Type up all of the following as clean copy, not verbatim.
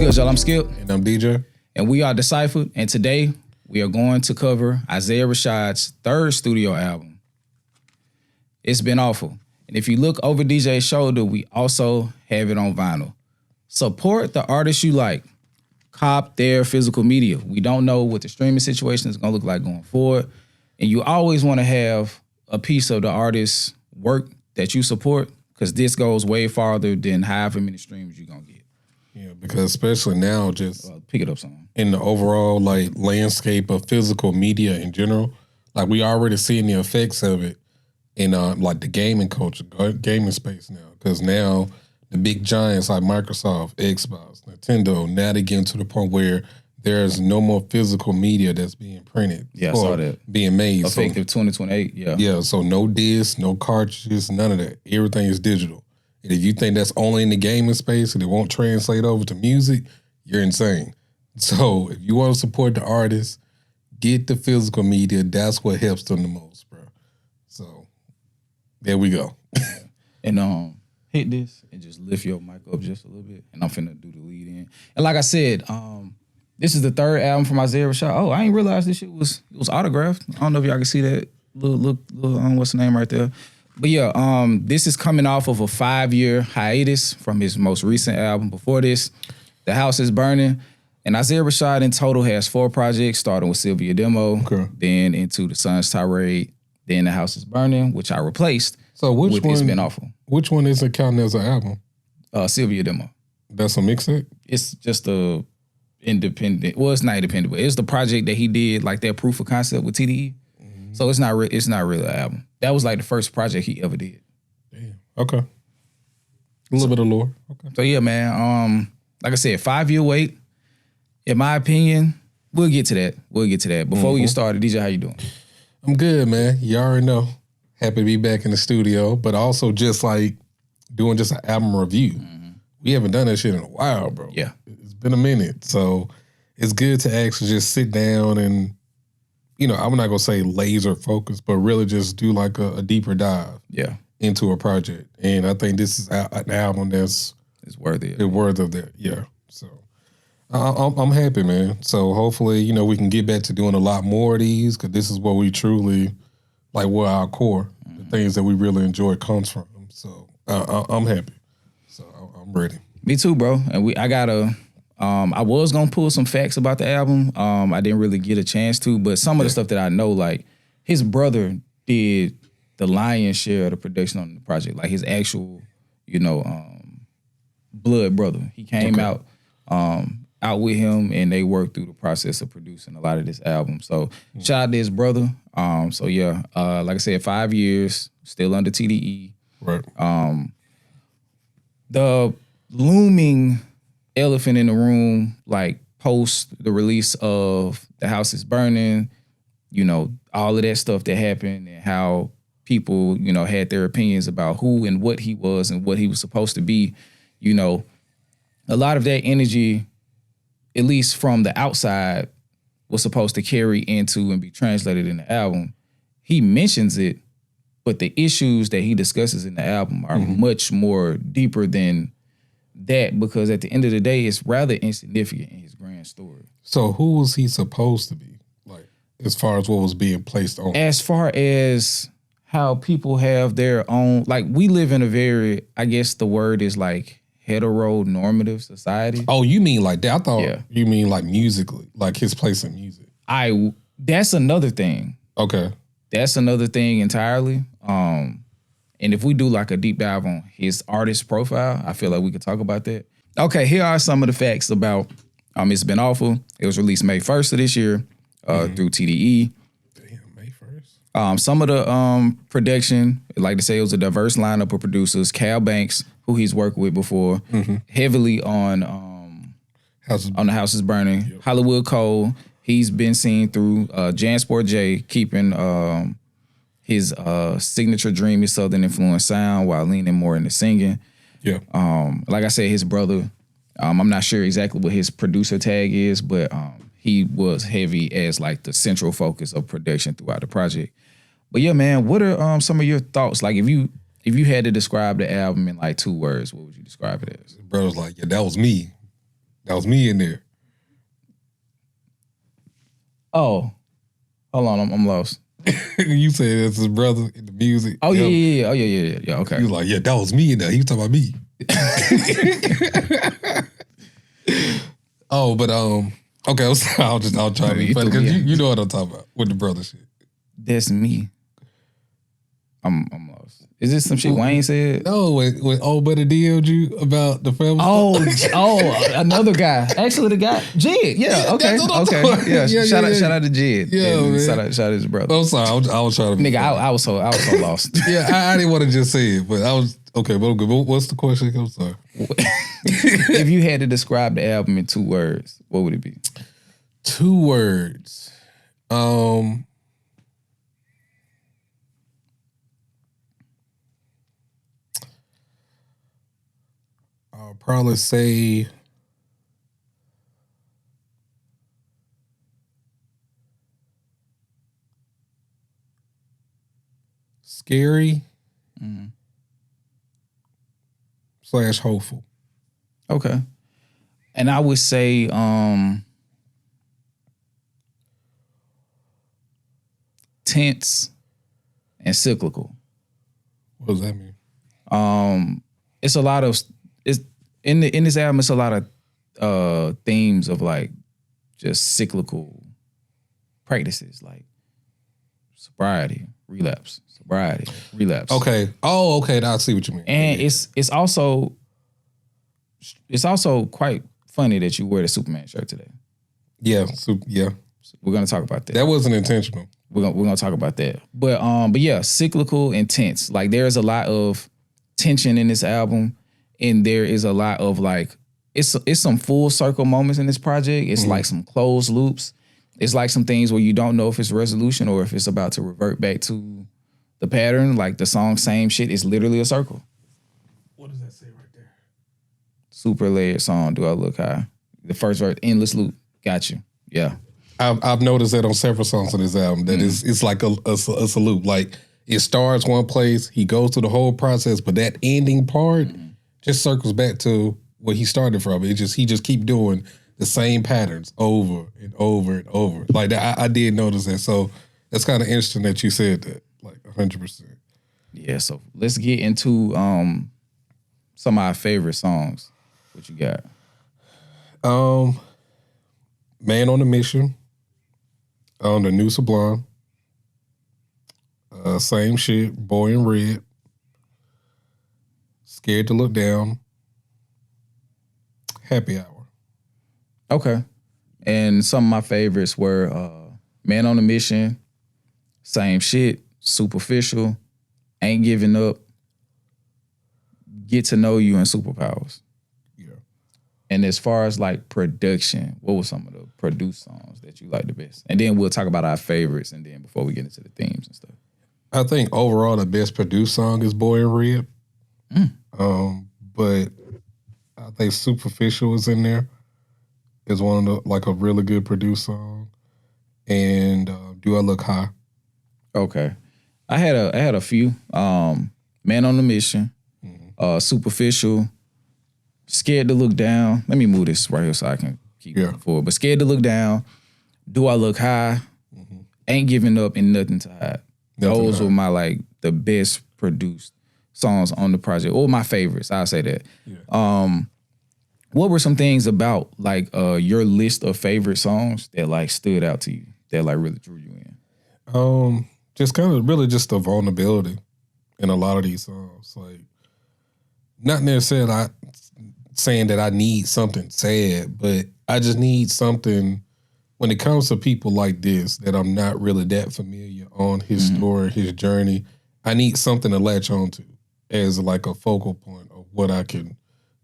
good, y'all? I'm Skip. And I'm DJ. And we are Deciphered. And today we are going to cover Isaiah Rashad's third studio album. It's been awful. And if you look over DJ's shoulder, we also have it on vinyl. Support the artists you like. Cop their physical media. We don't know what the streaming situation is going to look like going forward. And you always want to have a piece of the artist's work that you support, because this goes way farther than however many streams you're going to get. Yeah, because especially now, just pick it up some. In the overall like landscape of physical media in general, like we already seeing the effects of it in like the gaming culture, gaming space now. Because now the big giants like Microsoft, Xbox, Nintendo, now they getting to the point where there's no more physical media that's being printed. Yeah, I saw that. Being made. Effective 2028, yeah. Yeah, so no discs, no cartridges, none of that. Everything is digital. And if you think that's only in the gaming space and it won't translate over to music, you're insane. So if you want to support the artist, get the physical media. That's what helps them the most, bro. So there we go. And hit this and just lift your mic up just a little bit. And I'm finna do the lead in. And like I said, this is the third album from Isaiah Rashad. Oh, I didn't realize this shit was autographed. I don't know if y'all can see that little what's the name right there. But yeah, this is coming off of a 5-year hiatus from his most recent album. Before this, The House is Burning. And Isaiah Rashad in total has 4 projects, starting with Sylvia Demo, then into The Sun's Tirade, then The House is Burning, which I replaced. So which one? It's Been Awful. Which one isn't counting as an album? Sylvia Demo. That's a mixtape? It's just a independent. Well, it's not independent, but it's the project that he did, like that proof of concept with TDE. Mm-hmm. So it's not really an album. That was like the first project he ever did. Damn. Okay. A little bit of lore. Okay. So yeah, man. Like I said, 5-year wait. In my opinion, we'll get to that. Before we get started, DJ, how you doing? I'm good, man. You already know. Happy to be back in the studio, but also just like doing just an album review. Mm-hmm. We haven't done that shit in a while, bro. Yeah. It's been a minute. So it's good to actually just sit down and, you know, I'm not going to say laser focus, but really just do like a deeper dive into a project. And I think this is an album that's worthy of that. Yeah. So I'm happy, man. So hopefully, you know, we can get back to doing a lot more of these, because this is what we truly, like where our core, the things that we really enjoy comes from. So I'm happy. So I'm ready. Me too, bro. And I was gonna pull some facts about the album. I didn't really get a chance to, but some of the stuff that I know, like his brother did the lion's share of the production on the project, like his actual, you know, blood brother. He came out with him, and they worked through the process of producing a lot of this album. So shout out to his brother. So yeah, like I said, 5 years, still under TDE. Right. The looming elephant in the room, like post the release of The House is Burning, you know, all of that stuff that happened and how people, you know, had their opinions about who and what he was and what he was supposed to be. You know, a lot of that energy, at least from the outside, was supposed to carry into and be translated in the album. He mentions it, but the issues that he discusses in the album are much more deeper than that, because at the end of the day, it's rather insignificant in his grand story. So who was he supposed to be, like, as far as what was being placed on? As far as how people have their own, like, we live in a very, I guess the word is like heteronormative society. Oh, you mean like that? I thought you mean like musically, like his place in music. That's another thing. Okay. That's another thing entirely. And if we do like a deep dive on his artist profile, I feel like we could talk about that. Okay, here are some of the facts about It's Been Awful. It was released May 1st of this year through TDE. Damn, May 1st. Some of the production, like to say, it was a diverse lineup of producers. Cal Banks, who he's worked with before, heavily on The House is Burning. Yep. Hollywood Cole, he's been seen through Jansport J, keeping his signature dreamy Southern influence sound while leaning more into singing. Yeah. Like I said, his brother, I'm not sure exactly what his producer tag is, but he was heavy as like the central focus of production throughout the project. But yeah, man, what are some of your thoughts? Like if you had to describe the album in like 2 words, what would you describe it as? Brother's like, yeah, that was me. That was me in there. Oh, hold on, I'm lost. You said that's his brother in the music. Oh yeah. Oh yeah. Okay. He was like, yeah, that was me in there. He was talking about me. Oh, but okay, I'll try to be funny because you know what I'm talking about with the brother shit. That's me. I'm lost. Is this some shit Wayne said? No, when old buddy DM'd you about the family. Oh, another guy. Actually, the guy Jed. Yeah. Okay. Yeah. Shout out to Jed. Yeah, man. Shout out to his brother. I'm sorry. I was trying to. Nigga, I was so lost. Yeah, I didn't want to just say it, but I was okay. But what's the question? I'm sorry. If you had to describe the album in 2 words, what would it be? 2 words. I'll probably say scary / hopeful. Okay. And I would say tense and cyclical. What does that mean? It's a lot of in this album. It's a lot of themes of like just cyclical practices, like sobriety, relapse. Okay. Oh, okay. I see what you mean. And it's also quite funny that you wear the Superman shirt today. Yeah. Yeah. We're gonna talk about that. That wasn't intentional. We're gonna talk about that. But yeah, cyclical and tense. Like there's a lot of tension in this album, and there is a lot of like it's some full circle moments in this project. It's like some closed loops. It's like some things where you don't know if it's resolution or if it's about to revert back to the pattern. Like the song Same Shit is literally a circle. What does that say right there? Super layered song, Do I Look High? The first verse, endless loop. Got you. Yeah. I've noticed that on several songs on this album that it's like a loop. Like it starts one place, he goes through the whole process, but that ending part just circles back to where he started from. He just keep doing the same patterns over and over and over. Like that, I did notice that. So it's kind of interesting that you said that. Like 100%. Yeah. So let's get into some of our favorite songs. What you got? Man on a Mission. The new Sublime. Same Shit. Boy in Red. Scared to Look Down. Happy Hour. Okay. And some of my favorites were Man on a Mission, Same Shit, Superficial, Ain't Giving Up, Get to Know You, and Superpowers. Yeah. And as far as like production, what were some of the produced songs that you like the best? And then we'll talk about our favorites, and then before we get into the themes and stuff. I think overall the best produced song is Boy in Red. But I think Superficial is in there. Is one of the like a really good produced song. And Do I Look High? Okay. I had a few. Man on a Mission, Superficial, Scared to Look Down. Let me move this right here so I can keep moving forward. But Scared to Look Down, Do I Look High, Ain't Giving Up, and Nothing to Hide. Those were my like the best produced songs on the project, or my favorites. I'll say that. Yeah. What were some things about like your list of favorite songs that like stood out to you that like really drew you in? Just kind of really just the vulnerability in a lot of these songs. Like, not necessarily saying that I need something sad, but I just need something when it comes to people like this that I'm not really that familiar on his story, his journey. I need something to latch onto as like a focal point of what I can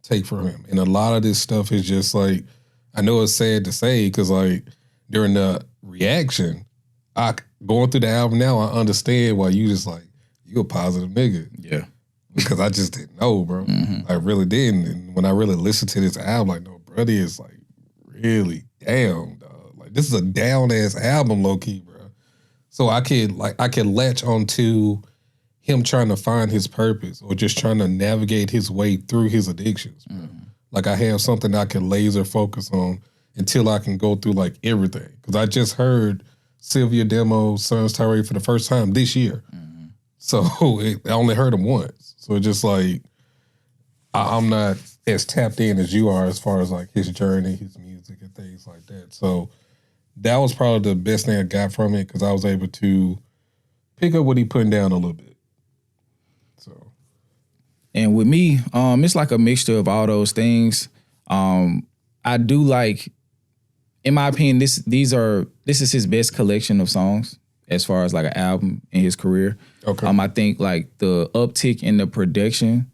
take from him. And a lot of this stuff is just like, I know it's sad to say because like during the reaction, going through the album now, I understand why you just like, you a positive nigga. Yeah. Because I just didn't know, bro. I really didn't. And when I really listened to this album, like, no, brother is like really down, dog. Like, this is a down-ass album, low-key, bro. So I can latch onto him trying to find his purpose or just trying to navigate his way through his addictions, bro. Like I have something I can laser focus on until I can go through like everything. Because I just heard Sylvia Demo, Sons Tirade for the first time this year. Mm-hmm. So I only heard him once. So it's just like, I'm not as tapped in as you are as far as like his journey, his music and things like that. So that was probably the best thing I got from it because I was able to pick up what he putting down a little bit. So, and with me, it's like a mixture of all those things. I do like, in my opinion, this is his best collection of songs as far as like an album in his career. Okay. I think like the uptick in the production,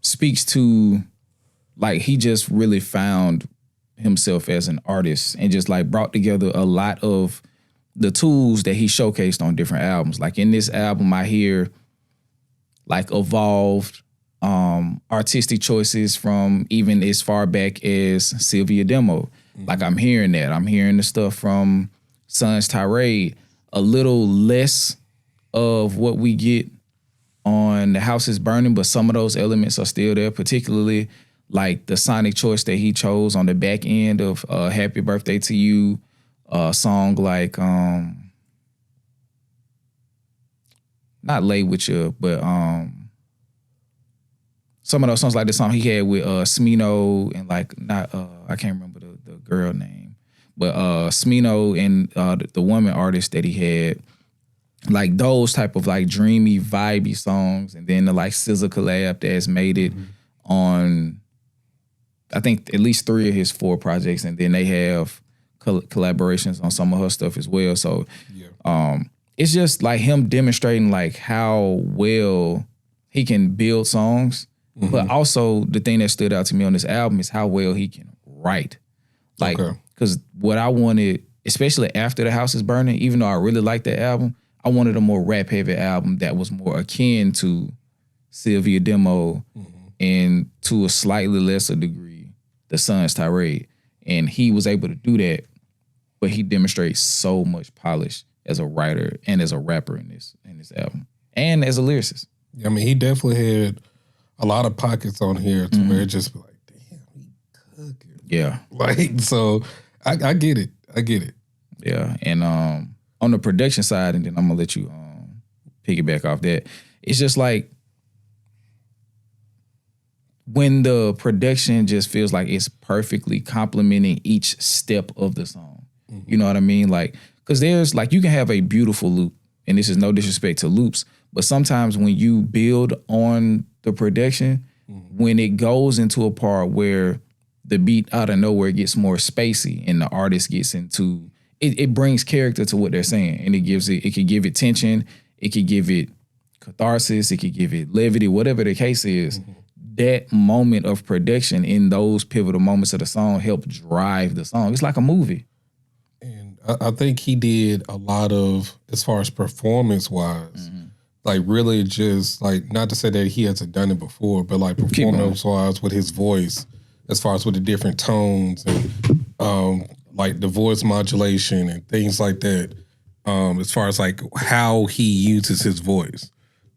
speaks to like he just really found himself as an artist and just like brought together a lot of the tools that he showcased on different albums. Like in this album, I hear like evolved artistic choices from even as far back as Sylvia Demo. Mm-hmm. Like I'm hearing that. I'm hearing the stuff from Sons Tirade, a little less of what we get on The House is Burning, but some of those elements are still there, particularly like the sonic choice that he chose on the back end of Happy Birthday to You, a song like, not Lay With You, but some of those songs like the song he had with Smino and like, I can't remember the girl name, but Smino and the woman artist that he had, like those type of like dreamy, vibey songs, and then the like SZA collab that's made it on, I think at least 3 of his 4 projects, and then they have collaborations on some of her stuff as well. So it's just like him demonstrating like how well he can build songs, but also the thing that stood out to me on this album is how well he can write. Like, because what I wanted, especially after The House is Burning, even though I really liked that album, I wanted a more rap-heavy album that was more akin to Sylvia Demo and to a slightly lesser degree, the Sons Tirade. And he was able to do that, but he demonstrates so much polish as a writer and as a rapper in this album, and as a lyricist. I mean, he definitely had a lot of pockets on here to where it just be like, damn, he cooking. Yeah. Like, so I get it. I get it. Yeah. And on the production side, and then I'm gonna let you piggyback off that, it's just like when the production just feels like it's perfectly complementing each step of the song. You know what I mean? Like, because there's like, you can have a beautiful loop, and this is no disrespect to loops, but sometimes when you build on the production, when it goes into a part where the beat out of nowhere gets more spacey and the artist gets into it brings character to what they're saying, and it could give it tension, it could give it catharsis, it could give it levity, whatever the case is. That moment of production in those pivotal moments of the song help drive the song. It's like a movie. And I think he did a lot of, as far as performance-wise, like really just like, not to say that he hasn't done it before, but like performance-wise with his voice, as far as with the different tones and like the voice modulation and things like that, as far as like how he uses his voice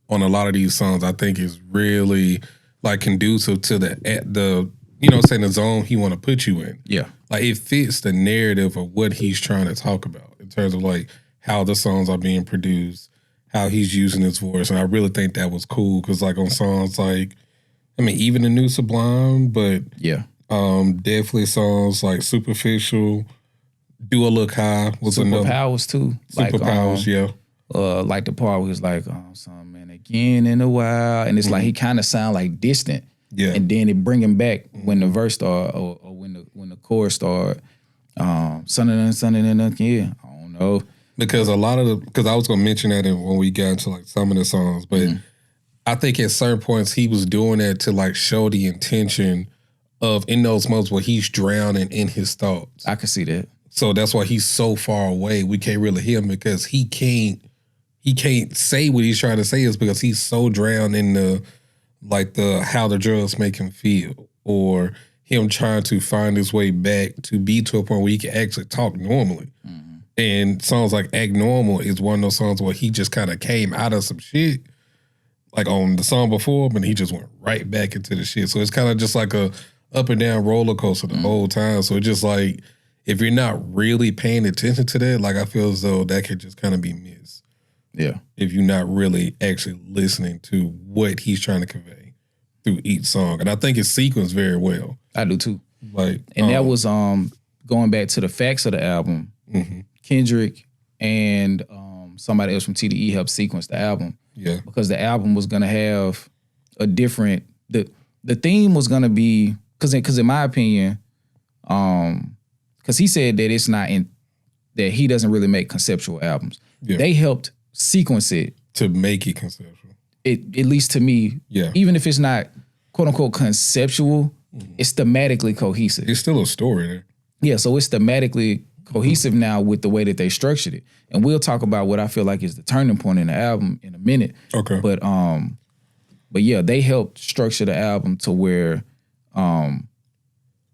on a lot of these songs, I think is really like conducive to the you know, saying the zone he want to put you in. Yeah. Like it fits the narrative of what he's trying to talk about in terms of like how the songs are being produced, how he's using his voice. And I really think that was cool because like on songs like, I mean, even the new Sublime, but definitely songs like Superficial, Do a Look High was another. Superpowers too. Superpowers, yeah. Like the part where it's like, some man again in a while. And it's like he kind of sound like distant. Yeah. And then it bring him back when the verse start or when the chorus start. Sunday, yeah, I don't know. Because because I was gonna mention that when we got into like some of the songs, but I think at certain points he was doing that to like show the intention of in those moments where he's drowning in his thoughts. I can see that. So that's why he's so far away. We can't really hear him because he can't say what he's trying to say is because he's so drowned in the how the drugs make him feel, or him trying to find his way back to be to a point where he can actually talk normally. And songs like Act Normal is one of those songs where he just kind of came out of some shit like on the song before, but he just went right back into the shit. So it's kind of just like a up and down roller coaster the whole time. So it's just like, if you're not really paying attention to that, like I feel as though that could just kind of be missed. Yeah. If you're not really actually listening to what he's trying to convey through each song. And I think it's sequenced very well. I do too. Like, and that was going back to the facts of the album. Kendrick and somebody else from TDE helped sequence the album. Yeah. Because the album was gonna have a different the theme was gonna be because in my opinion, because he said that it's not in that he doesn't really make conceptual albums. Yeah. They helped sequence it to make it conceptual. At least to me, yeah. Even if it's not quote unquote conceptual, it's thematically cohesive. It's still a story there. Yeah, so it's thematically cohesive now with the way that they structured it. And we'll talk about what I feel like is the turning point in the album in a minute. Okay. But yeah, they helped structure the album to where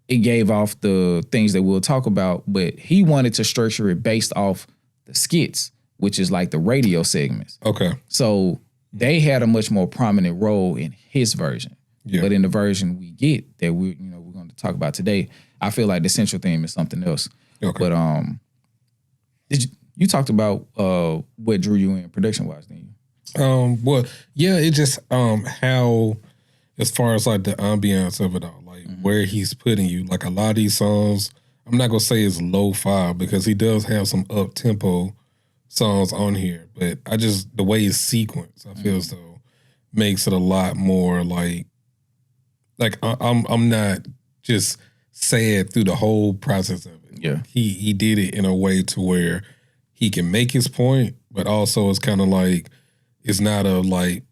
it gave off the things that we'll talk about, but he wanted to structure it based off the skits, which is like the radio segments. Okay. So they had a much more prominent role in his version. Yeah. But in the version we get that we're going to talk about today, I feel like the central theme is something else. Okay. But you talked about what drew you in production wise, didn't you? Well, yeah, it just how as far as like the ambiance of it all, like where he's putting you, like a lot of these songs, I'm not gonna say it's lo-fi because he does have some up tempo songs on here, but the way it's sequenced, I feel as though makes it a lot more like I'm not just sad through the whole process of it. Yeah, he did it in a way to where he can make his point, but also it's kind of like it's not a like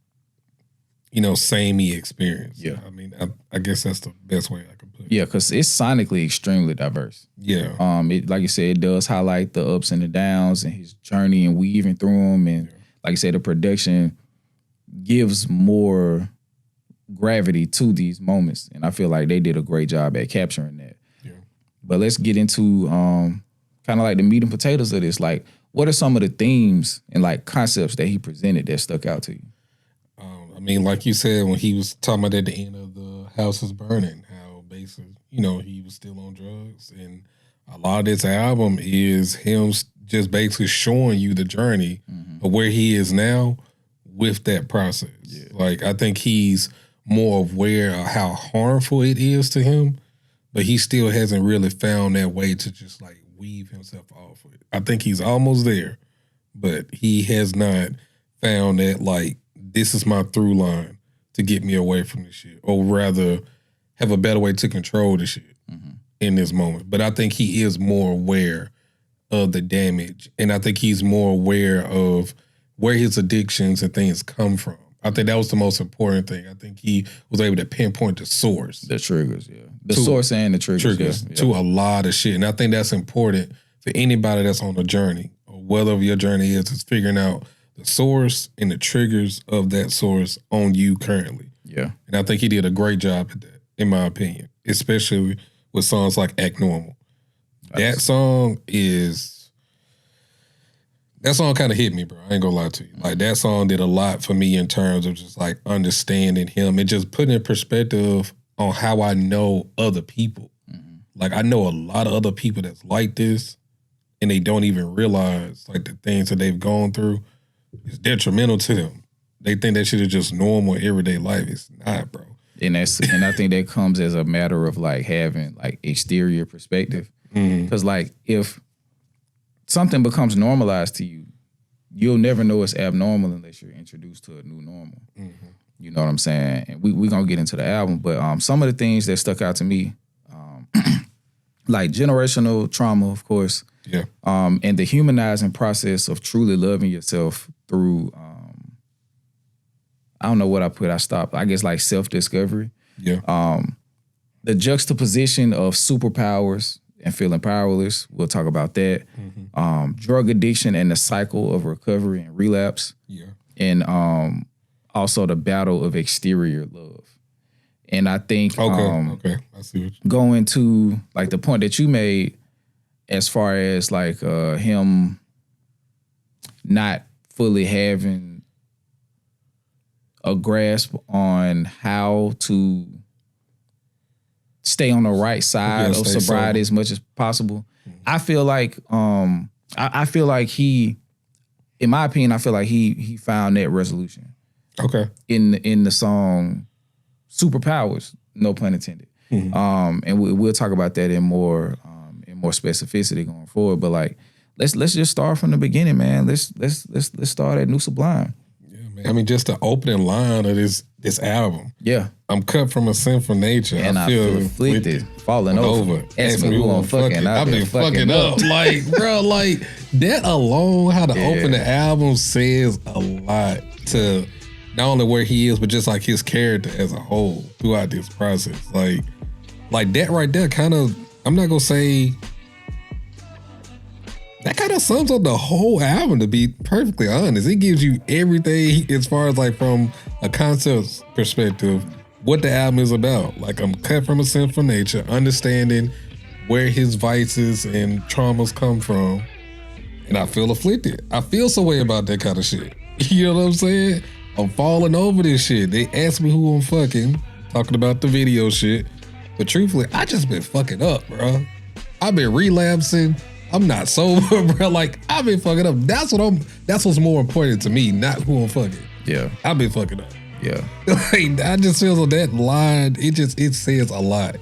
samey experience. Yeah, I mean, I guess that's the best way I can put it. Yeah, because it's sonically extremely diverse. Yeah, it, like you said, it does highlight the ups and the downs and his journey and weaving through them, and like I said, the production gives more gravity to these moments, and I feel like they did a great job at capturing that. Yeah. But let's get into kind of like the meat and potatoes of this. Like, what are some of the themes and like concepts that he presented that stuck out to you? I mean, like you said, when he was talking about at the end of The House is Burning, how basically, he was still on drugs, and a lot of this album is him just basically showing you the journey of where he is now with that process. Yeah. Like, I think he's more aware of how harmful it is to him, but he still hasn't really found that way to just like weave himself off of it. I think he's almost there, but he has not found that like, this is my through line to get me away from this shit, or rather have a better way to control the shit in this moment. But I think he is more aware of the damage, and I think he's more aware of where his addictions and things come from. I think that was the most important thing. I think he was able to pinpoint the source. The triggers, yeah. The source and the triggers. To a lot of shit. And I think that's important for anybody that's on a journey, or whatever your journey is figuring out the source and the triggers of that source on you currently. Yeah. And I think he did a great job at that, in my opinion, especially with songs like Act Normal. That song kind of hit me, bro. I ain't gonna lie to you. Like, that song did a lot for me in terms of just like understanding him and just putting in perspective on how I know other people. Like, I know a lot of other people that's like this, and they don't even realize like the things that they've gone through is detrimental to them. They think that shit is just normal everyday life. It's not, bro. And I think that comes as a matter of like having like exterior perspective. Because like if something becomes normalized to you, you'll never know it's abnormal unless you're introduced to a new normal. You know what I'm saying? And we're going to get into the album, but some of the things that stuck out to me, like generational trauma, of course. Yeah. And the humanizing process of truly loving yourself through, I don't know what I stopped. I guess like self-discovery. Yeah. The juxtaposition of superpowers and feeling powerless. We'll talk about that. Drug addiction and the cycle of recovery and relapse. Yeah. And also the battle of exterior love. And I think okay. I see what you going to like the point that you made as far as like him not fully having a grasp on how to stay on the right side of sobriety as much as possible. I feel like I feel like he, in my opinion, I feel like he found that resolution. Okay. In the song "SUPERPWRS," no pun intended. And we'll talk about that in more specificity going forward. But like, let's just start from the beginning, man. Let's start at New Sublime. Yeah, man. I mean, just the opening line of this album. Yeah. I'm cut from a sinful nature. And I feel afflicted, falling over. Ask me who I'm fucking. I've been fucking up. Like, bro, like that alone, how to open the album says a lot to not only where he is, but just like his character as a whole throughout this process. Like that right there kind of, I'm not gonna say, that kind of sums up the whole album, to be perfectly honest. It gives you everything as far as like from a concept perspective, what the album is about. Like, I'm cut from a sinful nature, understanding where his vices and traumas come from. And I feel afflicted. I feel some way about that kind of shit. You know what I'm saying? I'm falling over this shit. They ask me who I'm fucking, talking about the video shit. But truthfully, I just been fucking up, bro. I've been relapsing. I'm not sober, bro. Like, I've been fucking up. That's what's more important to me, not who I'm fucking. Yeah. I've been fucking up. Yeah. Like, I just feel so that line, it says a lot.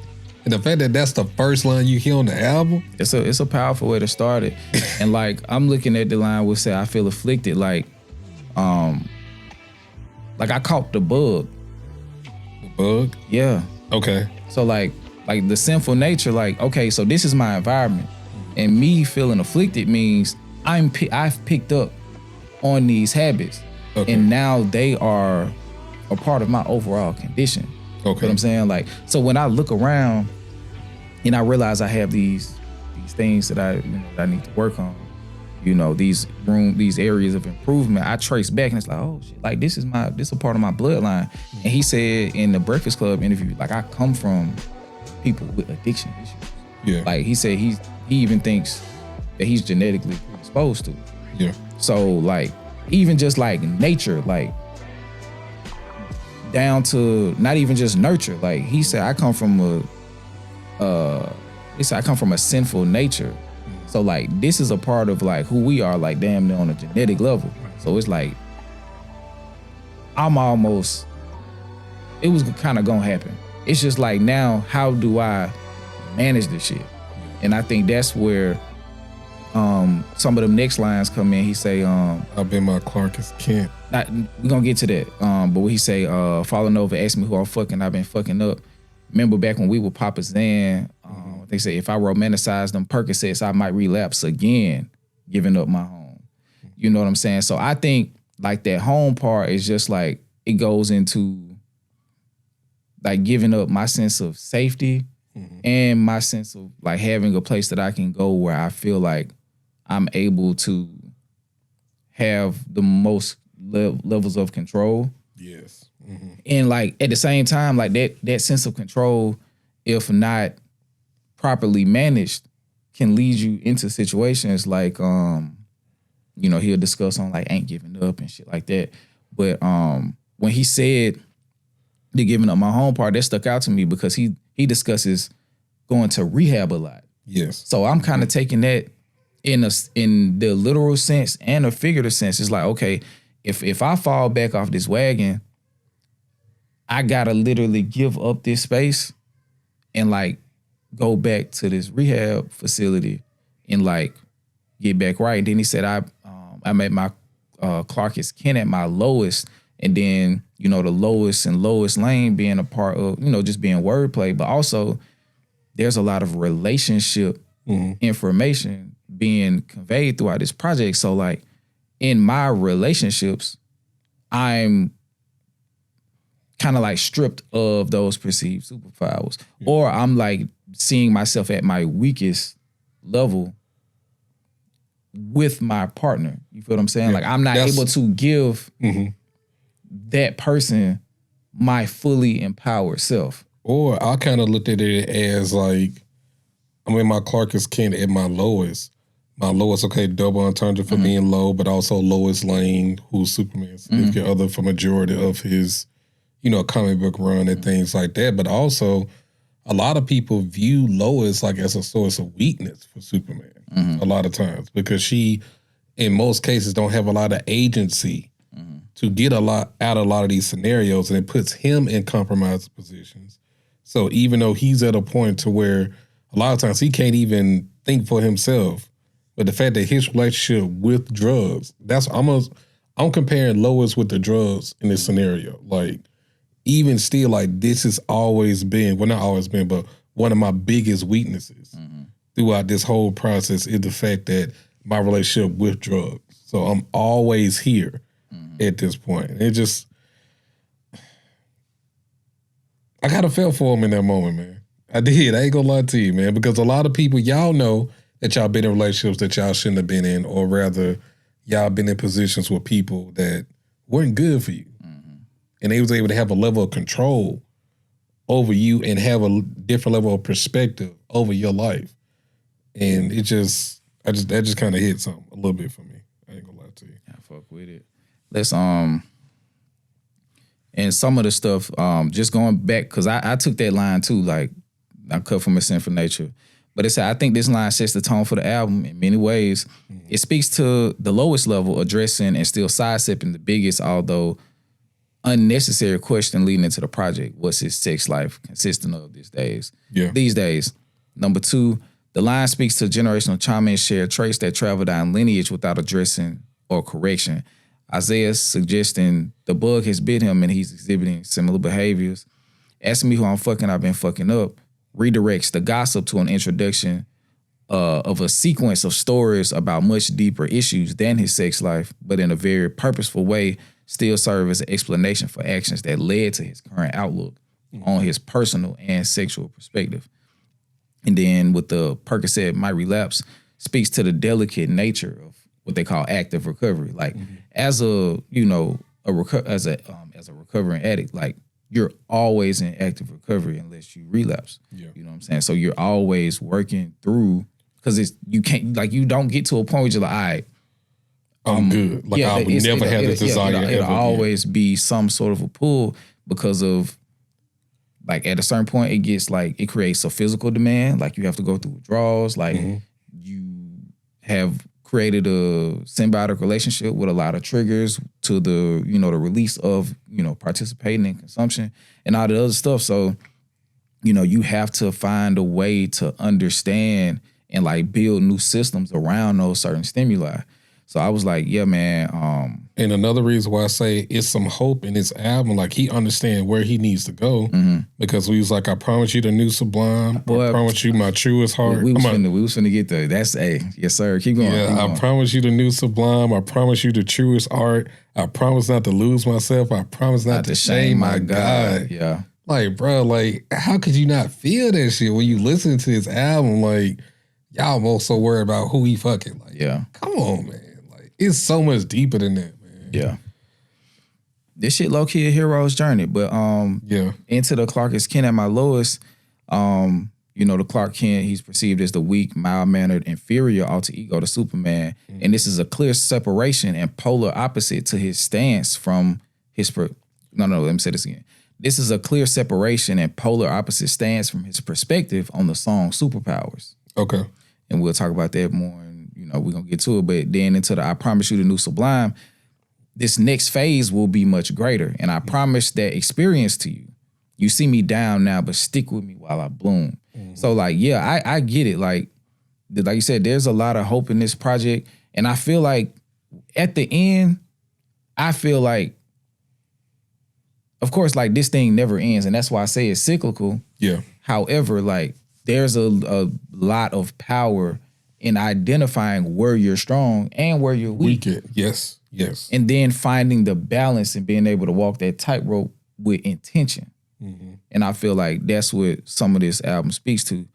And the fact that that's the first line you hear on the album. It's a powerful way to start it. And like, I'm looking at the line where it say, I feel afflicted. Like I caught the bug. The bug? Yeah. Okay. So like the sinful nature, like, okay, so this is my environment. And me feeling afflicted means I've picked up on these habits. Okay. And now they are a part of my overall condition. Okay. You know what I'm saying? Like, so when I look around and I realize I have these things that I need to work on, you know, these areas of improvement, I trace back and it's like, oh shit, like this is a part of my bloodline. And he said in the Breakfast Club interview, like, I come from people with addiction issues. Yeah. Like he said he even thinks that he's genetically predisposed to it. Yeah. So like, even just like nature, like down to not even just nurture. Like he said, I come from a sinful nature. So like, this is a part of like who we are, like damn near on a genetic level. So it's like, it was kind of gonna happen. It's just like, now how do I manage this shit? And I think that's where some of them next lines come in. He say, I've been my Clark's Kent. We're gonna get to that. But what he say, falling over, ask me who I'm fucking, I've been fucking up. Remember back when we were Papa Zan, they say if I romanticize them Percocets, I might relapse again, giving up my home. You know what I'm saying? So I think like that home part is just like, it goes into like giving up my sense of safety and my sense of like having a place that I can go where I feel like I'm able to have the most levels of control. Yes. And like at the same time, like that sense of control, if not properly managed, can lead you into situations like you know, he'll discuss on like ain't giving up and shit like that. But when he said the giving up my home part, that stuck out to me because he discusses going to rehab a lot. Yes. So I'm kind of taking that in the literal sense and a figurative sense. It's like, okay, if I fall back off this wagon, I gotta literally give up this space and like go back to this rehab facility and like get back right. And then he said I met my Clark's Kent at my lowest, and then, you know, the lowest and lowest lane being a part of, you know, just being wordplay, but also there's a lot of relationship information being conveyed throughout this project. So like in my relationships, I'm kind of like stripped of those perceived superpowers, or I'm like seeing myself at my weakest level with my partner. You feel what I'm saying? Yeah. Like I'm not able to give that person my fully empowered self. Or I kind of looked at it as like, I'm in my Clark's Kent at my lowest, my Lois, okay, double entendre for being low, but also Lois Lane, who's Superman's significant other for majority of his, comic book run and things like that. But also, a lot of people view Lois like as a source of weakness for Superman a lot of times because she, in most cases, don't have a lot of agency to get a lot out of a lot of these scenarios, and it puts him in compromised positions. So even though he's at a point to where a lot of times he can't even think for himself, but the fact that his relationship with drugs, I'm comparing Lois with the drugs in this scenario. Like, even still, like, this has always been, well, not always been, but one of my biggest weaknesses throughout this whole process is the fact that my relationship with drugs. So I'm always here at this point. It just, I kind of felt for him in that moment, man. I did. I ain't gonna lie to you, man, because a lot of people, y'all know that y'all been in relationships that y'all shouldn't have been in, or rather, y'all been in positions with people that weren't good for you. And they was able to have a level of control over you and have a different level of perspective over your life. And that just kind of hit something a little bit for me. I ain't gonna lie to you. I fuck with it. Let's and some of the stuff, just going back, because I took that line too, like, I cut from a sinful nature. But it's, I think this line sets the tone for the album in many ways. It speaks to the lowest level, addressing and still sidestepping the biggest, although unnecessary question leading into the project. What's his sex life consisting of these days? These days. Number two, the line speaks to generational trauma and shared traits that travel down lineage without addressing or correction. Isaiah suggesting the bug has bit him and he's exhibiting similar behaviors. Asking me who I'm fucking, I've been fucking up, redirects the gossip to an introduction of a sequence of stories about much deeper issues than his sex life, but in a very purposeful way, still serve as an explanation for actions that led to his current outlook on his personal and sexual perspective. And then with the Percocet might relapse, speaks to the delicate nature of what they call active recovery. Like, as a recovering addict, like, you're always in active recovery unless you relapse. You know what I'm saying? So you're always working through, because you don't get to a point where you're like, all right, I'm good. Like, I would never have this desire. It'll always be some sort of a pull because of, like, at a certain point, it gets like, it creates a physical demand. Like, you have to go through withdrawals. Like, you have created a symbiotic relationship with a lot of triggers to the, the release of, participating in consumption and all the other stuff. So, you have to find a way to understand and, like, build new systems around those certain stimuli. So I was like, yeah, man. And another reason why I say it's some hope in his album, like, he understands where he needs to go, because we was like, I promise you the new Sublime. Boy, I promise you my truest heart. We was finna get there. That's yes, sir. Keep going. Yeah, keep going. I promise you the new Sublime. I promise you the truest art. I promise not to lose myself. I promise not to shame my God. Yeah. Like, bro, like, how could you not feel that shit when you listen to his album? Like, y'all most so worried about who he fucking. Like, come on, man. It's so much deeper than that, man. Yeah. This shit low-key a hero's journey. But into the Clark is Kent at my lowest, the Clark Kent, he's perceived as the weak, mild-mannered, inferior alter ego to Superman. And this is a clear separation and polar opposite to his stance from his let me say this again. This is a clear separation and polar opposite stance from his perspective on the song Superpowers. Okay. And we'll talk about that more. We're going to get to it, but then into the I promise you the new Sublime, this next phase will be much greater. And I promise that experience to you. You see me down now, but stick with me while I bloom. So, like, yeah, I get it. Like you said, there's a lot of hope in this project. And I feel like at the end, I feel like, of course, like, this thing never ends. And that's why I say it's cyclical. Yeah. However, like, there's a lot of power in identifying where you're strong and where you're weak. Yes. And then finding the balance and being able to walk that tightrope with intention. And I feel like that's what some of this album speaks to.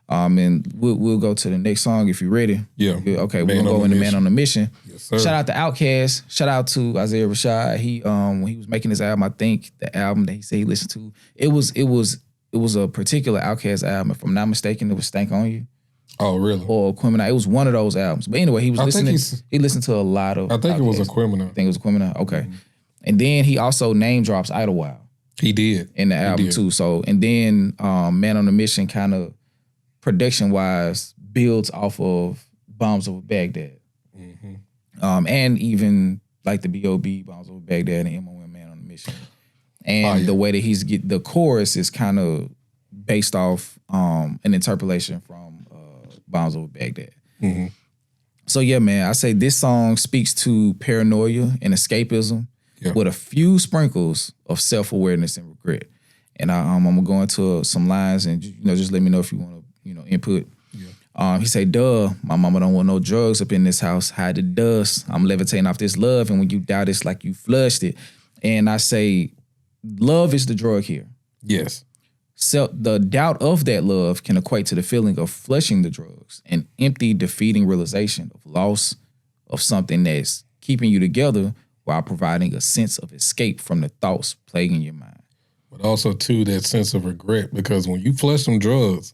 And we'll go to the next song if you're ready. Yeah. Okay, we're going to go into Man on the Mission. Yes, sir. Shout out to Outkast. Shout out to Isaiah Rashad. He when he was making this album, I think the album that he said he listened to, it was a particular Outkast album. If I'm not mistaken, it was Stank on You. Oh, really? Or Aquemini. It was one of those albums. But anyway, he was listening. He listened to a lot of. I think it was Aquemini. I think it was Aquemini. Okay. And then he also name drops Idlewild. He did. In the album too. So, and then Man on a Mission kind of production wise builds off of Bombs Over Baghdad. And even like the B.O.B. Bombs Over Baghdad and M.O.M. Man on a Mission. And the way that the chorus is kind of based off an interpolation from Bombs Over Baghdad. So yeah, man, I say this song speaks to paranoia and escapism with a few sprinkles of self-awareness and regret. And I'm gonna go into some lines and just let me know if you want to input. He say, duh, my mama don't want no drugs up in this house. Hide the dust. I'm levitating off this love, and when you doubt, it's like you flushed it. And I say, love is the drug here. Yes. So the doubt of that love can equate to the feeling of flushing the drugs, an empty, defeating realization of loss of something that's keeping you together while providing a sense of escape from the thoughts plaguing your mind. But also, too, that sense of regret, because when you flush some drugs,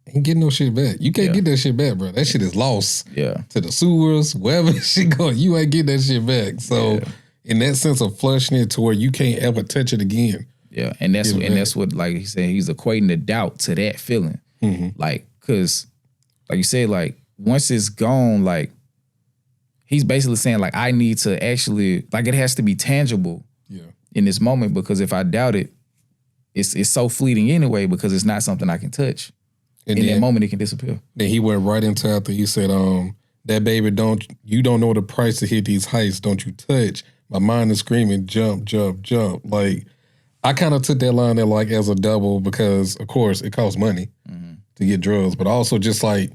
ain't getting no shit back. You can't get that shit back, bro. That shit is lost to the sewers, wherever shit going. You ain't getting that shit back. So in that sense of flushing it to where you can't ever touch it again. Yeah, and that's what like he said, he's equating the doubt to that feeling. Like, cause like you said, like once it's gone, like he's basically saying like I need to actually, like it has to be tangible in this moment, because if I doubt it, it's so fleeting anyway, because it's not something I can touch. And in that moment, it can disappear. Then he went right into after he said, that baby, you don't know the price to hit these heights, don't you touch. My mind is screaming, jump, jump, jump. Like, I kind of took that line there like as a double because, of course, it costs money to get drugs, but also just like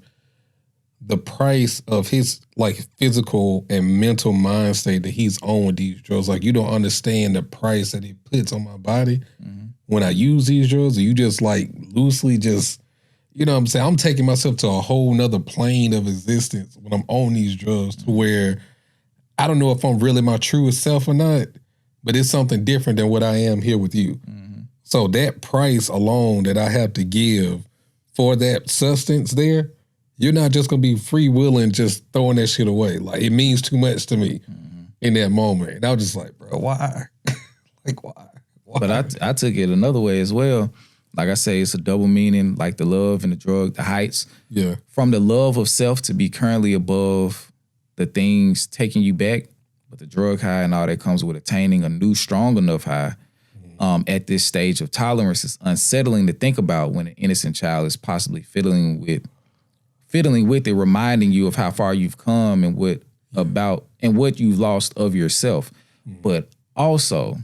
the price of his like physical and mental mind state that he's on with these drugs. Like, you don't understand the price that it puts on my body when I use these drugs, or you just like loosely just... You know what I'm saying? I'm taking myself to a whole nother plane of existence when I'm on these drugs to where I don't know if I'm really my truest self or not, but it's something different than what I am here with you. So that price alone that I have to give for that substance there, you're not just going to be free willing just throwing that shit away. Like, it means too much to me in that moment. And I was just like, bro, why? Like, why? But I took it another way as well. Like I say, it's a double meaning, like the love and the drug, the heights. Yeah. From the love of self to be currently above the things taking you back, but the drug high and all that comes with attaining a new, strong enough high at this stage of tolerance is unsettling to think about when an innocent child is possibly fiddling with it, reminding you of how far you've come and what you've lost of yourself. But also...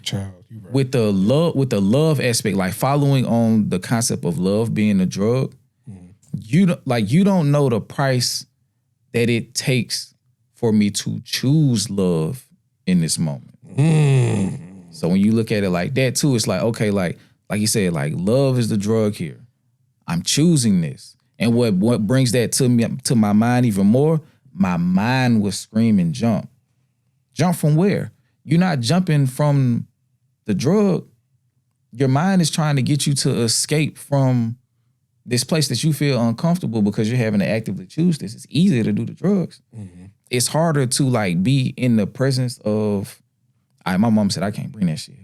Child, right. With the love aspect, like following on the concept of love being a drug, you don't know the price that it takes for me to choose love in this moment. So when you look at it like that too, it's like, okay, like you said, like love is the drug here. I'm choosing this. And what brings that to my mind even more, my mind was screaming jump. Jump from where? You're not jumping from the drug. Your mind is trying to get you to escape from this place that you feel uncomfortable because you're having to actively choose this. It's easier to do the drugs. It's harder to like be in the presence of, my mom said I can't bring that shit.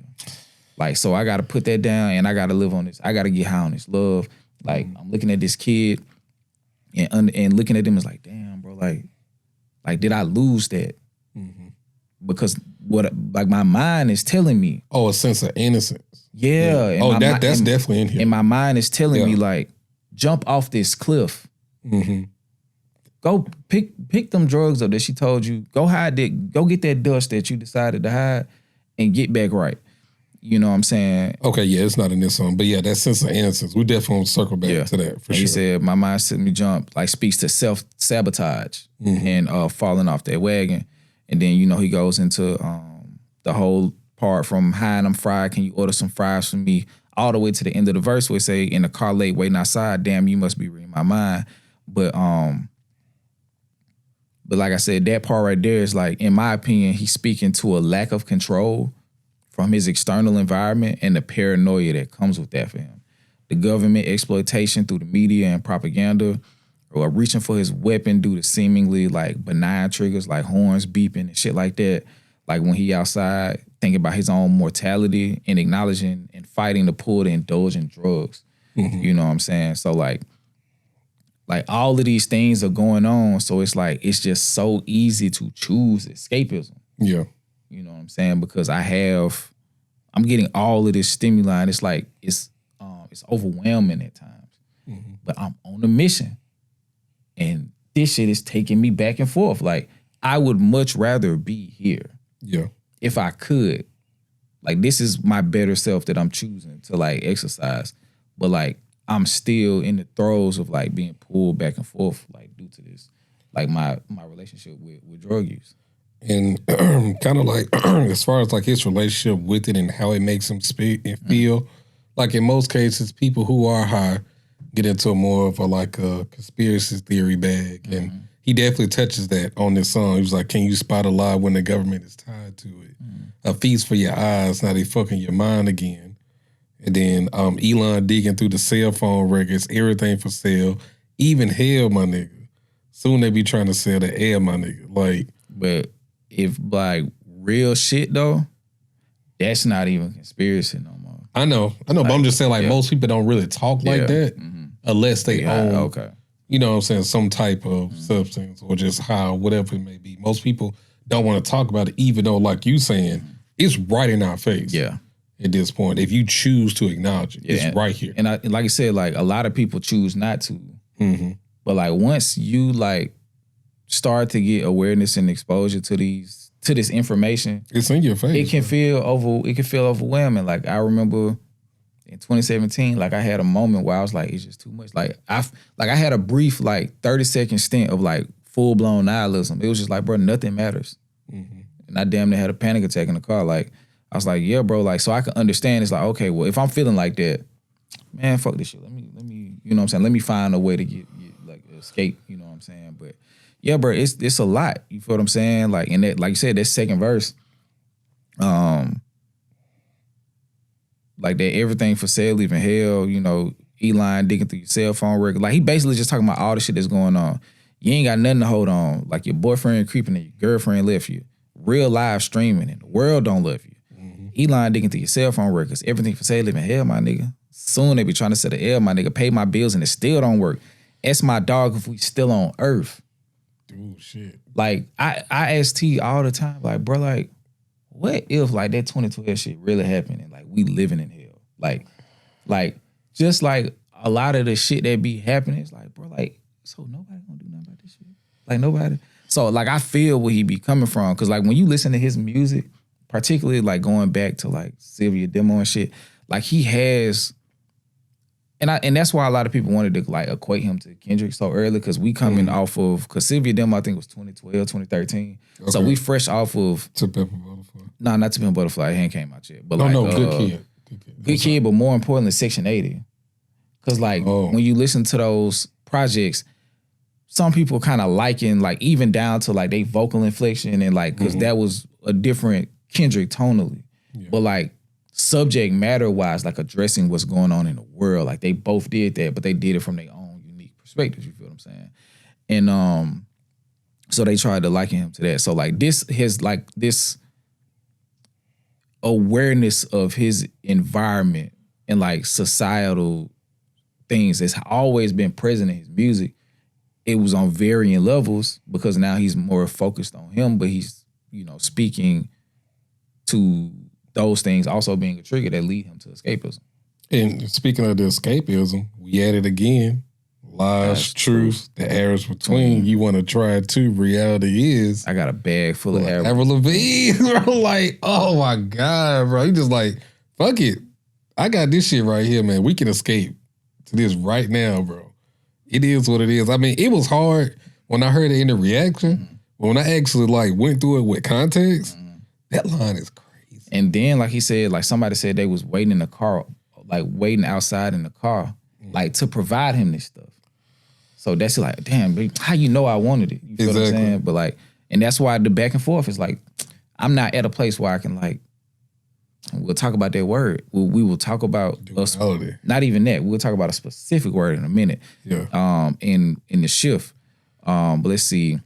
Like, so I got to put that down and I got to live on this. I got to get high on this love. Like, I'm looking at this kid and looking at them is like, damn, bro, like did I lose that? Because my mind is telling me. Oh, a sense of innocence. Yeah. Oh, that's definitely in here. And my mind is telling me like, jump off this cliff. Go pick them drugs up that she told you. Go hide that. Go get that dust that you decided to hide and get back right. You know what I'm saying? Okay, yeah, it's not in this song. But yeah, that sense of innocence, we definitely want to circle back to that for sure. He said, my mind said me jump, like speaks to self-sabotage and falling off that wagon. And then, he goes into the whole part from hi and I'm fried, can you order some fries for me? All the way to the end of the verse where it say, in the car late waiting outside, damn, you must be reading my mind. But like I said, that part right there is like, in my opinion, he's speaking to a lack of control from his external environment and the paranoia that comes with that for him. the government exploitation through the media and propaganda, or reaching for his weapon due to seemingly like benign triggers like horns beeping and shit like that. Like when he outside thinking about his own mortality and acknowledging and fighting the pull to indulge in drugs. You know what I'm saying? So like all of these things are going on. So it's like, it's just so easy to choose escapism. Yeah. You know what I'm saying? Because I'm getting all of this stimuli and it's like, it's overwhelming at times. But I'm on a mission. And this shit is taking me back and forth. Like, I would much rather be here. Yeah. If I could. Like, this is my better self that I'm choosing to, like, exercise. But, like, I'm still in the throes of, like, being pulled back and forth, like, due to this. Like, my relationship with drug use. And kind of like, as far as, like, his relationship with it and how it makes him speak and feel, like, in most cases, people who are high get into a more of a conspiracy theory bag. And he definitely touches that on this song. He was like, can you spot a lie when the government is tied to it? A feast for your eyes, now they fucking your mind again. And then Elon digging through the cell phone records, everything for sale, even hell, my nigga. Soon they be trying to sell the air, my nigga. Like, but if like real shit though, that's not even conspiracy no more. I know, but I'm just saying like most people don't really talk like that unless they own, you know what I'm saying, some type of substance or just how, whatever it may be. Most people don't want to talk about it, even though, like you saying, it's right in our face. Yeah. At this point, if you choose to acknowledge it, it's right here. And like I said, like a lot of people choose not to. But like once you like start to get awareness and exposure to this information, it's in your face. It can feel overwhelming. Like I remember in 2017, like I had a moment where I was like, it's just too much. Like I had a brief like 30-second stint of like full blown nihilism. It was just like, bro, nothing matters. And I damn near had a panic attack in the car. Like I was like, yeah, bro. Like so I can understand. It's like, okay, well, if I'm feeling like that, man, fuck this shit. Let me, you know what I'm saying? Let me find a way to get like escape. You know what I'm saying? But yeah, bro, it's a lot. You feel what I'm saying? Like in that, like you said, that second verse, like that everything for sale, leaving hell. You know, Elon digging through your cell phone record. Like he basically just talking about all the shit that's going on. You ain't got nothing to hold on. Like your boyfriend creeping and your girlfriend left you. Real live streaming and the world don't love you. Elon digging through your cell phone records. Everything for sale, living hell, my nigga. Soon they be trying to sell the L, my nigga. Pay my bills and it still don't work. Ask my dog if we still on Earth. Oh shit. Like I ask T all the time, like, bro, like, what if like that 2012 shit really happened and like we living in hell? Like just like a lot of the shit that be happening, it's like, bro, like, so nobody gonna do nothing about this shit. Like nobody. So like I feel where he be coming from. Cause like when you listen to his music, particularly like going back to like Sylvia Demo and shit, like he has, and that's why a lot of people wanted to like equate him to Kendrick so early, because we coming off of, because Sylvia Demo I think was 2012, 2013. Okay. So we fresh off of To Pimp a Butterfly. No, not To Pimp a Butterfly. He ain't came out yet. But no, like, Good Kid. Good Kid, but more importantly, Section 80. Because like when you listen to those projects, some people kind of liken like even down to like they vocal inflection and like, because that was a different Kendrick tonally. Yeah. But like subject matter wise, like addressing what's going on in the world, like they both did that, but they did it from their own unique perspectives. You feel what I'm saying? And so they tried to liken him to that. So like this awareness of his environment and like societal things that's always been present in his music. It was on varying levels because now he's more focused on him, but he's, you know, speaking to those things also being a trigger that lead him to escapism. And speaking of the escapism, we at it again. Lies, truth, the errors between. You want to try it too. Reality is. I got a bag full of errors. Avril Lavigne, bro. Like, oh my God, bro. You just like, fuck it. I got this shit right here, man. We can escape to this right now, bro. It is what it is. I mean, it was hard when I heard it in the reaction. But when I actually like went through it with context, that line is crazy. And then, like he said, like somebody said they was waiting in the car, like waiting outside in the car, like to provide him this stuff. So that's like, damn, babe, how you know I wanted it? You feel what I'm saying? But like, and that's why the back and forth is like, I'm not at a place where I can like, We'll talk about that word. We will talk about Duality. not even that. We'll talk about a specific word in a minute. Yeah. In the shift. But let's see.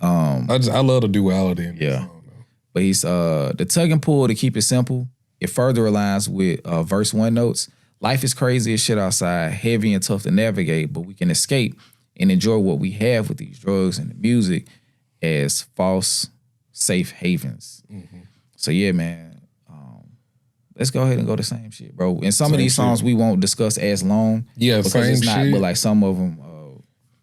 I love the duality in this song, though. But he's the tug and pull, to keep it simple. It further aligns with verse 1 notes. Life is crazy as shit outside, heavy and tough to navigate, but we can escape and enjoy what we have with these drugs and the music as false, safe havens. Mm-hmm. So yeah, man. Let's go ahead and go the same shit, bro. And some of these songs we won't discuss as long. Yeah, because same it's not, shit. But like some of them,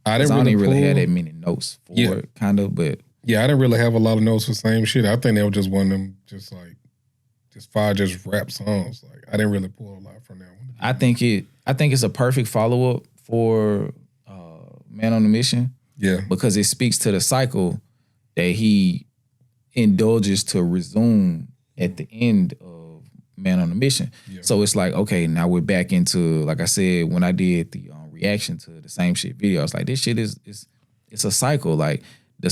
I didn't really have that many notes for it, kind of. But yeah, I didn't really have a lot of notes for same shit. I think they were just one of them, just five rap songs. Like I didn't really pull a lot from that one. I think it's a perfect follow up for Man on a Mission. Yeah, because it speaks to the cycle that he indulges to resume at the end of Man on a Mission. Yeah. So it's like, okay, now we're back into, like I said, when I did the reaction to the same shit video, I was like, this shit is it's a cycle. Like the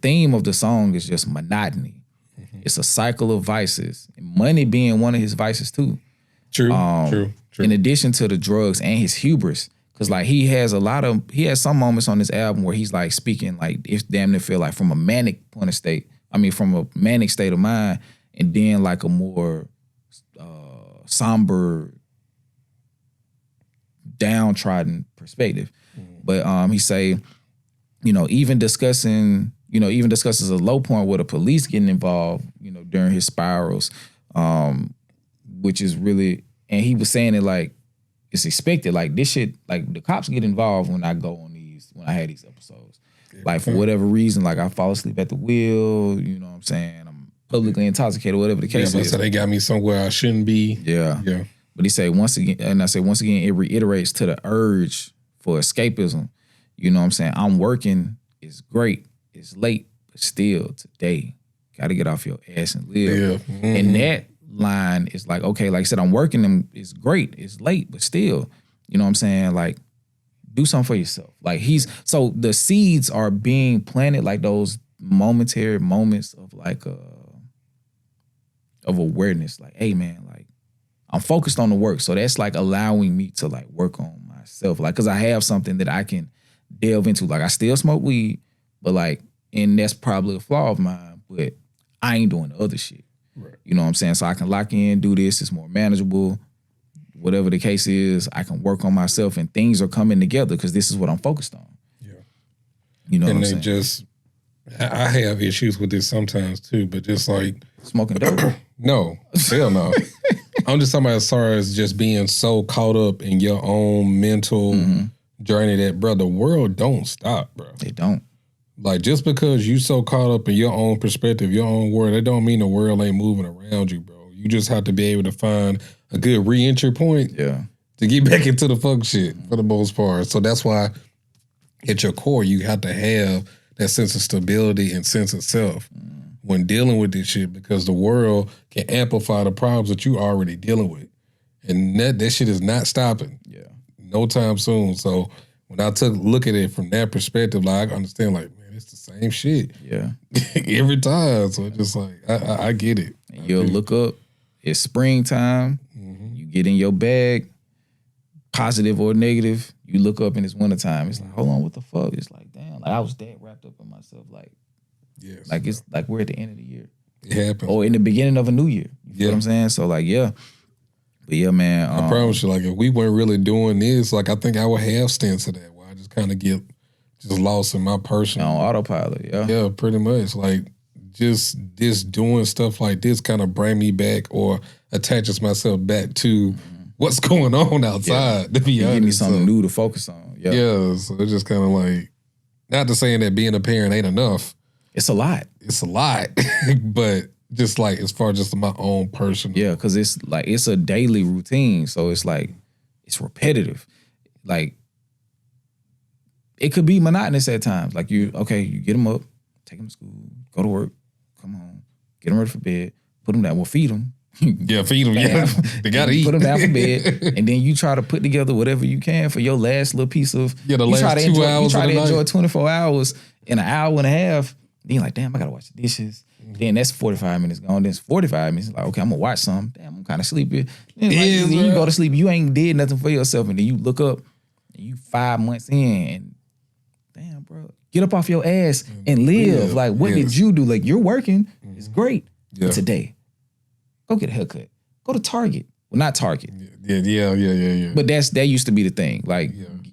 theme of the song is just monotony. Mm-hmm. It's a cycle of vices, and money being one of his vices too. True, true. In addition to the drugs and his hubris. Cause like he has some moments on this album where he's like speaking like it's damn near feel like from a manic from a manic state of mind, and then like a more somber, downtrodden perspective. Mm-hmm. But he say, even discusses a low point with the police getting involved, during his spirals, which is really, and he was saying it like, it's expected. Like this shit, like the cops get involved when I had these episodes. Yeah. Like for whatever reason, like I fall asleep at the wheel, you know what I'm saying? I'm publicly intoxicated, whatever the case is. So they got me somewhere I shouldn't be. Yeah. Yeah. But he said once again, it reiterates to the urge for escapism. You know what I'm saying? I'm working, it's great, it's late, but still today, gotta get off your ass and live. Yeah. Mm-hmm. And that line is like, okay, like I said, I'm working and it's great, it's late, but still, you know what I'm saying? Like, do something for yourself. Like so the seeds are being planted, like those momentary moments of like of awareness. Like, hey man, like I'm focused on the work. So that's like allowing me to like work on myself. Like, cause I have something that I can delve into. Like I still smoke weed, but like, and that's probably a flaw of mine, but I ain't doing the other shit. Right. You know what I'm saying? So I can lock in, do this, it's more manageable. Whatever the case is, I can work on myself and things are coming together because this is what I'm focused on. Yeah. You know what I'm saying? I have issues with this sometimes too, but just like smoking dope. No, hell no. I'm just talking about as far as just being so caught up in your own mental journey that, bro, the world don't stop, bro. They don't. Like, just because you so caught up in your own perspective, your own world, that don't mean the world ain't moving around you, bro. You just have to be able to find a good re-entry point to get back into the fuck shit for the most part. So that's why at your core, you have to have that sense of stability and sense of self when dealing with this shit, because the world can amplify the problems that you already dealing with. And that shit is not stopping. Yeah. No time soon. So when I look at it from that perspective, like I understand, like, man, it's the same shit. Yeah. Every time. So it's just like, I get it. And you'll look up, it's springtime, you get in your bag, positive or negative, you look up and it's wintertime. It's like, hold on, what the fuck? It's like, damn, like I was that wrapped up in myself. Like, yes, like it's like we're at the end of the year. It happens. Or in the beginning of a new year. You know what I'm saying? So like, yeah. But yeah, man. I promise you, like if we weren't really doing this, like I think I would have stints of that where I just kind of get just lost in my personal. On autopilot, yeah. Yeah, pretty much. Like just doing stuff like this kind of bring me back or attaches myself back to what's going on outside, to be honest. Give me something new to focus on. Yeah. Yeah, so it's just kind of like, not to saying that being a parent ain't enough. It's a lot. It's a lot. But just like as far as just my own personal. Yeah, because it's like, it's a daily routine. So it's like, it's repetitive. Like, it could be monotonous at times. Like you get them up, take them to school, go to work, come home, get them ready for bed, put them down, well, feed them. Yeah, feed them. Yeah, they gotta eat. Put them down for bed, and then you try to put together whatever you can for your last little piece of. Yeah, the last 2 hours. You try to enjoy 24 hours in an hour and a half. Then you're like, damn, I gotta wash the dishes. Then that's 45 minutes gone. Then it's 45 minutes. Like, okay, I'm gonna watch something. Damn, I'm kind of sleepy. Then you go to sleep. You ain't did nothing for yourself, and then you look up, and you 5 months in, and damn, bro, get up off your ass and live. Like, what did you do? Like, you're working. It's great. But today, go get a haircut. Go to Target. Well, not Target. Yeah. But that used to be the thing. Like,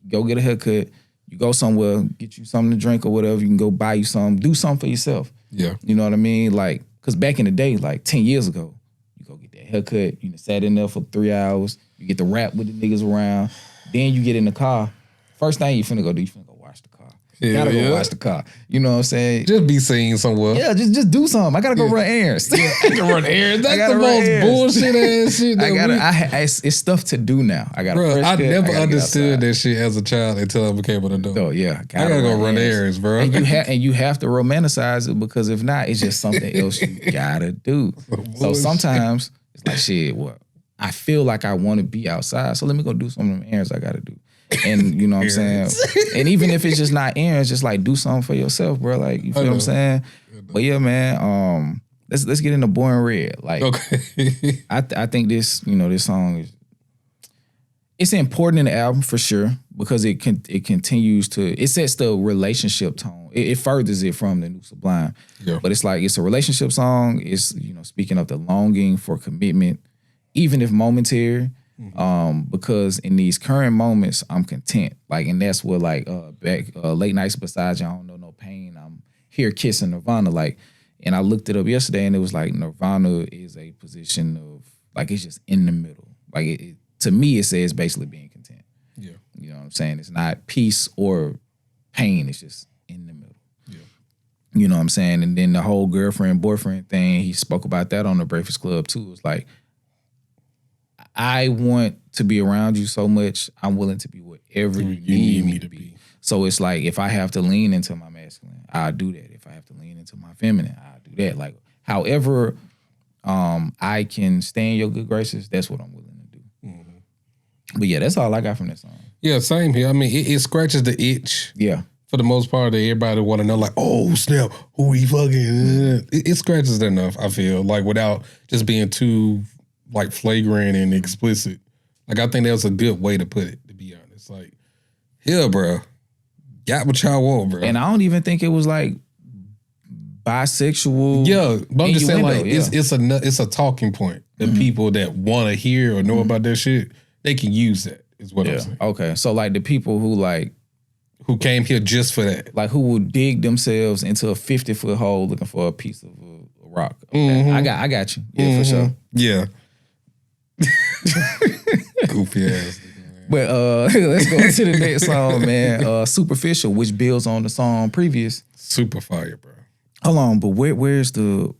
go get a haircut. You go somewhere, get you something to drink or whatever. You can go buy you something. Do something for yourself. Yeah. You know what I mean? Like, because back in the day, like 10 years ago, you go get that haircut. You sat in there for 3 hours. You get to rap with the niggas around. Then you get in the car. First thing you finna go do, you finna go wash the car. You gotta go wash the car. You know what I'm saying? Just be seen somewhere. Yeah, just do something. I gotta go run errands. I can run errands. That's the most bullshit ass shit. It's stuff to do now. I gotta. I never understood that shit as a child until I became an adult. Oh yeah, I gotta go run errands, bro. And you have to romanticize it, because if not, it's just something else you gotta do. So sometimes it's like, shit, what? I feel like I want to be outside, so let me go do some of them errands I gotta do. And you know what I'm saying? And even if it's just not errands, just like do something for yourself, bro. Like, you feel what I'm saying? But yeah, man, let's get into Born Red. Like, okay. I think this song it's important in the album for sure, because it continues to, it sets the relationship tone. It furthers it from the new Sublime. Yeah. But it's like, it's a relationship song. It's, speaking of the longing for commitment, even if momentary. Because in these current moments, I'm content. Like, and that's what, like, late nights beside you, I don't know no pain. I'm here kissing Nirvana. Like, and I looked it up yesterday, and it was like, Nirvana is a position of, like, it's just in the middle. Like, to me, it says basically being content. Yeah. You know what I'm saying? It's not peace or pain. It's just in the middle. Yeah. You know what I'm saying? And then the whole girlfriend-boyfriend thing, he spoke about that on the Breakfast Club, too. It was like, I want to be around you so much, I'm willing to be whatever you need me to be. So it's like, if I have to lean into my masculine, I'll do that. If I have to lean into my feminine, I'll do that. Like, however I can stay in your good graces, that's what I'm willing to do. But yeah, that's all I got from that song. Yeah, same here. I mean, it scratches the itch. Yeah. For the most part, that everybody want to know, like, oh, snap, who he fucking... It scratches it enough, I feel, like, without just being too... like flagrant and explicit. Like, I think that was a good way to put it, to be honest. Like, here, bro, got what y'all want, bro. And I don't even think it was like bisexual. Yeah, but I'm just saying, like, it's a talking point that people that want to hear or know about that shit, they can use that, is what I'm saying. Okay, so like the people who came here just for that. Like, who would dig themselves into a 50-foot hole looking for a piece of a rock. Okay. I got you. Yeah, for sure. Yeah. Goofy ass. But let's go into the next song, man. Superficial, which builds on the song previous. Super fire, bro. Hold on, but where's the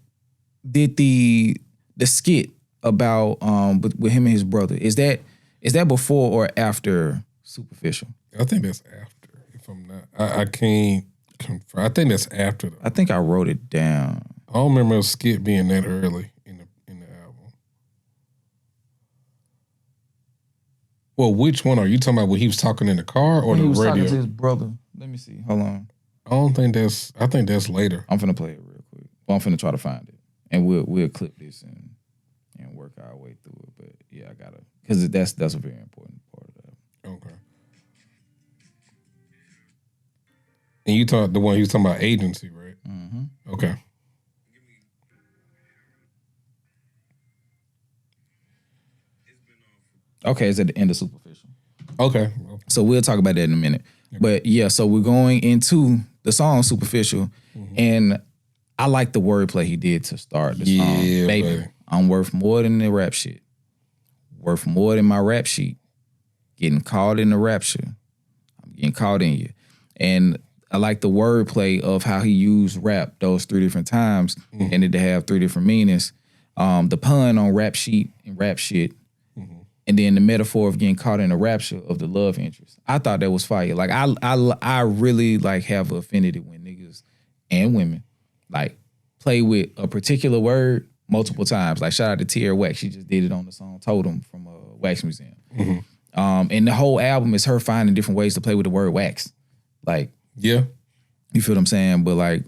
skit about with him and his brother? Is that before or after Superficial? I think that's after. If I'm not, I can't confirm. I think that's after though. I think I wrote it down. I don't remember a skit being that early in the album. Well, which one are you talking about? When he was talking in the car or the radio? He was talking to his brother. Let me see. Hold on. I think that's later. I'm finna play it real quick. Well, I'm finna try to find it, and we'll clip this and work our way through it. But yeah, I gotta, because that's a very important part of that. Okay. And you talked the one he was talking about agency, right? Mm-hmm. Okay. Okay, it's at the end of Superficial. Okay. So we'll talk about that in a minute. Okay. But yeah, so we're going into the song Superficial, and I like the wordplay he did to start the song. Baby, I'm worth more than the rap shit. Worth more than my rap sheet. Getting caught in the rapture. I'm getting caught in you. And I like the wordplay of how he used rap those 3 different times, and it to have 3 different meanings. The pun on rap sheet and rap shit. And then the metaphor of getting caught in the rapture of the love interest. I thought that was fire. Like, I really like have an affinity when niggas and women like play with a particular word multiple times. Like, shout out to Tierra Wax. She just did it on the song Totem from Wax Museum. And the whole album is her finding different ways to play with the word wax. Like, yeah, you feel what I'm saying? But like,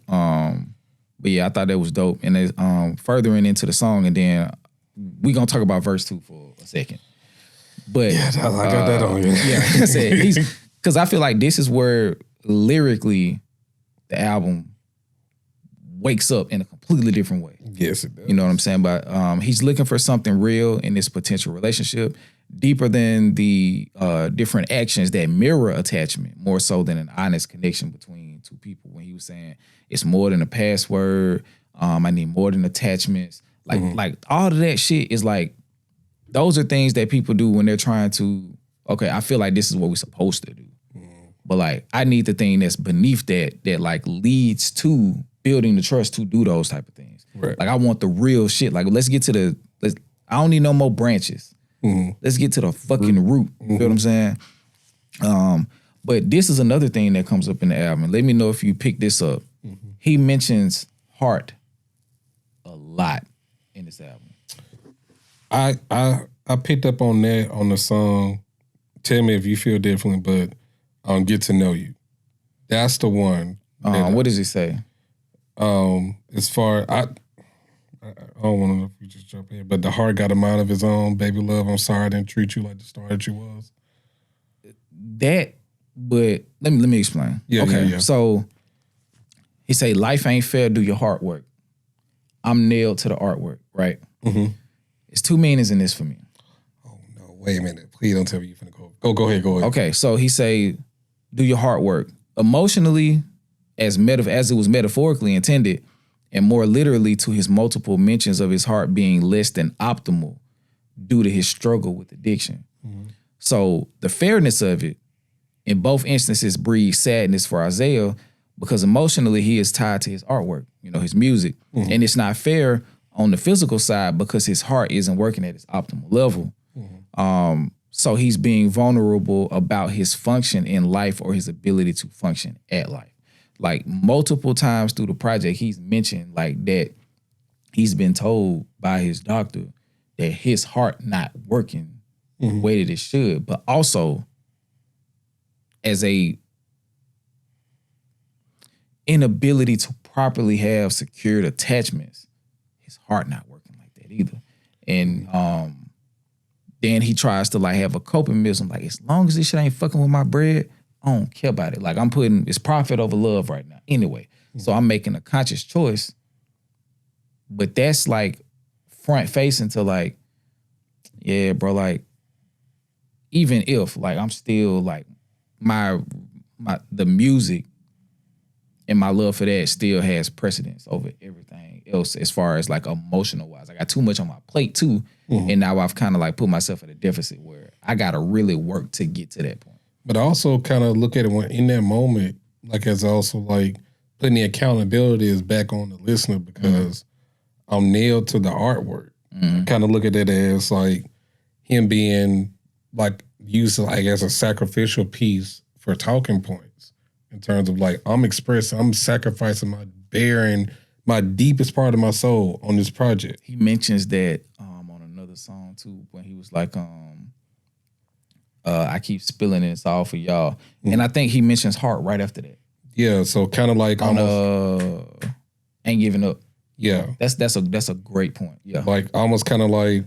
But yeah, I thought that was dope. And it's furthering into the song, and then we gonna talk about verse 2 for a second. But Yeah, I got that on you. Yeah, like I said, because I feel like this is where lyrically the album wakes up in a completely different way. Yes, it does. You know what I'm saying? But he's looking for something real in this potential relationship, deeper than the different actions that mirror attachment, more so than an honest connection between two people. When he was saying it's more than a password, I need more than attachments. Like all of that shit is like, those are things that people do when they're trying to, okay, I feel like this is what we're supposed to do. But like, I need the thing that's beneath that like leads to building the trust to do those type of things. Right. Like I want the real shit. Like let's get to I don't need no more branches. Let's get to the fucking root. You feel what I'm saying? But this is another thing that comes up in the album. Let me know if you pick this up. He mentions heart a lot in this album. I picked up on that on the song. Tell me if you feel differently, but Get to Know You. That's the one. What does he say? As far I don't want to know if you just jump in, but the heart got a mind of his own. Baby love, I'm sorry I didn't treat you like the star that you was. That, but let me explain. Yeah, okay. yeah. So he say, life ain't fair, do your heart work. I'm nailed to the artwork, right? It's two meanings in this for me. Oh no, wait a minute. Please don't tell me you're finna go. Go ahead. Okay, so he say, do your heart work. Emotionally, as it was metaphorically intended, and more literally to his multiple mentions of his heart being less than optimal due to his struggle with addiction. So the fairness of it, in both instances, breeds sadness for Isaiah because emotionally he is tied to his artwork, his music. And it's not fair on the physical side because his heart isn't working at its optimal level. So he's being vulnerable about his function in life or his ability to function at life. Like multiple times through the project, he's mentioned like that he's been told by his doctor that his heart not working the way that it should, but also as a inability to properly have secured attachments, his heart not working like that either. And then he tries to like have a coping mechanism, like as long as this shit ain't fucking with my bread, I don't care about it. Like I'm putting, it's profit over love right now anyway. So I'm making a conscious choice, but that's like front facing to like, yeah, bro, like even if like I'm still like the music and my love for that still has precedence over everything else as far as like emotional wise. I got too much on my plate too. And now I've kind of like put myself at a deficit where I got to really work to get to that point. But I also kind of look at it when in that moment, like as also like putting the accountability is back on the listener because I'm nailed to the artwork. I kind of look at it as like him being like used like as a sacrificial piece for talking points in terms of like I'm sacrificing my bearing my deepest part of my soul on this project. He mentions that on another song too when he was like I keep spilling it, it's all for y'all. And I think he mentions heart right after that. Yeah, so kind of like on almost Ain't Giving Up. Yeah. That's a great point. Yeah. Like almost kind of like,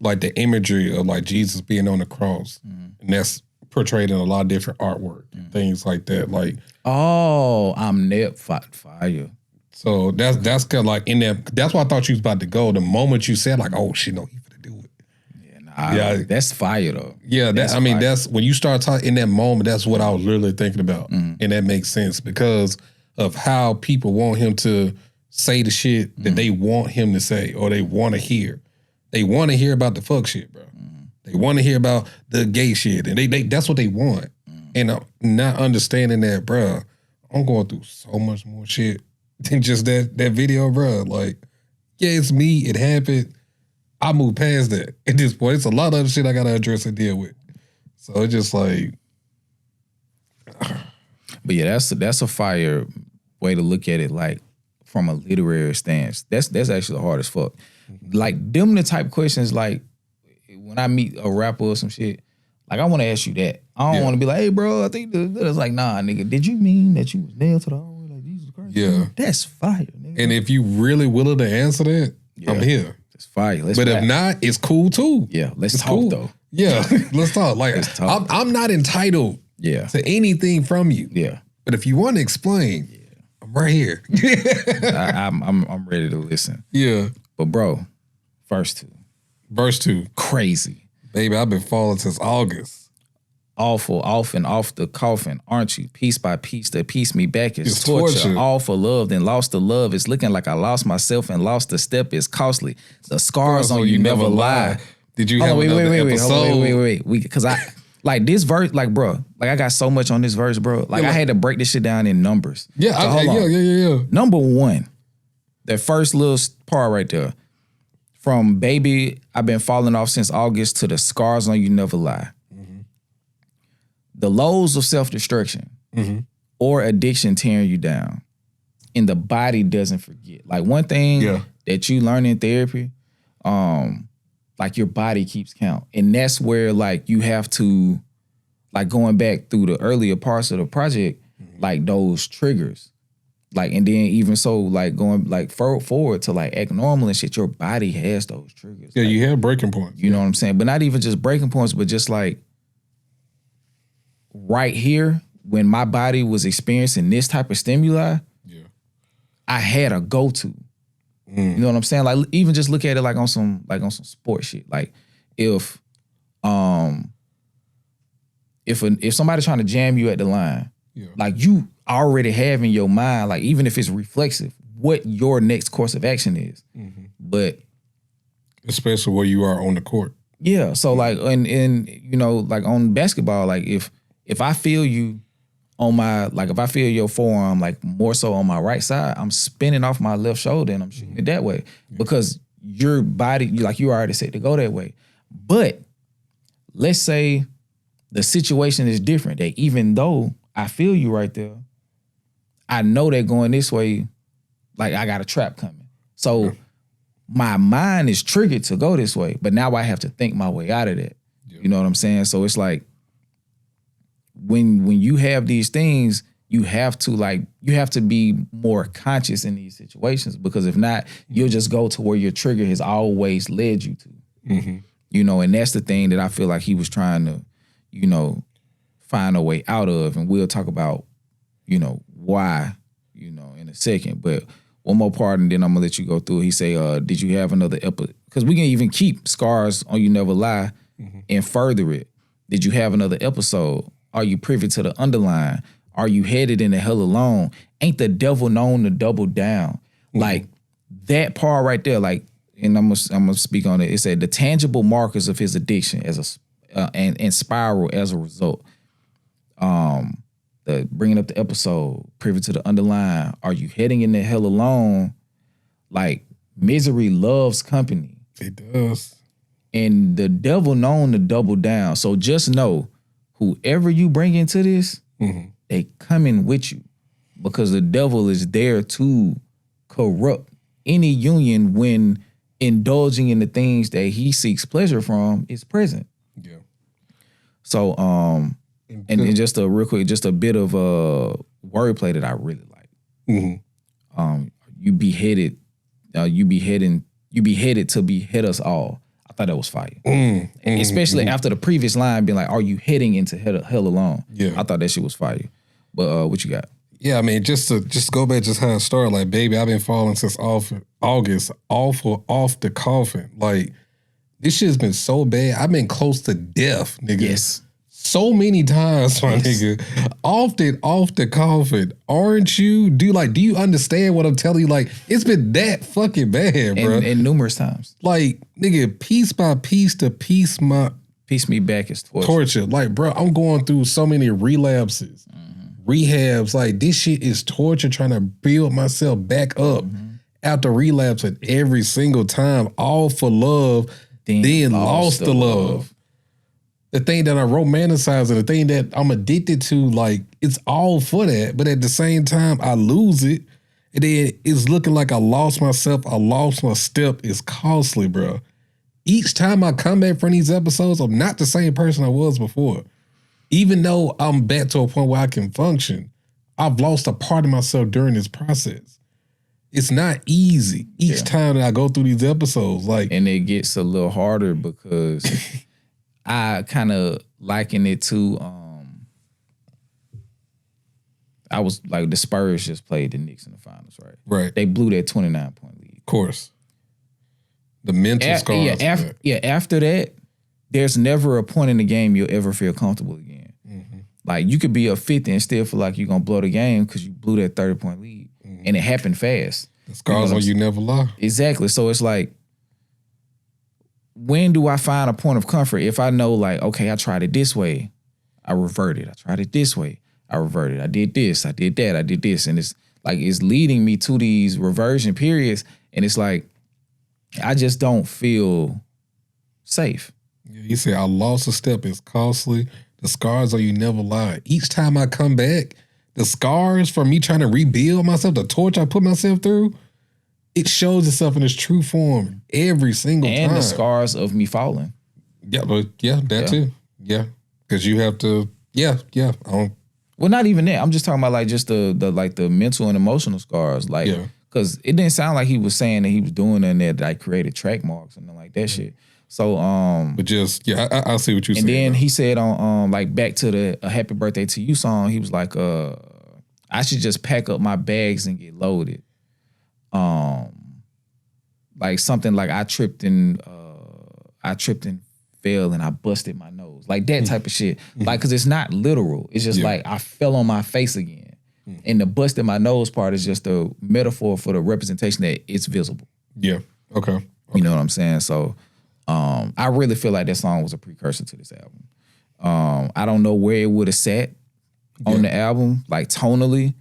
like the imagery of like Jesus being on the cross. And that's portrayed in a lot of different artwork and things like that. Like, oh, I'm Nep Fire. So that's kind of like in that. That's why I thought you was about to go. The moment you said like, oh shit, no, he finna do it. Yeah, that's fire though. Yeah, that's when you start talking in that moment. That's what I was literally thinking about, and that makes sense because of how people want him to say the shit that they want him to say or they want to hear. They want to hear about the fuck shit, bro. They want to hear about the gay shit, and they that's what they want. And not understanding that, bro, I'm going through so much more shit than just that video, bro. Like, yeah, it's me. It happened. I moved past that. At this point, it's a lot of other shit I gotta address and deal with. So it's just like, but yeah, that's a fire way to look at it. Like from a literary stance, that's actually hard as fuck. Like them the type of questions. Like when I meet a rapper or some shit, like I want to ask you that. I don't want to be like, hey, bro, I think that's like, nah, nigga. Did you mean that you was nailed to the hallway like Jesus Christ? Yeah. That's fire, nigga. And if you really willing to answer that, I'm here. It's fire. Let's but rap. if not, it's cool too. Yeah, let's it's talk cool. though. Yeah, let's talk. Like I'm not entitled to anything from you. Yeah. But if you want to explain, I'm right here. I'm ready to listen. Yeah. But bro, verse 2. Crazy. Baby, I've been falling since August. Awful, off and off the coffin, aren't you? Piece by piece, the piece me back is It's torture. All for love, then lost the love. It's looking like I lost myself and lost the step is costly. The scars on you never lie. Did you have another episode? Wait. Because I like this verse, like bro, like I got so much on this verse, bro. Like I had to break this shit down in numbers. Yeah, so yeah. Number 1, that first little part right there, from baby, I've been falling off since August to the scars on you never lie. The lows of self-destruction or addiction tearing you down, and the body doesn't forget. Like one thing that you learn in therapy, like your body keeps count. And that's where like you have to, like going back through the earlier parts of the project, like those triggers. Like, and then even so, like going like forward to like act normal and shit, your body has those triggers. Yeah, like, you have breaking points. You know what I'm saying? But not even just breaking points, but just like, right here, when my body was experiencing this type of stimuli, I had a go-to. You know what I'm saying? Like even just look at it like on some sports shit. Like if somebody's trying to jam you at the line, like you already have in your mind, like even if it's reflexive, what your next course of action is. But especially where you are on the court. Yeah. So like and you know, like on basketball, like if I feel you on my, like if I feel your forearm, like more so on my right side, I'm spinning off my left shoulder and I'm shooting it that way because your body, like you already set to go that way. But let's say the situation is different, that even though I feel you right there, I know that going this way, like I got a trap coming. So my mind is triggered to go this way, but now I have to think my way out of that. You know what I'm saying? So it's like, when you have these things, you have to be more conscious in these situations, because if not, you'll just go to where your trigger has always led you to. You know, and that's the thing that I feel like he was trying to, you know, find a way out of. And we'll talk about, you know, why, you know, in a second. But one more part and then I'm gonna let you go through. He say, did you have another episode? Because we can even keep scars on you never lie and further it. Did you have another episode? Are you privy to the underline? Are you headed in the hell alone? Ain't the devil known to double down? Like that part right there, like, and I'm gonna speak on it. It said the tangible markers of his addiction as and spiral as a result. The bringing up the episode, privy to the underline. Are you heading in the hell alone? Like misery loves company. It does. And the devil known to double down. So just know, whoever you bring into this, they coming with you, because the devil is there to corrupt any union when indulging in the things that he seeks pleasure from is present. Yeah. So, and just a real quick, just a bit of wordplay that I really like. You beheaded to behead us all. I thought that was fire. Especially after the previous line being like, are you heading into hell alone? Yeah. I thought that shit was fire. But what you got? Yeah, I mean, just go back just how it started. Like, baby, I've been falling since August, off the coffin. Like, this shit's been so bad. I've been close to death, nigga. Yes. So many times, my nigga. Off the coffin. Aren't you? Do you understand what I'm telling you? Like, it's been that fucking bad, bro. And numerous times. Like, nigga, piece by piece to piece me back is torture. Like, bro, I'm going through so many relapses, rehabs. Like, this shit is torture, trying to build myself back up after relapsing every single time. All for love, then lost the love. The thing that I romanticize and the thing that I'm addicted to, like, it's all for that. But at the same time, I lose it. And then it's looking like I lost myself. I lost my step. It's costly, bro. Each time I come back from these episodes, I'm not the same person I was before. Even though I'm back to a point where I can function, I've lost a part of myself during this process. It's not easy each time that I go through these episodes. Like, and it gets a little harder because I kind of liken it to I was like the Spurs just played the Knicks in the finals, right? Right. They blew that 29-point lead. Of course. The mental scars. After that, there's never a point in the game you'll ever feel comfortable again. Mm-hmm. Like you could be up 50 and still feel like you're gonna blow the game because you blew that 30-point lead. Mm-hmm. And it happened fast. The scars on you never lie. Exactly. So it's like, when do I find a point of comfort? If I know, like, okay, I tried it this way, I reverted. I tried it this way, I reverted. I did this, I did that, I did this. And it's like, it's leading me to these reversion periods. And it's like, I just don't feel safe. Yeah, you say, I lost a step. It's costly. The scars on you never lie. Each time I come back, the scars from me trying to rebuild myself, the torch I put myself through, it shows itself in its true form every single time. And the scars of me falling. Yeah, but that too. Yeah, because you have to. Yeah. Well, not even that. I'm just talking about like just the mental and emotional scars. Like, because it didn't sound like he was saying that he was doing that like created track marks and like that shit. So, but just I see what you're saying. And then he said on like back to the "Happy Birthday to You" song, he was like, I should just pack up my bags and get loaded. Like something like I tripped and fell and I busted my nose, like that type of shit. Like, cause it's not literal. It's just like I fell on my face again, and the busting my nose part is just a metaphor for the representation that it's visible. Yeah. Okay. You know what I'm saying? So, I really feel like that song was a precursor to this album. I don't know where it would have sat on the album, like tonally.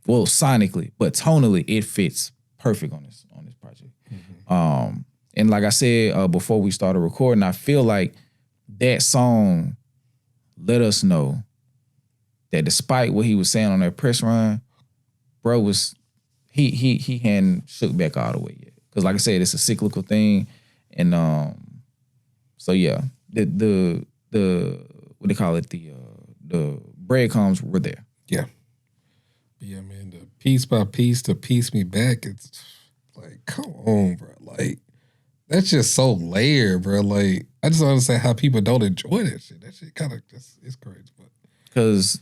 Well, sonically, but tonally, it fits perfect on this project. Mm-hmm. And like I said before we started recording, I feel like that song let us know that despite what he was saying on that press run, bro was he hadn't shook back all the way yet. Because like I said, it's a cyclical thing, and so yeah, the what they call it, the breadcrumbs were there. Yeah. Yeah, man, the piece by piece to piece me back, it's like, come on, bro. Like, that's just so layered, bro. Like, I just don't understand how people don't enjoy that shit. That shit kind of just, it's crazy. Because,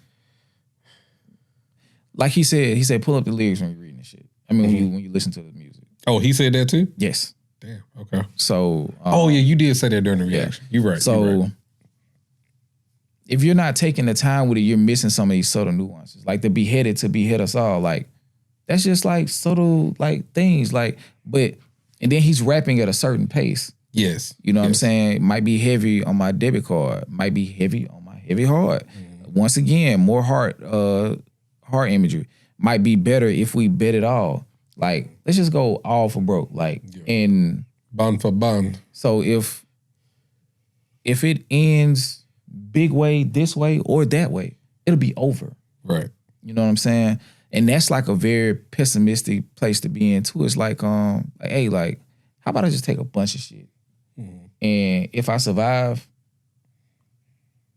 like he said, pull up the lyrics when you're reading the shit. I mean, when you listen to the music. Oh, he said that too? Yes. Damn, okay. So. Oh, yeah, you did say that during the reaction. You're right. So. You're right. If you're not taking the time with it, you're missing some of these subtle nuances. Like the beheaded to behead us all. Like, that's just like subtle like things. Like, but, and then he's rapping at a certain pace. Yes. You know what I'm saying? It might be heavy on my debit card. Might be heavy on my heavy heart. Mm-hmm. Once again, more heart imagery. Might be better if we bet it all. Like, let's just go all for broke. Like, and bond for bond. So if it ends big way, this way, or that way, it'll be over. Right. You know what I'm saying? And that's like a very pessimistic place to be in too. It's like, hey, like, how about I just take a bunch of shit? Mm-hmm. And if I survive,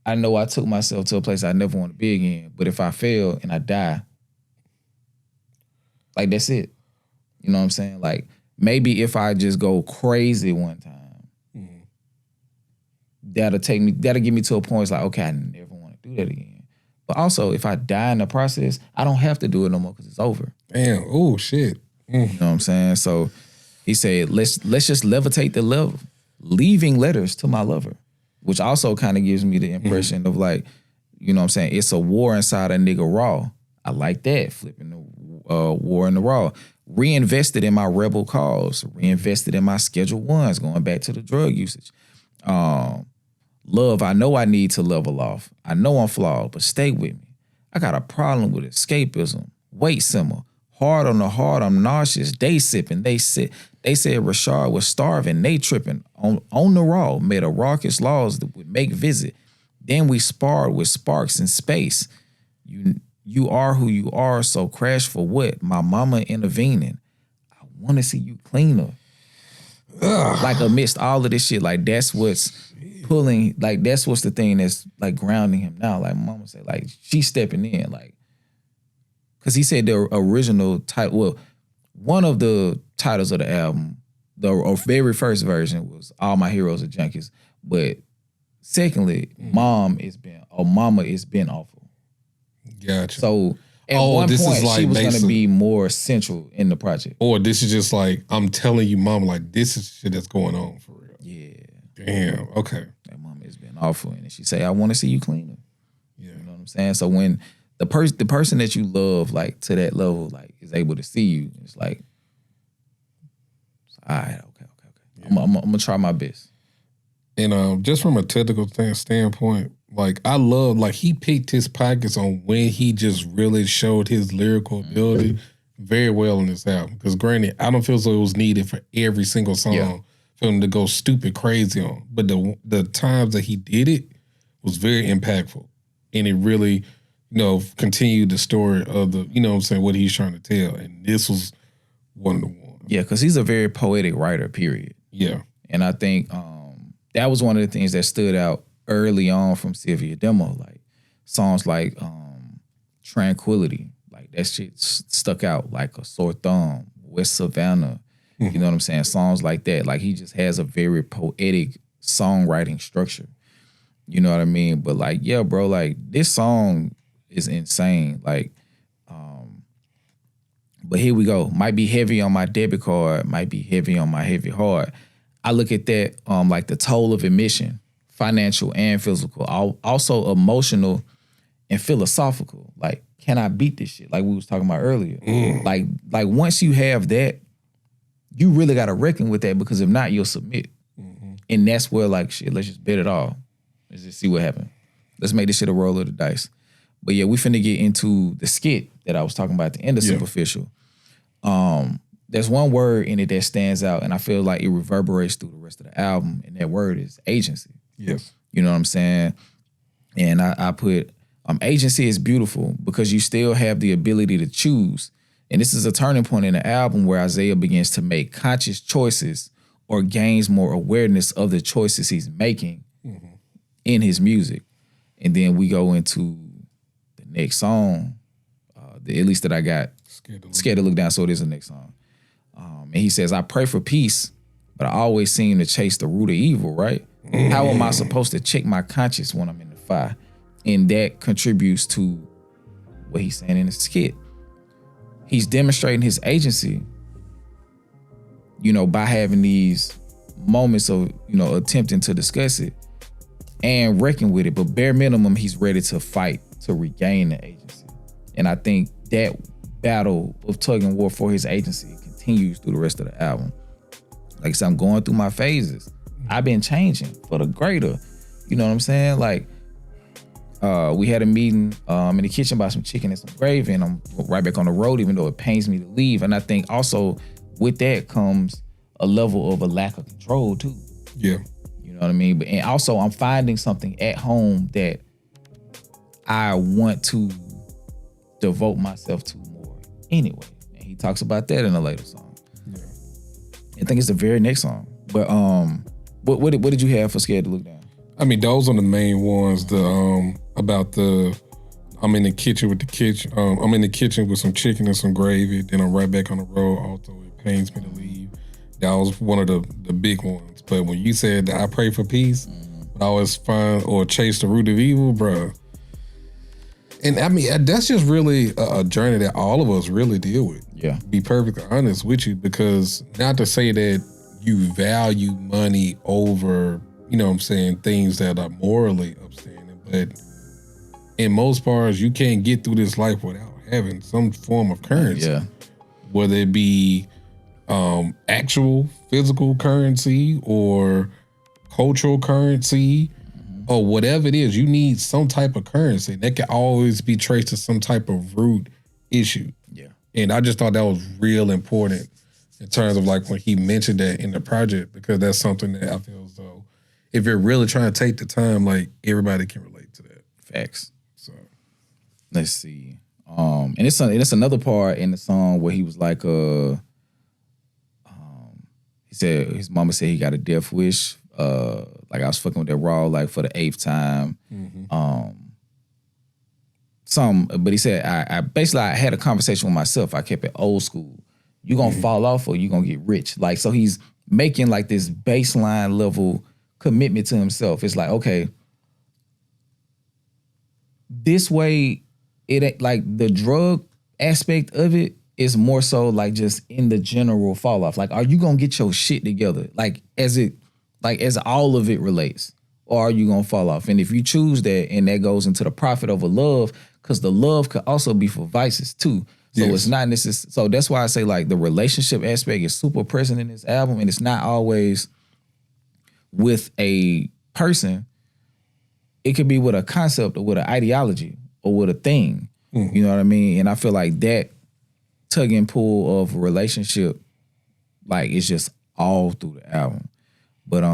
I know I took myself to a place I never want to be again. But if I fail and I die, like, that's it. You know what I'm saying? Like, maybe if I just go crazy one time, that'll get me to a point. It's like, okay, I never want to do that again. But also, if I die in the process, I don't have to do it no more because it's over. Damn. Oh shit. You know what I'm saying? So he said, let's just levitate the level, leaving letters to my lover, which also kind of gives me the impression of like, you know what I'm saying? It's a war inside a nigga raw. I like that, flipping the war in the raw. Reinvested in my rebel cause, reinvested in my Schedule Ones, going back to the drug usage. Love, I know I need to level off. I know I'm flawed, but stay with me. I got a problem with escapism. Weight simmer. Hard on the heart, I'm nauseous. They sipping. They said Rashad was starving. They tripping. On the raw, made a raucous laws that would make visit. Then we sparred with sparks in space. You are who you are, so crash for what? My mama intervening. I want to see you cleaner. Ugh. Like amidst all of this shit, like that's what's pulling, like that's what's the thing that's like grounding him now. Like mama said, like she's stepping in, like because he said the original title, well, one of the titles of the album, the very first version was All My Heroes Are Junkies. But secondly, Mama is been awful. Gotcha. So at one this point, is like she was going to be more central in the project. Or this is just like, I'm telling you, Mama, like, this is shit that's going on for real. Yeah. Damn, okay. That Mama has been awful. And she say, I want to see you cleaner. Yeah. You know what I'm saying? So when the person that you love, like, to that level, like, is able to see you, it's like, all right, okay. Yeah. I'm going to try my best. And just from a technical standpoint, like, I love, like, he picked his pockets on when he just really showed his lyrical ability very well in this album. Because granted, I don't feel as though it was needed for every single song for him to go stupid crazy on. But the times that he did it was very impactful. And it really, continued the story of the, what he's trying to tell. And this was one of the ones. Yeah, because he's a very poetic writer, period. Yeah. And I think that was one of the things that stood out early on from Sylvia Demo, like songs like Tranquility, like that shit stuck out like a sore thumb. West Savannah, you know what I'm saying? Songs like that. Like he just has a very poetic songwriting structure. You know what I mean? But like, yeah, bro, like this song is insane. Like, but here we go. Might be heavy on my debit card, might be heavy on my heavy heart. I look at that like the toll of admission, financial and physical, also emotional and philosophical. Like, can I beat this shit? Like we was talking about earlier. Like once you have that, you really got to reckon with that, because if not, you'll submit. And that's where, like, shit, let's just bet it all. Let's just see what happens. Let's make this shit a roll of the dice. But yeah, we finna get into the skit that I was talking about at the end of Superficial. There's one word in it that stands out, and I feel like it reverberates through the rest of the album, and that word is agency. Yes. You know what I'm saying? And I put, agency is beautiful because you still have the ability to choose. And this is a turning point in the album where Isaiah begins to make conscious choices or gains more awareness of the choices he's making in his music. And then we go into the next song, at least that I got, Scared to Look Down, so it is the next song. And he says, I pray for peace, but I always seem to chase the root of evil, right? How am I supposed to check my conscience when I'm in the fire? And that contributes to what he's saying in the skit. He's demonstrating his agency, by having these moments of, attempting to discuss it and reckon with it. But bare minimum, he's ready to fight to regain the agency. And I think that battle of tug and war for his agency continues through the rest of the album. Like I said, I'm going through my phases. I've been changing for the greater. You know what I'm saying? Like, we had a meeting in the kitchen about some chicken and some gravy, and I'm right back on the road, even though it pains me to leave. And I think also with that comes a level of a lack of control too. Yeah. You know what I mean? And also I'm finding something at home that I want to devote myself to more anyway. And he talks about that in a later song. Yeah. I think it's the very next song. But what did you have for Scared to Look Down? I mean, those are the main ones. About I'm in the kitchen with the kitchen. I'm in the kitchen with some chicken and some gravy. Then I'm right back on the road. Although it pains me to leave. That was one of the big ones. But when you said that I pray for peace, but I always find or chase the root of evil, bro. And I mean, that's just really a journey that all of us really deal with. Yeah. Be perfectly honest with you, because not to say that you value money over, things that are morally upstanding, but in most parts, you can't get through this life without having some form of currency. Yeah. Whether it be actual physical currency or cultural currency or whatever it is, you need some type of currency that can always be traced to some type of root issue. Yeah. And I just thought that was real important in terms of like when he mentioned that in the project, because that's something that I feel as though if you're really trying to take the time, like everybody can relate to that. Facts. So let's see. And it's another part in the song where he was like, he said his mama said he got a death wish. Like I was fucking with that raw like for the 8th time. but he said, I basically I had a conversation with myself. I kept it old school. You gonna fall off or you gonna get rich. Like, so he's making like this baseline level commitment to himself. It's like, okay, this way, it ain't like the drug aspect of it is more so like just in the general fall off. Like, are you gonna get your shit together? Like as all of it relates, or are you gonna fall off? And if you choose that, and that goes into the profit over love, because the love could also be for vices too. So it's not necessary. So that's why I say like the relationship aspect is super present in this album, and it's not always with a person. It could be with a concept or with an ideology or with a thing. You know what I mean? And I feel like that tug and pull of a relationship, like, it's just all through the album. But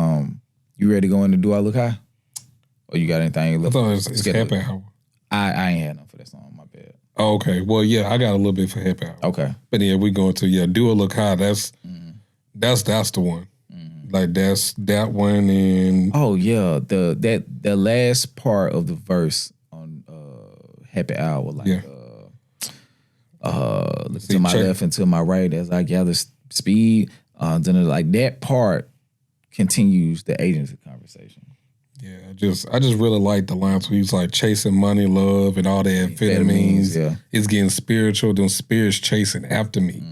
you ready to go into Do I Look High? Or you got anything? I thought it's Happy Hour. I ain't had none for that song. My bad. Oh, okay. Well, yeah, I got a little bit for Happy Hour. Okay. But yeah, we going to Do I Look High. That's the one. Like that's that one. And oh yeah, the last part of the verse on Happy Hour, like to my left and to my right as I gather speed. Then like that part continues the agency conversation. Yeah, I just really like the lines where he's like chasing money, love, and all the amphetamines. Yeah. It's getting spiritual. Them spirits chasing after me,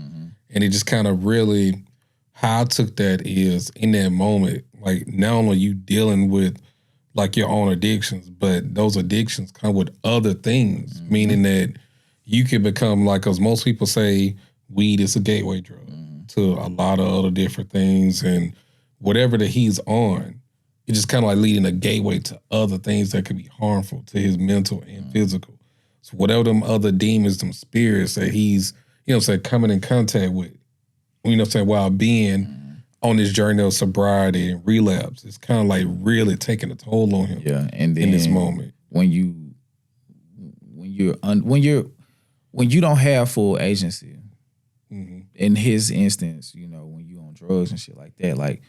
and it just kind of really, how I took that is in that moment, like not only you dealing with like your own addictions, but those addictions come with other things, meaning that you can become like, because most people say weed is a gateway drug to a lot of other different things, and whatever that he's on, it's just kind of like leading a gateway to other things that could be harmful to his mental and physical. So whatever them other demons, them spirits that he's, you know what I'm saying, coming in contact with, you know what I'm saying, while being on this journey of sobriety and relapse, it's kind of like really taking a toll on him. Yeah, and then in this moment, when you don't have full agency, in his instance, you know, when you on drugs and shit like that, like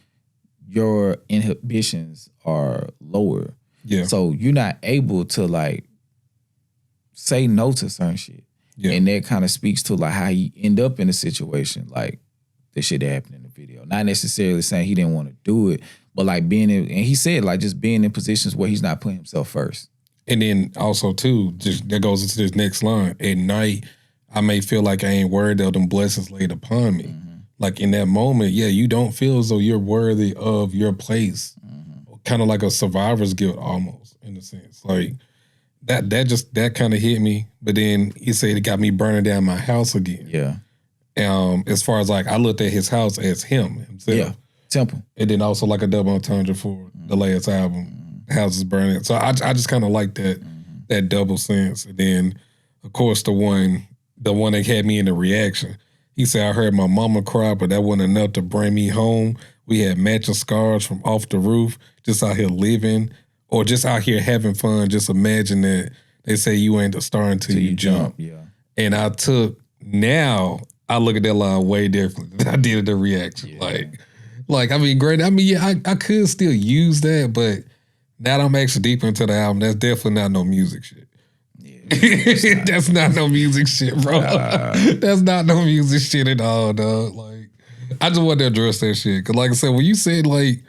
your inhibitions are lower. Yeah. So you're not able to like say no to certain shit. Yeah. And that kind of speaks to like how he end up in a situation like the shit that happened in the video. Not necessarily saying he didn't want to do it, but like being in, and he said like just being in positions where he's not putting himself first. And then also too, just that goes into this next line. At night, I may feel like I ain't worthy of them blessings laid upon me. Like in that moment, yeah, you don't feel as though you're worthy of your place. Kind of like a survivor's guilt almost, in a sense. Like that kind of hit me. But then he said it got me burning down my house again. Yeah. As far as like, I looked at his house as himself. Yeah, temple. And then also like a double entendre for the last album, Houses Burning. So I just kind of like that double sense. And then, of course, the one that had me in the reaction, he said, I heard my mama cry, but that wasn't enough to bring me home. We had matching scars from off the roof, just out here living, or just out here having fun. Just imagine that they say you ain't the star until you jump. Yeah. And now I look at that line way differently than I did at the reaction. Yeah. Like I mean, great. I mean, yeah, I could still use that, but now that I'm actually deeper into the album, that's definitely not no music shit. Yeah, that's not no music shit, bro. That's not no music shit at all, dog. Like, I just want to address that shit. Cause like I said, when you said like,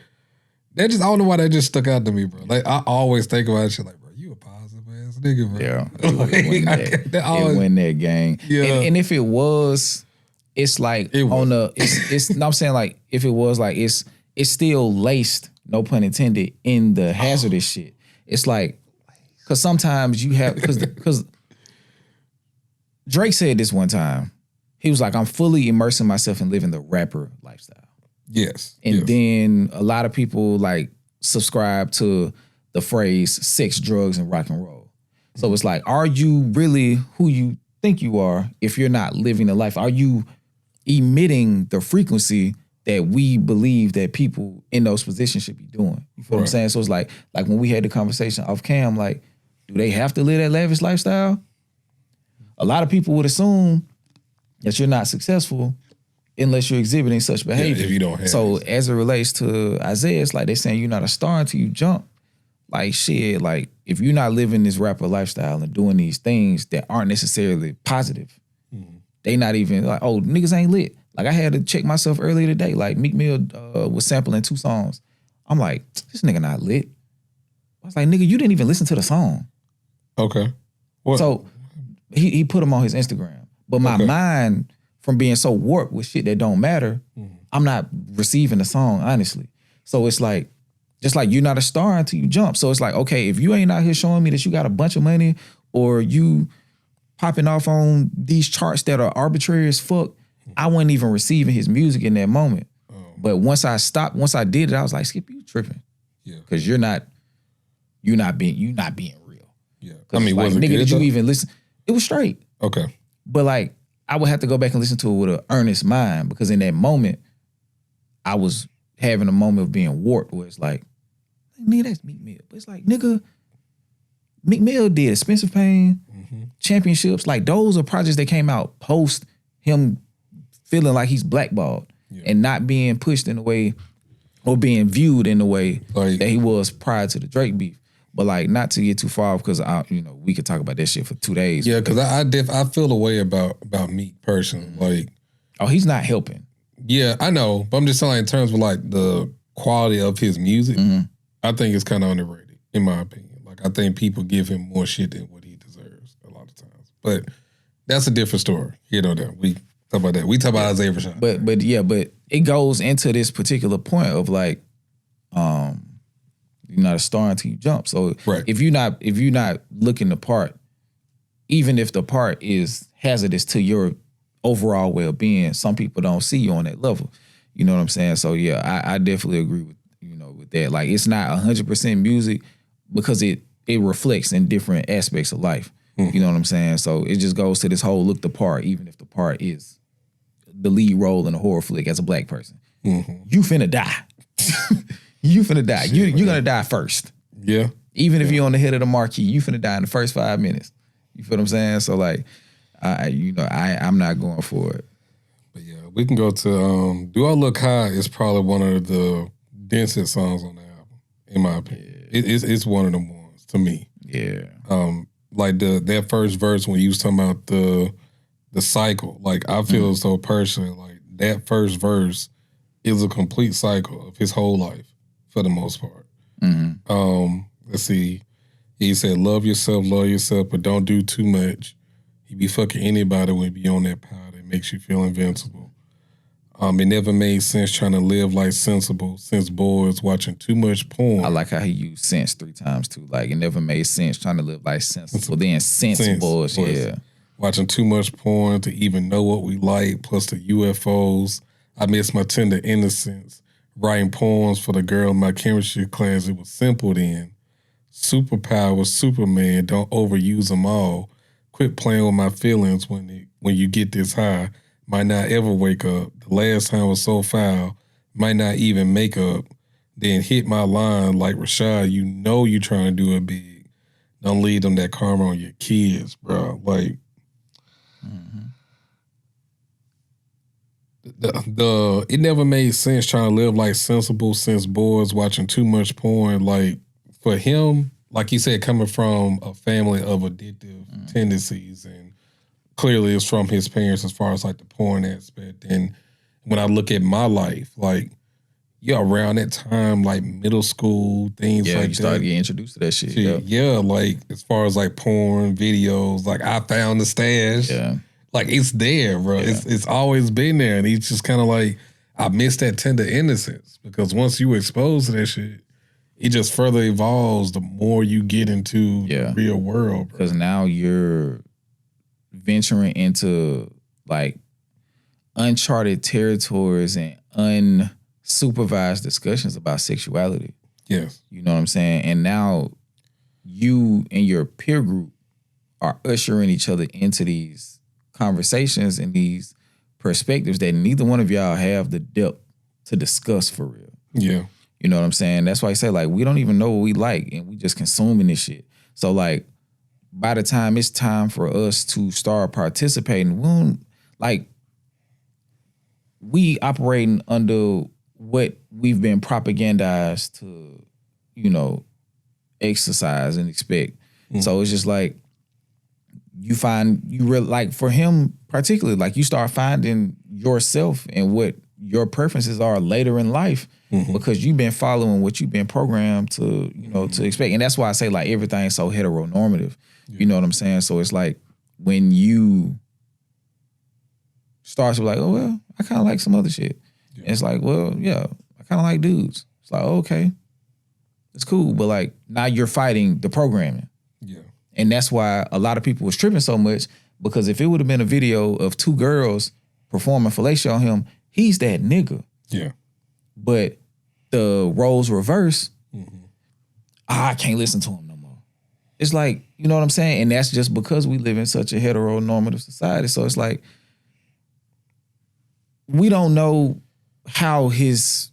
that just, I don't know why that just stuck out to me, bro. Like, I always think about shit like, bro, you a positive ass nigga, bro. Yeah. It win that gang. Yeah. And if it was, it's like it's no, I'm saying like, if it was like, it's still laced, no pun intended, in the hazardous shit. It's like, because sometimes you have, because Drake said this one time. He was like, I'm fully immersing myself in living the rapper lifestyle. Yes. And then a lot of people like subscribe to the phrase sex, drugs, and rock and roll. So it's like, are you really who you think you are if you're not living the life? Are you emitting the frequency that we believe that people in those positions should be doing? You feel what I'm saying? So it's like when we had the conversation off cam, like, do they have to live that lavish lifestyle? A lot of people would assume that you're not successful unless you're exhibiting such behavior. Yeah, if you don't have so as it relates to Isaiah, it's like they're saying you're not a star until you jump. like shit, like if you're not living this rapper lifestyle and doing these things that aren't necessarily positive, they not even like, oh, niggas ain't lit. Like I had to check myself earlier today. Like Meek Mill was sampling 2 songs. I'm like, this nigga not lit. I was like, nigga, you didn't even listen to the song. Okay. What? So he put them on his Instagram. But my mind, from being so warped with shit that don't matter, I'm not receiving the song, honestly. So it's like, just like you're not a star until you jump. So it's like, okay, if you ain't out here showing me that you got a bunch of money or you popping off on these charts that are arbitrary as fuck, I wasn't even receiving his music in that moment. But once I did it, I was like, Skip, you tripping. Yeah. Because you're not being real. Yeah. I mean, like, was it nigga, good, did you though? even listen? It was straight. Okay. But like, I would have to go back and listen to it with an earnest mind because in that moment, I was having a moment of being warped where it's like, nigga, that's Meek Mill. But it's like, nigga, Meek Mill did Expensive Pain, Championships. Like, those are projects that came out post him feeling like he's blackballed and not being pushed in a way or being viewed in the way like, that he was prior to the Drake beef. But like, not to get too far because we could talk about that shit for 2 days. Yeah, because I feel a way about Meek personally. Like, oh, he's not helping. Yeah, I know, but I'm just saying in terms of like the quality of his music, I think it's kind of underrated, in my opinion. Like, I think people give him more shit than what he deserves a lot of times. But that's a different story. You know that. We talk about that. We talk about Isaiah Rashad. But it goes into this particular point of like, you're not a star until you jump. So if you're not looking the part, even if the part is hazardous to your overall well-being, some people don't see you on that level. You know what I'm saying? So yeah, I definitely agree with with that. Like, it's not 100% music because it reflects in different aspects of life. You know what I'm saying? So it just goes to this whole look the part, even if the part is the lead role in a horror flick as a black person. You finna die. You finna die. You're gonna die first. Yeah. Even if you're on the head of the marquee, you finna die in the first 5 minutes. You feel what I'm saying? So like, I'm not going for it. But yeah, we can go to Do I Look High is probably one of the densest songs on the album, in my opinion. It's one of them ones to me. Yeah. Like that first verse when you was talking about the cycle, like I feel so personally, like that first verse is a complete cycle of his whole life for the most part. Let's see. He said, love yourself, but don't do too much. You be fucking anybody when you be on that powder. It makes you feel invincible. It never made sense trying to live like sensible since boys watching too much porn. I like how he used sense 3 times too. Like, it never made sense trying to live like sensible. Then sensible, yeah. Watching too much porn to even know what we like, plus the UFOs. I miss my tender innocence. Writing poems for the girl in my chemistry class. It was simple then. Superpowers, Superman, don't overuse them all. Quit playing with my feelings when you get this high. Might not ever wake up. The last time was so foul. Might not even make up. Then hit my line like Rashad, you know you trying to do it big. Don't leave them that karma on your kids, bro. Like, it never made sense trying to live like sensible since boys watching too much porn. Like, for him, like he said, coming from a family of addictive tendencies, and clearly it's from his parents as far as like the porn aspect. And when I look at my life, like, around that time, like middle school, things like that. Yeah, you started getting introduced to that shit. Yeah, like as far as like porn, videos, like I found the stash. Yeah. Like, it's there, bro. Yeah. It's always been there. And he's just kind of like, I miss that tender innocence. Because once you expose to that shit, it just further evolves the more you get into the real world, bro. Because now you're venturing into like uncharted territories and unsupervised discussions about sexuality. Yes. You know what I'm saying? And now you and your peer group are ushering each other into these conversations and these perspectives that neither one of y'all have the depth to discuss for real. Yeah. You know what I'm saying? That's why I say, like, we don't even know what we like and we just consuming this shit. So, like, by the time it's time for us to start participating, we operating under what we've been propagandized to, exercise and expect. So it's just like you really like for him particularly, like you start finding yourself and what your preferences are later in life because you've been following what you've been programmed to, to expect. And that's why I say like everything's so heteronormative. You know what I'm saying? So it's like when you start to be like, oh, well, I kind of like some other shit. And it's like, well, yeah, I kind of like dudes. It's like, oh, okay, it's cool. But like now you're fighting the programming. Yeah. And that's why a lot of people was tripping so much because if it would have been a video of 2 girls performing fellatio on him, he's that nigga. Yeah. But the roles reverse, I can't listen to him no more. It's like, you know what I'm saying? And that's just because we live in such a heteronormative society. So it's like, we don't know how his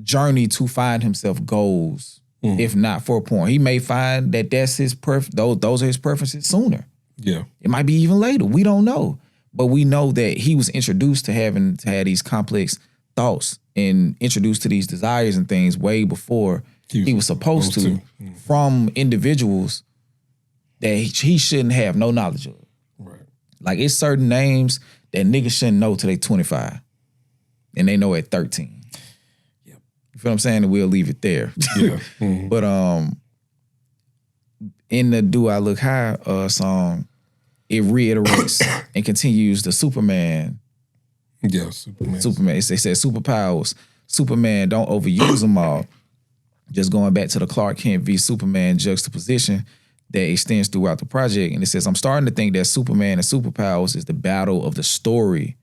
journey to find himself goes if not for porn. He may find that that's his those are his preferences sooner. Yeah. It might be even later. We don't know. But we know that he was introduced to having to have these complex thoughts and introduced to these desires and things way before he was supposed to from individuals that he shouldn't have no knowledge of. Right. Like it's certain names that niggas shouldn't know till they 25. And they know at 13. Yep. You feel what I'm saying? And we'll leave it there. Yeah. But in the Do I Look High song, it reiterates and continues the Superman. Yeah, Superman. They said superpowers. Superman, don't overuse them all. Just going back to the Clark Kent v. Superman juxtaposition that extends throughout the project. And it says, I'm starting to think that Superman and superpowers is the battle of the story.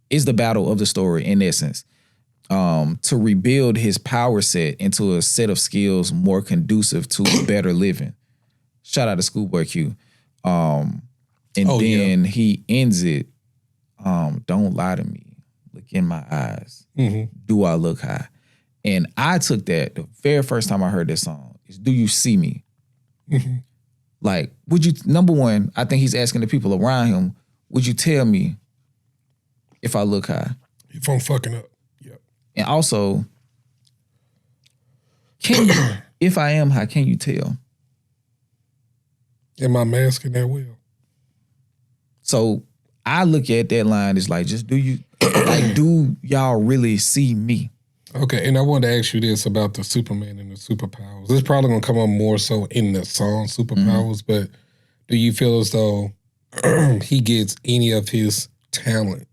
Is the battle of the story in essence. To rebuild his power set into a set of skills more conducive to better living. Shout out to Schoolboy Q. He ends it, don't lie to me. Look in my eyes. Do I look high? And I took that the very first time I heard that song is, do you see me? Like, would you, number one, I think he's asking the people around him, would you tell me if I look high? If I'm fucking up. Yep. And also, can you, if I am high, can you tell? Am I masking that well? So I look at that line as like, just do y'all really see me? Okay, and I wanted to ask you this about the Superman and the superpowers. This is probably gonna come up more so in the song Superpowers, but do you feel as though he gets any of his talent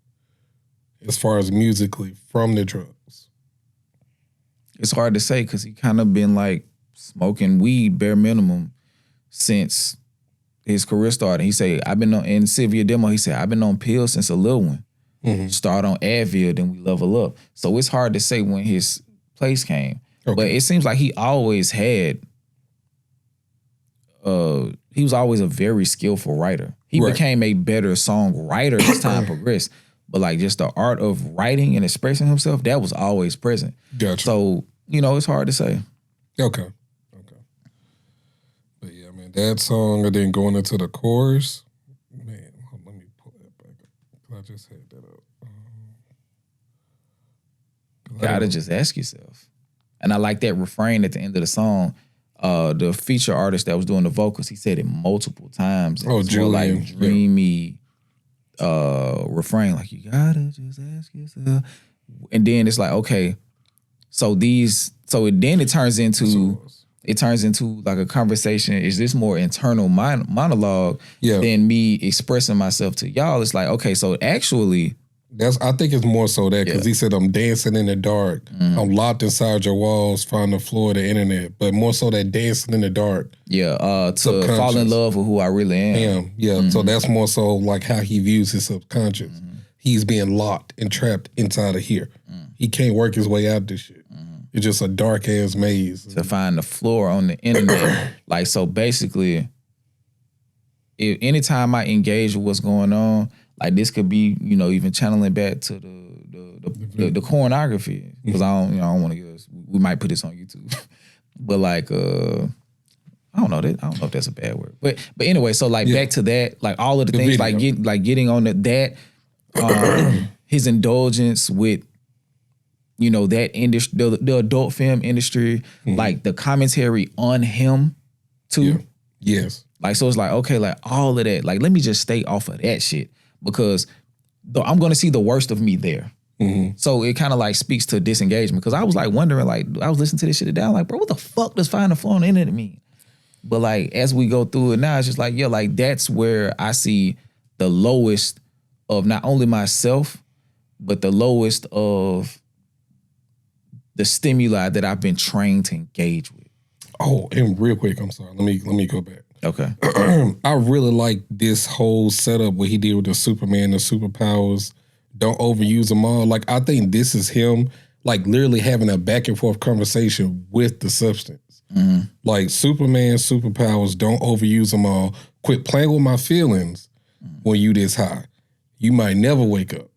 as far as musically from the drugs? It's hard to say because he kind of been like smoking weed bare minimum since his career started. He said, I've been on, in Sylvia demo, he said, I've been on pills since a little one. Start on Advil, then we level up. So it's hard to say when his place came. Okay. But it seems like he always had, he was always a very skillful writer. He became a better songwriter as time progressed. But like just the art of writing and expressing himself, that was always present. Gotcha. So, it's hard to say. Okay. But yeah, man, that song and then going into the chorus, man, let me pull that back up. I just had that up. Gotta just ask yourself. And I like that refrain at the end of the song. The feature artist that was doing the vocals, he said it multiple times. Oh, Julian. Like dreamy refrain, like you gotta just ask yourself. And then it's like, okay, it turns into like a conversation. Is this more internal monologue than me expressing myself to y'all? It's like, okay, so actually, I think it's more so that because he said I'm dancing in the dark, I'm locked inside your walls, find the floor of the internet, but more so that dancing in the dark. Yeah, to fall in love with who I really am. Yeah, so that's more so like how he views his subconscious. He's being locked and trapped inside of here. He can't work his way out this shit. It's just a dark ass maze. To find the floor on the internet. Like, so basically, if anytime I engage with what's going on, like this could be, even channeling back to the pornography. Because I don't want to get us, we might put this on YouTube. But like, I don't know if that's a bad word. But anyway, so like back to that, like all of the things, video. Getting on that, his indulgence with you know, that industry, the adult film industry, like the commentary on him too. Yeah. Yes. Like, so it's like, okay, like all of that, like, let me just stay off of that shit because I'm going to see the worst of me there. So it kind of like speaks to disengagement because I was like wondering, like, I was listening to this shit today. I'm like, bro, what the fuck does find the flow on the internet mean? But like, as we go through it now, it's just like, yeah, like that's where I see the lowest of not only myself, but the lowest of the stimuli that I've been trained to engage with. Oh, and real quick, I'm sorry. Let me go back. Okay. I really like this whole setup what he did with the Superman, the superpowers. Don't overuse them all. Like, I think this is him, like, literally having a back and forth conversation with the substance. Like, Superman, superpowers, don't overuse them all. Quit playing with my feelings when you this high. You might never wake up.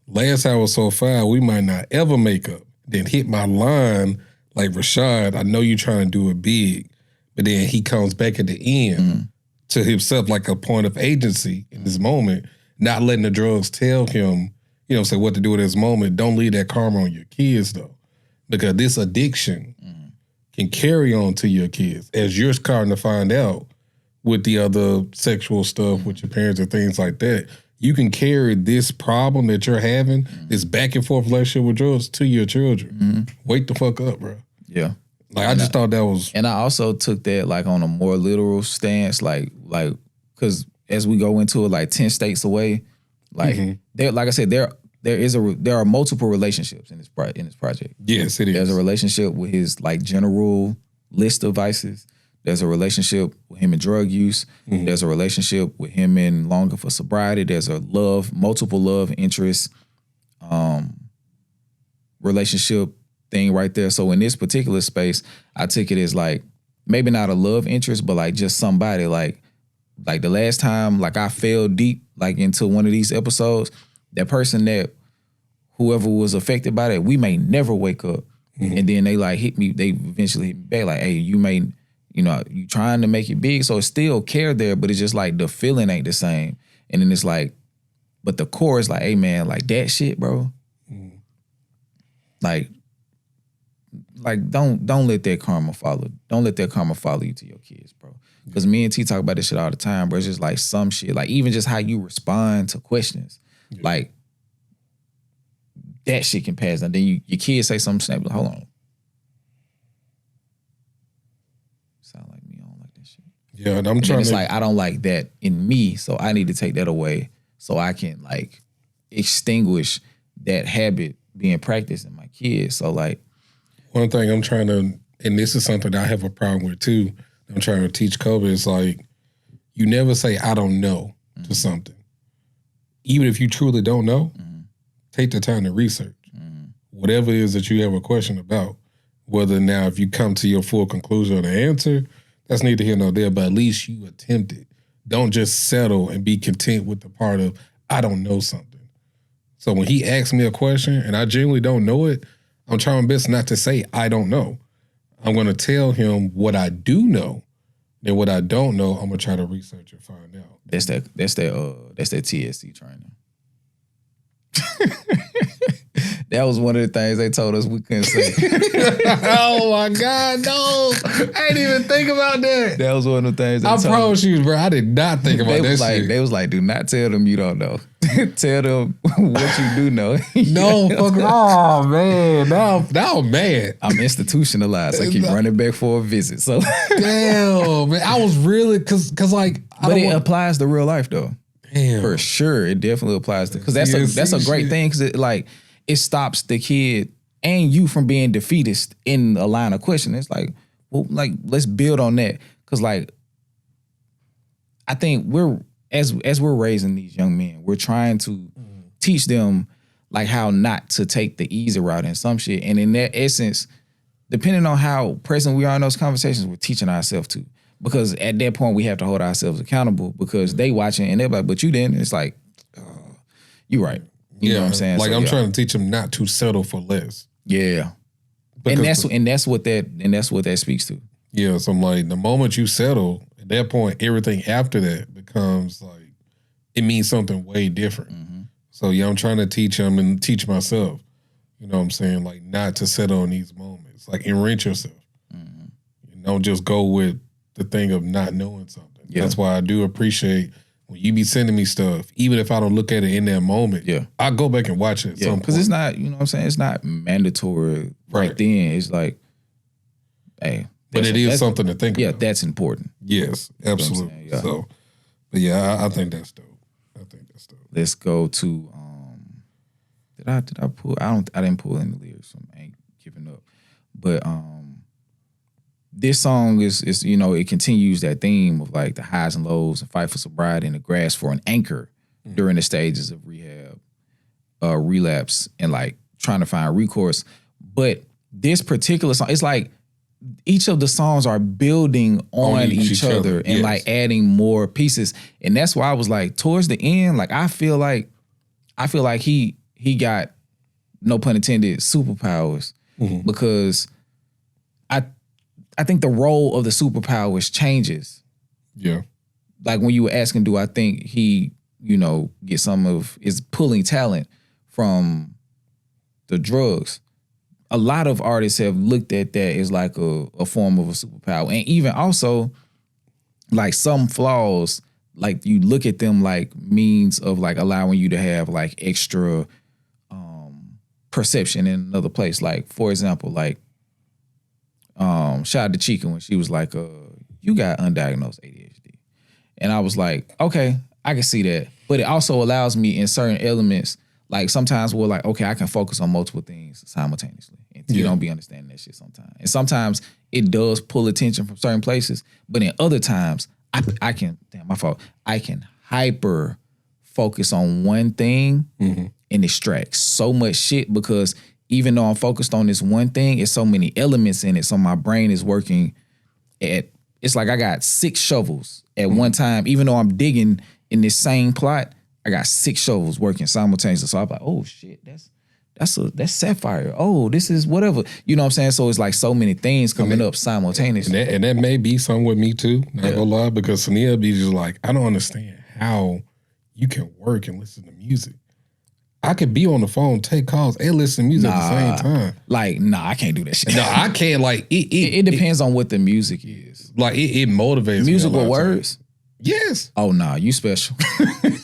Last hour so far, we might not ever make up. Then hit my line like, Rashad, I know you're trying to do it big. But then he comes back at the end to himself like a point of agency in this moment, not letting the drugs tell him, you know, say what to do in this moment. Don't leave that karma on your kids, though. Because this addiction can carry on to your kids, as you're starting to find out with the other sexual stuff with your parents and things like that. You can carry this problem that you're having, this back and forth relationship with drugs, to your children. Wake the fuck up, bro. Yeah. Like, I just thought that was... And I also took that, like, on a more literal stance, like, because as we go into it, like, 10 states away, like, there, like I said, there are multiple relationships in this project. Yes, it is. There's a relationship with his, like, general list of vices. There's a relationship with him in drug use. There's a relationship with him in longing for sobriety. There's a multiple love interests relationship thing right there. So in this particular space, I took it as like maybe not a love interest, but like just somebody like the last time like I fell deep like into one of these episodes, that person that whoever was affected by that, we may never wake up. And then they like hit me, they eventually hit me back like, hey, you may, you know, you trying to make it big. So it's still care there, but it's just like the feeling ain't the same. And then it's like, but the core is like, hey man, like that shit, bro. Like don't let that karma follow. Don't let that karma follow you to your kids, bro. Because me and T talk about this shit all the time, bro. It's just like some shit, like even just how you respond to questions, like that shit can pass. And then your kids say something, snap, like, hold on. Sound like me, I don't like that shit. Yeah, and I'm trying it's to... like I don't like that in me, so I need to take that away so I can like extinguish that habit being practiced in my kids. So like, one thing I'm trying to, and this is something that I have a problem with too, I'm trying to teach Kobe, is like, you never say, I don't know to something. Even if you truly don't know, take the time to research. Whatever it is that you have a question about, whether now if you come to your full conclusion or the answer, that's neither here nor there, but at least you attempted. Don't just settle and be content with the part of, I don't know something. So when he asks me a question and I genuinely don't know it, I'm trying my best not to say I don't know. I'm going to tell him what I do know. Then what I don't know, I'm going to try to research and find out. That's that TSC training. That was one of the things they told us we couldn't say. Oh my God, no. I didn't even think about that. That was one of the things they I told promise you, bro, I did not think about that shit. They was like, do not tell them you don't know. Tell them what you do know. No, fuck. Oh, man. Now I'm mad. I'm institutionalized. I keep running back for a visit. So damn, man. I was really, cause like. But it applies to real life though. Damn. For sure. It definitely applies to, because that's a great thing, because it stops the kid and you from being defeatist in a line of question. It's like, well, like, let's build on that. Because like, I think as we're raising these young men, we're trying to teach them like how not to take the easy route in some shit. And in that essence, depending on how present we are in those conversations, we're teaching ourselves too. Because at that point, we have to hold ourselves accountable, because they watching and they're like, but you didn't. It's like, you're right. You know what I'm saying? Like, so, I'm trying to teach them not to settle for less. Yeah. And that's what that speaks to. Yeah. So I'm like, the moment you settle, at that point, everything after that becomes like, it means something way different. So yeah, I'm trying to teach them and teach myself. You know what I'm saying? Like not to settle on these moments. Like enrich yourself. You don't just go with the thing of not knowing something. Yeah. That's why I do appreciate when you be sending me stuff, even if I don't look at it in that moment. Yeah. I'll go back and watch it. Yeah, because it's not, you know what I'm saying? It's not mandatory right then. It's like, hey. But it is something to think about. Yeah, that's important. Yes, absolutely. Yeah. So, but yeah, I think that's dope. I think that's dope. Let's go to did I pull I didn't pull any lyrics, so I ain't giving up. But this song is you know, it continues that theme of like the highs and lows and fight for sobriety and the grasp for an anchor during the stages of rehab, relapse, and like trying to find recourse. But this particular song, it's like each of the songs are building on each other and like adding more pieces. And that's why I was like, towards the end, like I feel like he got, no pun intended, superpowers, because I think the role of the superpowers changes. Yeah. Like when you were asking, do I think he, you know, get some of is pulling talent from the drugs? A lot of artists have looked at that as like a form of a superpower. And even also like some flaws, like you look at them like means of like allowing you to have like extra perception in another place. Like for example, like shout out to Chica when she was like, you got undiagnosed ADHD. And I was like, okay, I can see that. But it also allows me in certain elements, like sometimes we're like, okay, I can focus on multiple things simultaneously. And you don't be understanding that shit sometimes. And sometimes it does pull attention from certain places. But in other times, I can, damn, my fault, I can hyper focus on one thing and extract so much shit, because even though I'm focused on this one thing, it's so many elements in it. So my brain is working it's like I got 6 shovels at one time. Even though I'm digging in this same plot, I got 6 shovels working simultaneously. So I'm like, oh shit, that's Sapphire. Oh, this is whatever. You know what I'm saying? So it's like so many things coming up simultaneously. And that may be something with me too, not gonna lie, because Sania be just like, I don't understand how you can work and listen to music. I could be on the phone, take calls, and listen to music at the same time. Like, I can't do that shit. No, I can't. Like, it depends on what the music is. Like, it motivates music me with words? Yes. Oh, nah, you special.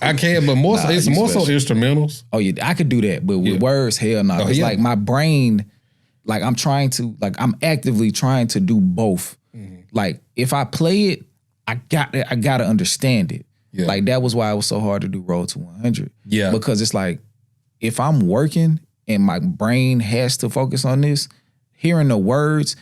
I can't, but it's more so instrumentals. Oh, yeah, I could do that, but with words, hell no. It's like my brain, like I'm actively trying to do both. Like, if I play it, I gotta understand it. Yeah. Like, that was why it was so hard to do Road to 100. Yeah. Because it's like, if I'm working and my brain has to focus on this, hearing the words,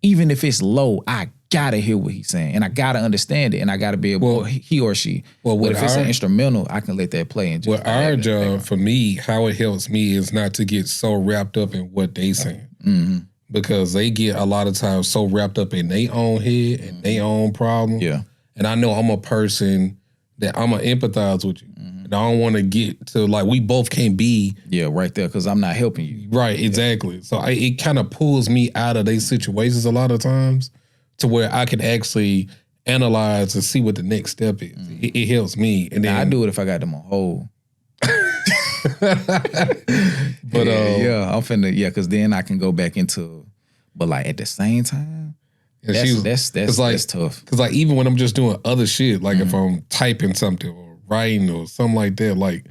even if it's low, I gotta hear what he's saying and I gotta understand it and I gotta be able, he or she. Well, but if it's an instrumental, I can let that play. And just our job, for me, how it helps me is not to get so wrapped up in what they saying. Because they get a lot of times so wrapped up in their own head and their own problem. Yeah. And I know I'm a person that I'm gonna empathize with you. And I don't want to get to like, we both can't be. Yeah, right there, because I'm not helping you. Right, exactly. So it kind of pulls me out of these situations a lot of times to where I can actually analyze and see what the next step is. It helps me. And then I do it if I got them on hold. But I'm finna, because then I can go back into, but like at the same time, that's tough. Because like even when I'm just doing other shit, like if I'm typing something or writing or something like that, like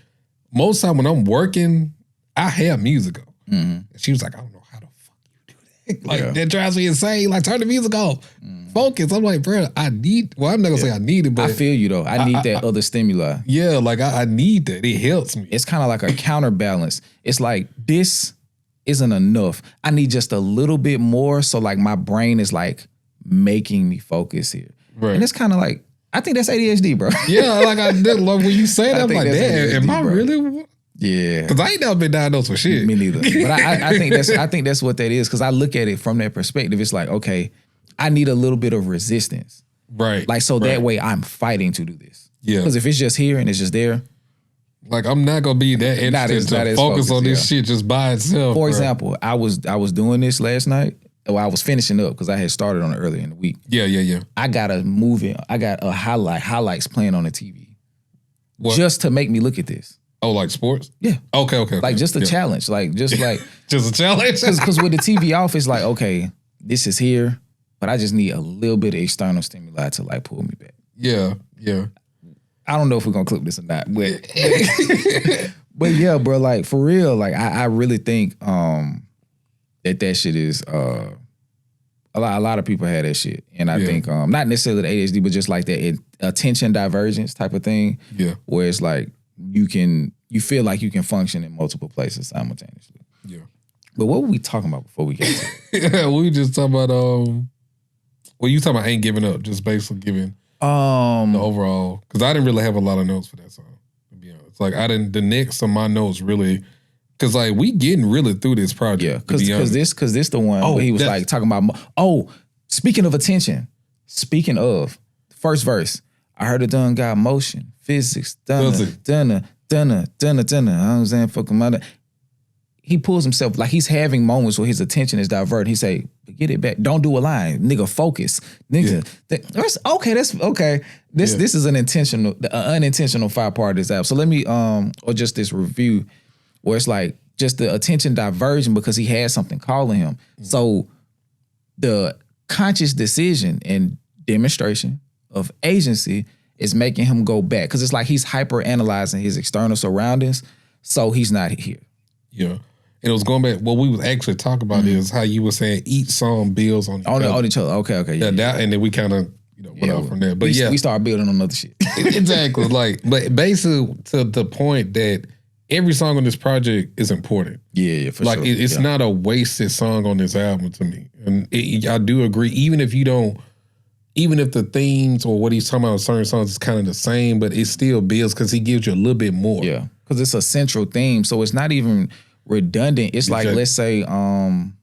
most time when I'm working, I have music on. And she was like, I don't know how the fuck you do that. Like that drives me insane. Like turn the music off. Focus. I'm like, bro, I'm not gonna say I need it, but I feel you though. I need that other stimuli. Yeah, like I need that. It helps me. It's kind of like a counterbalance. It's like this isn't enough. I need just a little bit more. So like my brain is like making me focus here. Right. And it's kind of like, I think that's ADHD, bro. Yeah, like I did love when you say that. I'm like, damn, am I really? Yeah. Because I ain't never been diagnosed with shit. Me neither. But I think that's what that is. Because I look at it from that perspective. It's like, okay, I need a little bit of resistance. Right. Like, so that way I'm fighting to do this. Yeah. Because if it's just here and it's just there. Like, I'm not going to be that interested to focus on this shit just by itself. For example, I was doing this last night. Well, I was finishing up because I had started on it earlier in the week. Yeah. I got a movie. I got highlights playing on the TV. What? Just to make me look at this. Oh, like sports? Yeah. Okay. Like just a challenge. Like just like just a challenge. Because with the TV off, it's like, okay, this is here, but I just need a little bit of external stimuli to like pull me back. Yeah. I don't know if we're gonna clip this or not, but but yeah, bro, like for real, like I really think that shit is a lot of people have that shit. And I think not necessarily the ADHD, but just like that attention divergence type of thing. Yeah. Where it's like you feel like you can function in multiple places simultaneously. Yeah. But what were we talking about before we get to it? Yeah, we just talking about well, you talking about Ain't Giving Up, just basically giving the overall, because I didn't really have a lot of notes for that song, to be honest. Like the next of my notes really, because like we getting really through this project. Yeah, because this the one where he was like talking about, speaking of attention, speaking of, first verse, I heard it done got motion, physics, dunna. I'm saying, fuck him out. He pulls himself, like he's having moments where his attention is diverted. He say, get it back. Don't do a line. Nigga, focus. Nigga, that's okay. This is an unintentional 5-part of this app. So let me, or just this review where it's like just the attention diversion because he has something calling him. So the conscious decision and demonstration of agency is making him go back. Because it's like he's hyper analyzing his external surroundings, so he's not here. Yeah. And it was going back, what we was actually talking about is how you were saying each song builds on each other. Okay. Yeah. And then we kind of went off from there. But we started building on other shit. Exactly. Like, but basically to the point that every song on this project is important. Yeah, for like, sure. It's not a wasted song on this album to me. And I do agree, even if the themes or what he's talking about on certain songs is kind of the same, but it still builds because he gives you a little bit more. Yeah, because it's a central theme, so it's not even redundant. It's like, let's say, I'm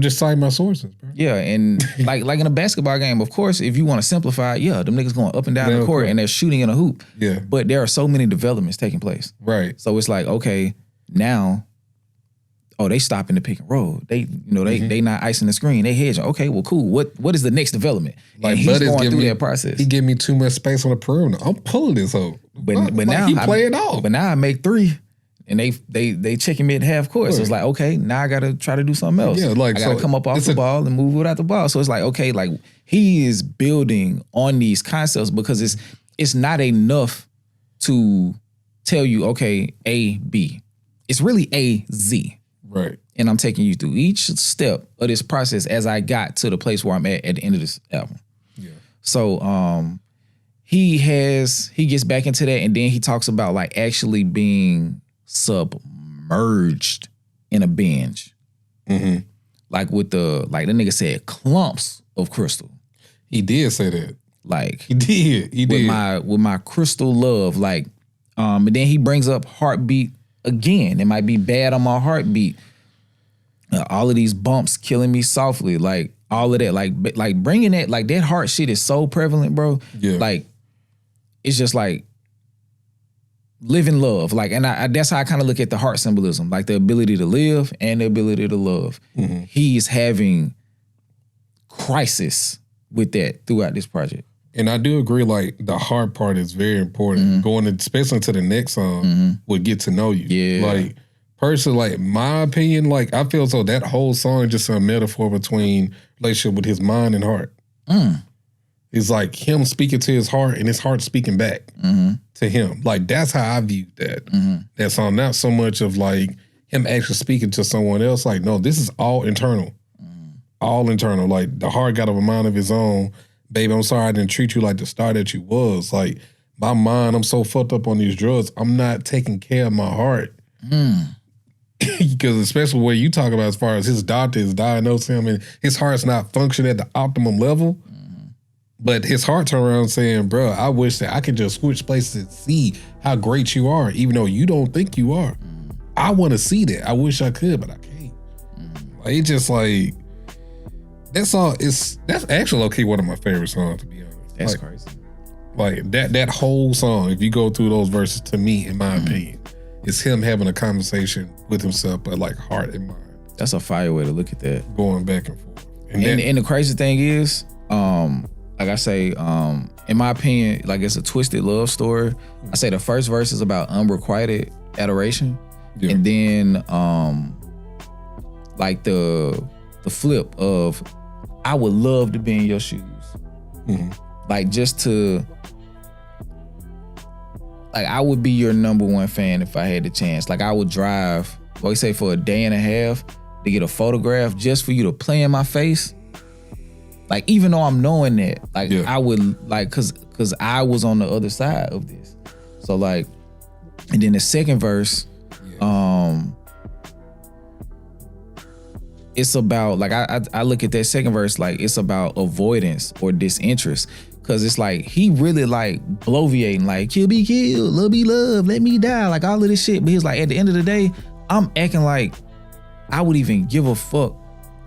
just citing my sources, bro. Yeah, and like in a basketball game, of course, if you want to simplify, them niggas going up and down the court and they're shooting in a hoop. Yeah. But there are so many developments taking place. Right. So it's like, okay, now, they stopping the pick and roll. They not icing the screen. They hedging. Okay, well, cool. What is the next development? Like, and he's going through that process. He give me too much space on the perimeter. I'm pulling this hoe. But now he playing off. But now I make 3. And they checking me at half court. So it's like, okay, now I gotta try to do something else. Yeah, like I gotta come up off the ball and move without the ball. So it's like, okay, like he is building on these concepts because it's not enough to tell you, okay, A, B. It's really A, Z. Right. And I'm taking you through each step of this process as I got to the place where I'm at the end of this album. Yeah. So he gets back into that, and then he talks about like actually being submerged in a binge. Mm-hmm. Like with the nigga said, clumps of crystal. He did say that. Like he did. With my crystal love. Like, and then he brings up heartbeat again. It might be bad on my heartbeat. All of these bumps killing me softly. Like all of that. Like bringing that, like that heart shit is so prevalent, bro. Yeah. Like it's just like live in love. Like, and I that's how I kind of look at the heart symbolism, like the ability to live and the ability to love. Mm-hmm. He's having crisis with that throughout this project. And I do agree, like the heart part is very important. Going especially to the next song will get to know you. Yeah. Like personally, like my opinion, like I feel so that whole song is just a metaphor between relationship with his mind and heart. It's like him speaking to his heart and his heart speaking back to him. Like that's how I view that. That song, not so much of like him actually speaking to someone else. Like, no, this is all internal. All internal. Like the heart got a mind of his own. Baby, I'm sorry I didn't treat you like the star that you was. Like my mind, I'm so fucked up on these drugs. I'm not taking care of my heart. Because especially where you talk about as far as his doctor is diagnosing him and his heart's not functioning at the optimum level. But his heart turned around saying, bro, I wish that I could just switch places and see how great you are, even though you don't think you are. I want to see that. I wish I could, but I can't. Like, it's just like, that's actually low-key one of my favorite songs, to be honest. That's like, crazy. Like that whole song, if you go through those verses, to me, in my opinion, it's him having a conversation with himself, but like heart and mind. That's a fire way to look at that. Going back and forth. And the crazy thing is, like I say, in my opinion, like it's a twisted love story. I say the first verse is about unrequited adoration. Yeah. And then like the flip of I would love to be in your shoes. Like just to like I would be your number one fan if I had the chance. Like I would drive, like say for a day and a half to get a photograph just for you to play in my face. Like even though I'm knowing that, like I would like cause I was on the other side of this. So like, and then the second verse, it's about like I look at that second verse like it's about avoidance or disinterest. Cause it's like he really like bloviating, like kill be killed, love be loved, let me die, like all of this shit. But he's like, at the end of the day, I'm acting like I would even give a fuck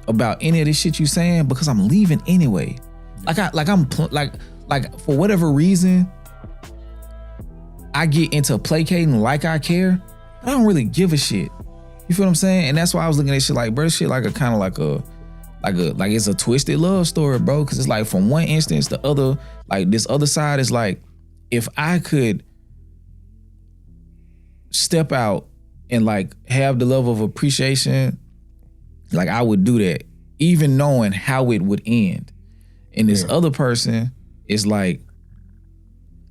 about any of this shit you saying because I'm leaving anyway. Like I'm for whatever reason, I get into placating like I care. I don't really give a shit. You feel what I'm saying? And that's why I was looking at shit like, bro, shit like a kind of like it's a twisted love story, bro. Cause it's like from one instance, the other, like this other side is like, if I could step out and like have the level of appreciation, like I would do that, even knowing how it would end. And this other person is like,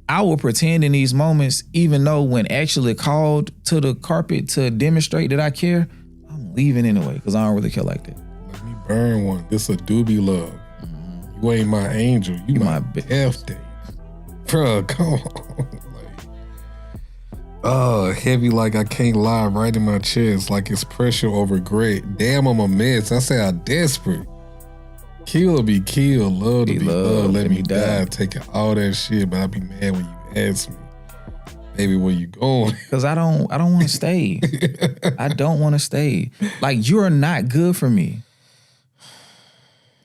I will pretend in these moments, even though when actually called to the carpet to demonstrate that I care, I'm leaving anyway, because I don't really care like that. Let me burn one. This a doobie love. You ain't my angel. You my birthday. Bro, come on. Like, heavy like I can't lie right in my chest, like it's pressure over great. Damn, I'm a mess. I say I'm desperate. Kill or be killed, love to be loved, let me die. Taking all that shit, but I be mad when you ask me, baby, where you going? Because I don't want to stay. I don't want to stay. Like you're not good for me.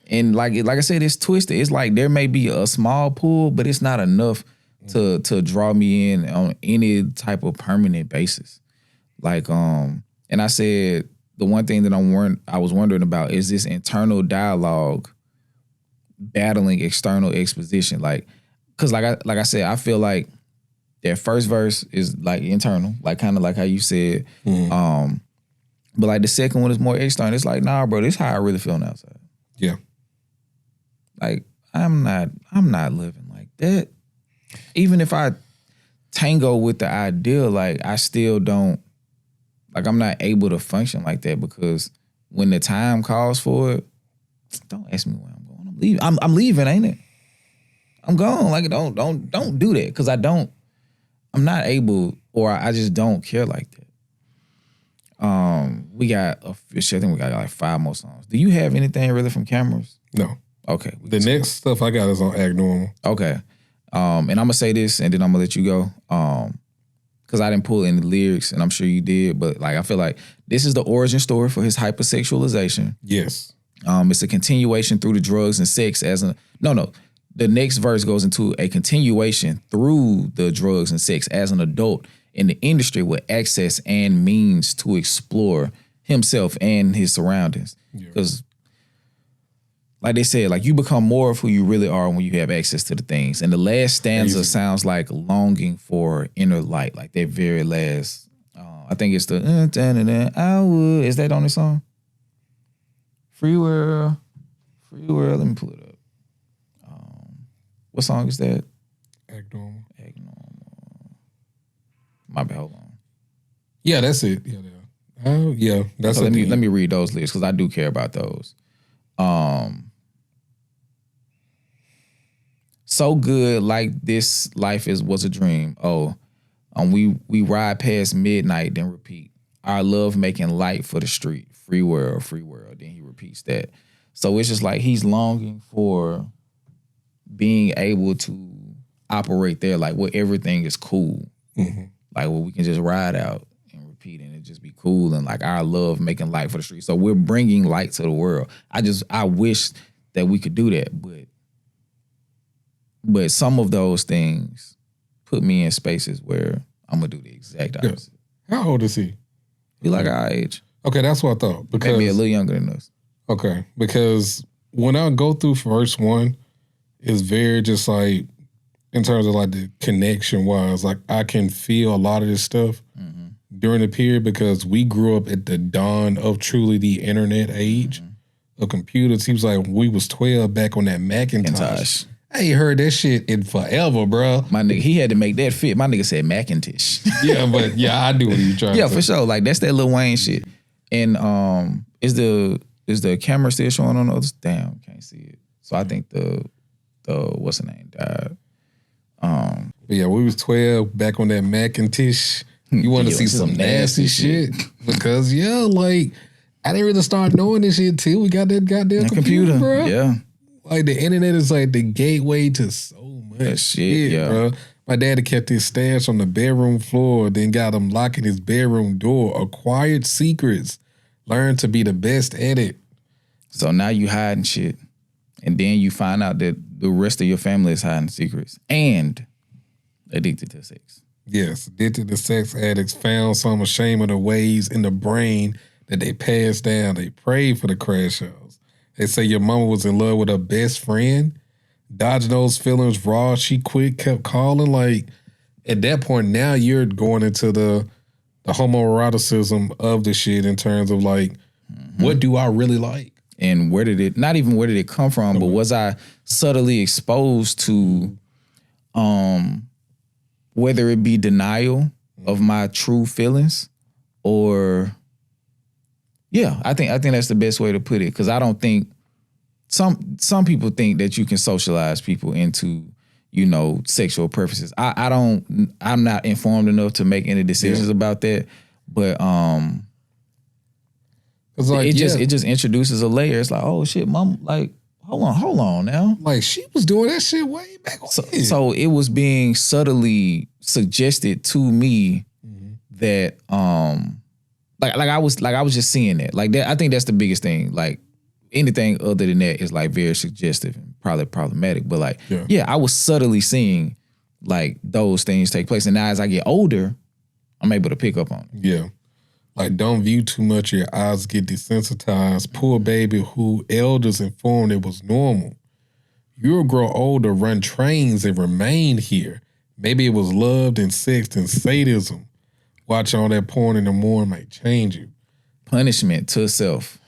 And like I said, it's twisted. It's like there may be a small pull, but it's not enough to draw me in on any type of permanent basis. Like and I said the one thing that I was wondering about is this internal dialogue battling external exposition. Like, cause like I said, I feel like that first verse is like internal, like kind of like how you said. But like the second one is more external. It's like, nah, bro, this is how I really feel on the outside. Yeah. Like I'm not living like that. Even if I tango with the idea, like I still don't, like I'm not able to function like that because when the time calls for it, don't ask me where I'm going. I'm leaving. I'm leaving, ain't it? I'm gone. Like don't do that because I'm not able, or I just don't care like that. We got I think we got like 5 more songs. Do you have anything really from Cameras? No. Okay. The next stuff I got is on Act Normal. Okay. And I'm gonna say this and then I'm gonna let you go. Cause I didn't pull any lyrics and I'm sure you did, but like I feel like this is the origin story for his hypersexualization. Yes. It's a continuation through the drugs and sex the next verse goes into a continuation through the drugs and sex as an adult in the industry with access and means to explore himself and his surroundings. Because like they said, like you become more of who you really are when you have access to the things. And the last stanza sounds like longing for inner light, like that very last. I think it's the I would. Is that on the song? Free World. Let me pull it up. What song is that? Act Normal. Act Normal. My bad. Hold on. Yeah, that's it. Yeah, that's so it. Let me read those lyrics because I do care about those. So good, like this life was a dream. We ride past midnight, then repeat. Our love making light for the street. Free world, free world. Then he repeats that. So it's just like he's longing for being able to operate there, like where everything is cool. Like where we can just ride out and repeat and it just be cool and like our love making light for the street. So we're bringing light to the world. I wish that we could do that, but some of those things put me in spaces where I'm gonna do the exact opposite. How old is he? He like our age. Okay, that's what I thought. Because maybe a little younger than us. Okay, because when I go through verse 1, it's very just like, in terms of like the connection wise, like I can feel a lot of this stuff during the period because we grew up at the dawn of truly the internet age of computers. He was like, we was 12 back on that Macintosh. I ain't heard that shit in forever, bro. My nigga, he had to make that fit. My nigga said Macintosh. Yeah, but yeah, I do what he was trying to say. Yeah, for sure. Like that's that Lil Wayne shit. And is the camera still showing on the other? Damn, can't see it. So I think the what's the name died. Yeah, we was 12 back on that Macintosh. You want to see some nasty shit? Because like I didn't really start knowing this shit till we got that goddamn computer, bro. Yeah. Like the internet is like the gateway to so much shit, yeah. bro. My daddy kept his stash on the bedroom floor, then got him locking his bedroom door. Acquired secrets. Learned to be the best at it. So now you hiding shit. And then you find out that the rest of your family is hiding secrets. And addicted to sex. Yes, addicted to sex addicts found some ashamed of the ways in the brain that they passed down. They prayed for the crash outs. They say your mama was in love with her best friend. Dodging those feelings raw. She quit, kept calling. Like, at that point, now you're going into the homoeroticism of the shit in terms of like, what do I really like? And where did it, not even where did it come from, but was I subtly exposed to whether it be denial of my true feelings or, yeah, I think that's the best way to put it. Cause I don't think, some people think that you can socialize people into, sexual preferences. I'm not informed enough to make any decisions about that. But like, it just introduces a layer. It's like, oh shit, mom, like, hold on now. Like she was doing that shit way back when. So it was being subtly suggested to me that like I was just seeing that. Like that, I think that's the biggest thing. Like anything other than that is like very suggestive and probably problematic. But like, yeah, I was subtly seeing like those things take place. And now as I get older, I'm able to pick up on it. Yeah. Like, don't view too much, your eyes get desensitized. Poor baby who elders informed it was normal. You'll grow older, run trains, and remain here. Maybe it was loved and sexed and sadism. Watching all that porn in the morning might change you. Punishment to self.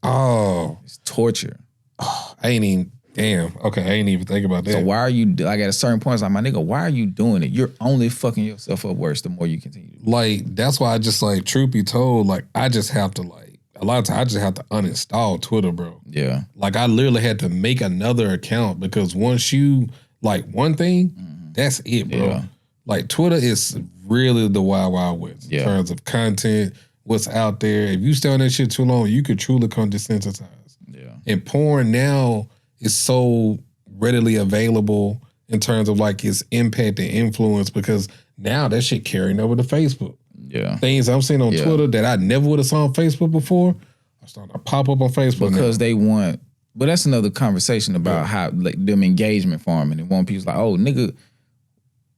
Oh. It's torture. Oh, I ain't even think about that. So why are you, like at a certain point, it's like, my nigga, why are you doing it? You're only fucking yourself up worse the more you continue. Like, that's why I just like, truth be told, like, I just have to like, a lot of times I just have to uninstall Twitter, bro. Yeah. Like, I literally had to make another account because once you like one thing, that's it, bro. Yeah. Like, Twitter is really the wild, wild west in terms of content, what's out there. If you stay on that shit too long, you could truly come desensitized. Yeah. And porn now is so readily available in terms of like its impact and influence because now that shit carrying over to Facebook. Yeah. Things I'm seeing on Twitter that I never would have saw on Facebook before are starting to pop up on Facebook because now. They want, but that's another conversation about how like them engagement farming and want people's like, oh nigga,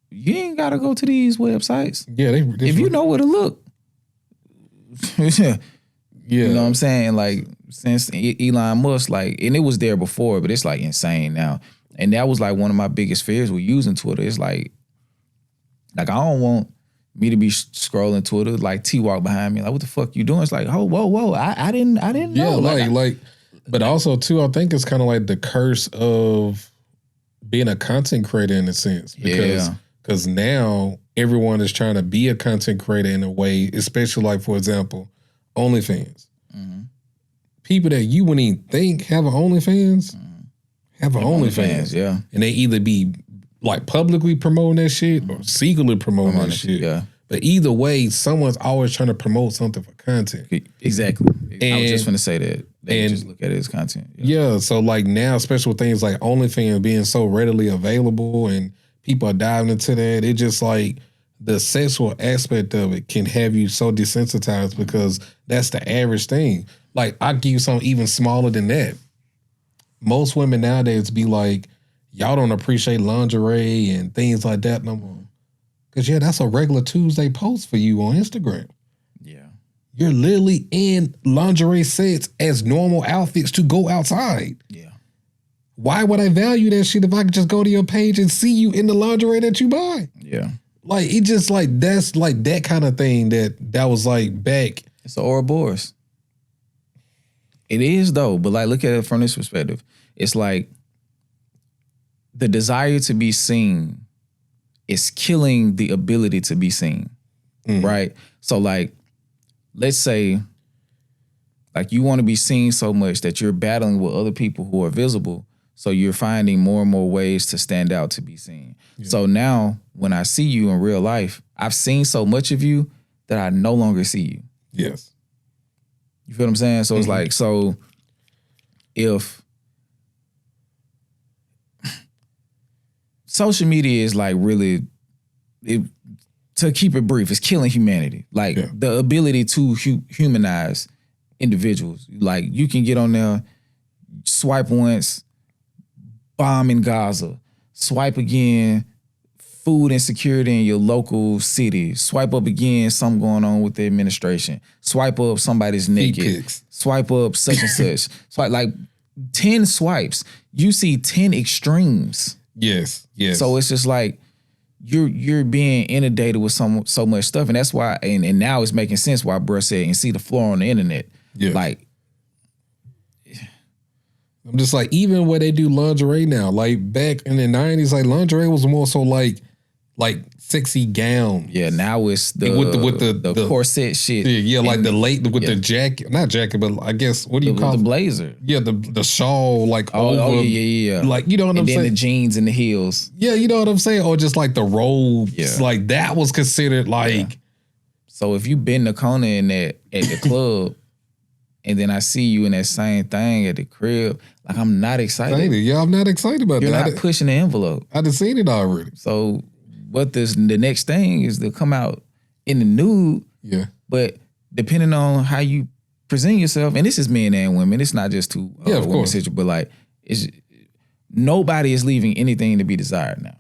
you ain't gotta go to these websites. Yeah, if you know where to look. Yeah. You know what I'm saying? Like since Elon Musk, like, and it was there before, but it's like insane now. And that was like one of my biggest fears with using Twitter. It's like I don't want me to be scrolling Twitter like T-Walk behind me. Like, what the fuck you doing? It's like, oh, whoa. I didn't know. Yeah, but also too, I think it's kind of like the curse of being a content creator in a sense. Because now everyone is trying to be a content creator in a way, especially like, for example, OnlyFans. People that you wouldn't even think have an OnlyFans have an OnlyFans. Yeah. And they either be like publicly promoting that shit or secretly promoting that shit. Yeah. But either way, someone's always trying to promote something for content. Exactly. I was just going to say that. They just look at it as content. Yeah. So like now, especially with things like OnlyFans being so readily available and people are diving into that, it just like the sexual aspect of it can have you so desensitized because that's the average thing. Like, I'll give you something even smaller than that. Most women nowadays be like, y'all don't appreciate lingerie and things like that no more. Because, that's a regular Tuesday post for you on Instagram. Yeah. You're literally in lingerie sets as normal outfits to go outside. Yeah. Why would I value that shit if I could just go to your page and see you in the lingerie that you buy? Yeah. Like it just like that's like that kind of thing that was like back. It's an Ouroboros. It is though, but like look at it from this perspective. It's like the desire to be seen is killing the ability to be seen. Right? So like, let's say like you want to be seen so much that you're battling with other people who are visible. So you're finding more and more ways to stand out to be seen. Yeah. So now when I see you in real life, I've seen so much of you that I no longer see you. Yes. You feel what I'm saying? So it's like, so if social media is like really, to keep it brief, it's killing humanity. Like the ability to humanize individuals. Like you can get on there, swipe once, bomb in Gaza, swipe again, food insecurity in your local city, swipe up again, something going on with the administration, swipe up somebody's naked, swipe up such and such, swipe like 10 swipes. You see 10 extremes. Yes, yes. So it's just like you're being inundated with so much stuff, and that's why. And now it's making sense why bruh said and see the floor on the internet. Yeah, like. I'm just like, even where they do lingerie now, like back in the 90s, like lingerie was more so like sexy gown. Yeah, now it's the corset shit. Yeah, like the jacket, not jacket, but I guess what do you call it? The blazer. Yeah, the shawl, like over. Yeah. Like, you know what I'm saying? And then the jeans and the heels. Yeah, you know what I'm saying? Or just like the robes, like that was considered like. Yeah. So if you bend the corner in that at the club, and then I see you in that same thing at the crib, like I'm not excited. Yeah, I'm not excited about that. You're not pushing the envelope. I done seen it already. So the next thing is to come out in the nude. Yeah. But depending on how you present yourself, and this is men and women, it's not just two women situation, but like nobody is leaving anything to be desired now.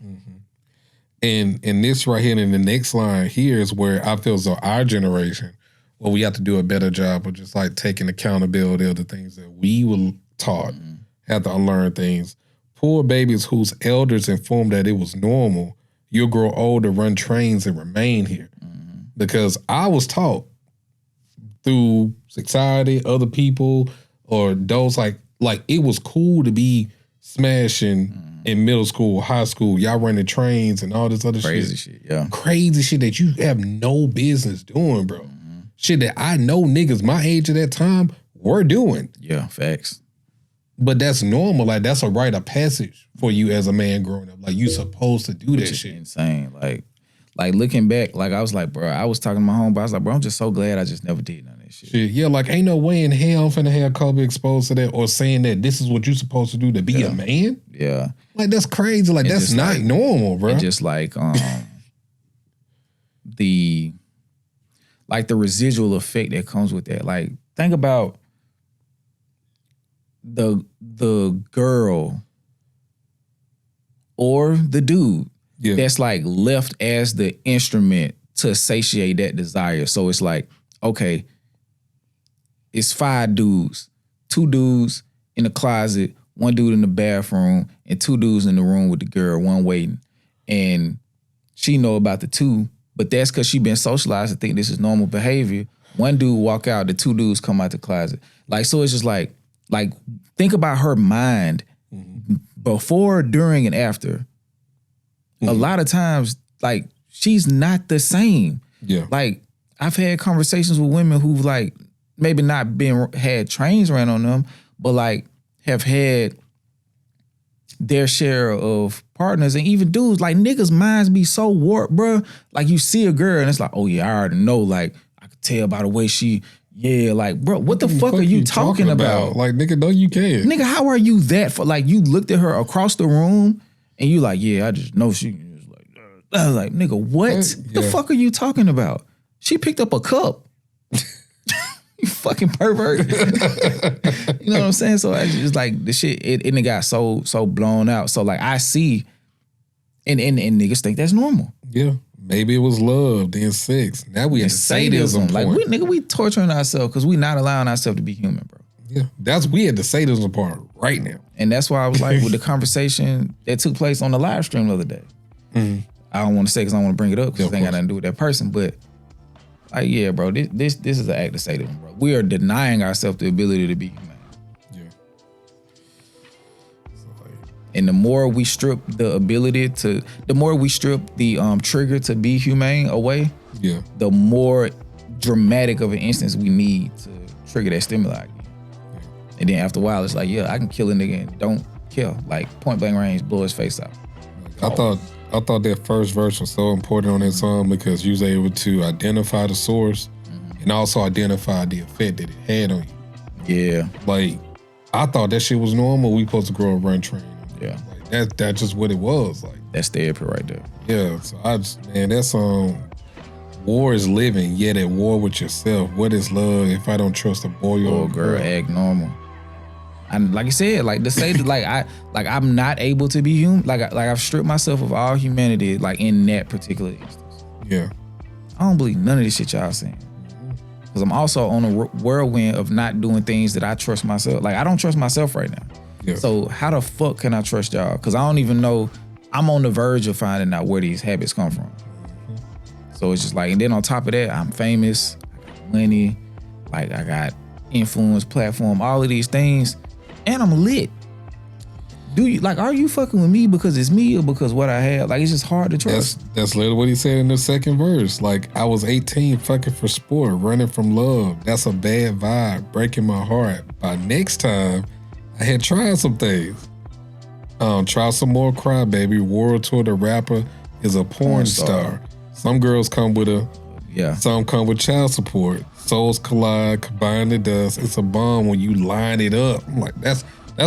And this right here in the next line here is where I feel as though our generation, well, we have to do a better job of just like taking accountability of the things that we were taught, have to unlearn things. Poor babies whose elders informed that it was normal, you'll grow old to run trains and remain here. Because I was taught through society, other people, or those like it was cool to be smashing in middle school, high school, y'all running trains and all this other crazy shit. Yeah. Crazy shit that you have no business doing, bro. Shit that I know niggas my age at that time were doing. Yeah, facts. But that's normal. Like, that's a rite of passage for you as a man growing up. Like, you supposed to do that shit. Insane. Like looking back, like I was like, bro, I was talking to my homeboy. I was like, bro, I'm just so glad I just never did none of that shit. Yeah, like ain't no way in hell I'm finna have Kobe exposed to that or saying that this is what you supposed to do to be a man. Yeah. Like, that's crazy. Like, that's not normal, bro. And just like the residual effect that comes with that. Like, think about the girl or the dude that's like left as the instrument to satiate that desire. So it's like, okay, it's 5 dudes, 2 dudes in the closet, 1 dude in the bathroom, and 2 dudes in the room with the girl, 1 waiting. And she know about the 2, but that's because she been socialized to think this is normal behavior. 1 dude walk out, the 2 dudes come out the closet. Like, so it's just like think about her mind before, during, and after. A lot of times, like, she's not the same. Yeah. Like, I've had conversations with women who've like maybe not had trains ran on them, but like have had their share of partners, and even dudes, like niggas' minds be so warped, bro. Like, you see a girl and it's like, oh yeah, I already know. Like, I could tell by the way she, like, bro, what the fuck are you talking about? Like, nigga, no, you can't. Nigga, how are you that for? Like, you looked at her across the room and you like, yeah, I just know she was like, I was like, nigga, what the fuck are you talking about? She picked up a cup. You fucking pervert. You know what I'm saying? So it's like the shit, it got so blown out. So like I see, and niggas think that's normal. Yeah. Maybe it was love, then sex. Now we in sadism. Like, we torturing ourselves because we not allowing ourselves to be human, bro. Yeah. We at the sadism part right now. And that's why I was like, with the conversation that took place on the live stream the other day. I don't want to say because I don't want to bring it up because it ain't got nothing to do with that person. But like, yeah, bro, this is an act of Satan, bro. We are denying ourselves the ability to be human. Yeah. And the more we strip the trigger to be humane away, yeah, the more dramatic of an instance we need to trigger that stimuli again. Yeah. And then after a while, it's like, yeah, I can kill a nigga and don't kill. Like point blank range, blow his face out. I thought that first verse was so important on that song because you was able to identify the source and also identify the effect that it had on you. Yeah. Like, I thought that shit was normal. We supposed to grow a run train. Yeah. Like, that's just what it was. Like, that's therapy right there. Yeah. So that song, war is living, yet at war with yourself. What is love if I don't trust a boy or a girl? Act normal. And like I said, like to say that I'm not able to be human, like I've stripped myself of all humanity, like in that particular instance. Yeah. I don't believe none of this shit y'all saying. Because I'm also on a whirlwind of not doing things that I trust myself. Like I don't trust myself right now. Yeah. So how the fuck can I trust y'all? Because I don't even know. I'm on the verge of finding out where these habits come from. So it's just like, and then on top of that, I'm famous, I got money, like I got influence, platform, all of these things. And I'm lit. Are you fucking with me because it's me or because what I have? Like, it's just hard to trust. That's literally what he said in the second verse. Like, I was 18 fucking for sport, running from love. That's a bad vibe, breaking my heart. By next time, I had tried some things. Try some more Crybaby. World Tour, the rapper, is a porn star. Some girls come with some come with child support. Souls collide, combine the dust. It's a bomb when you line it up. I'm like, that's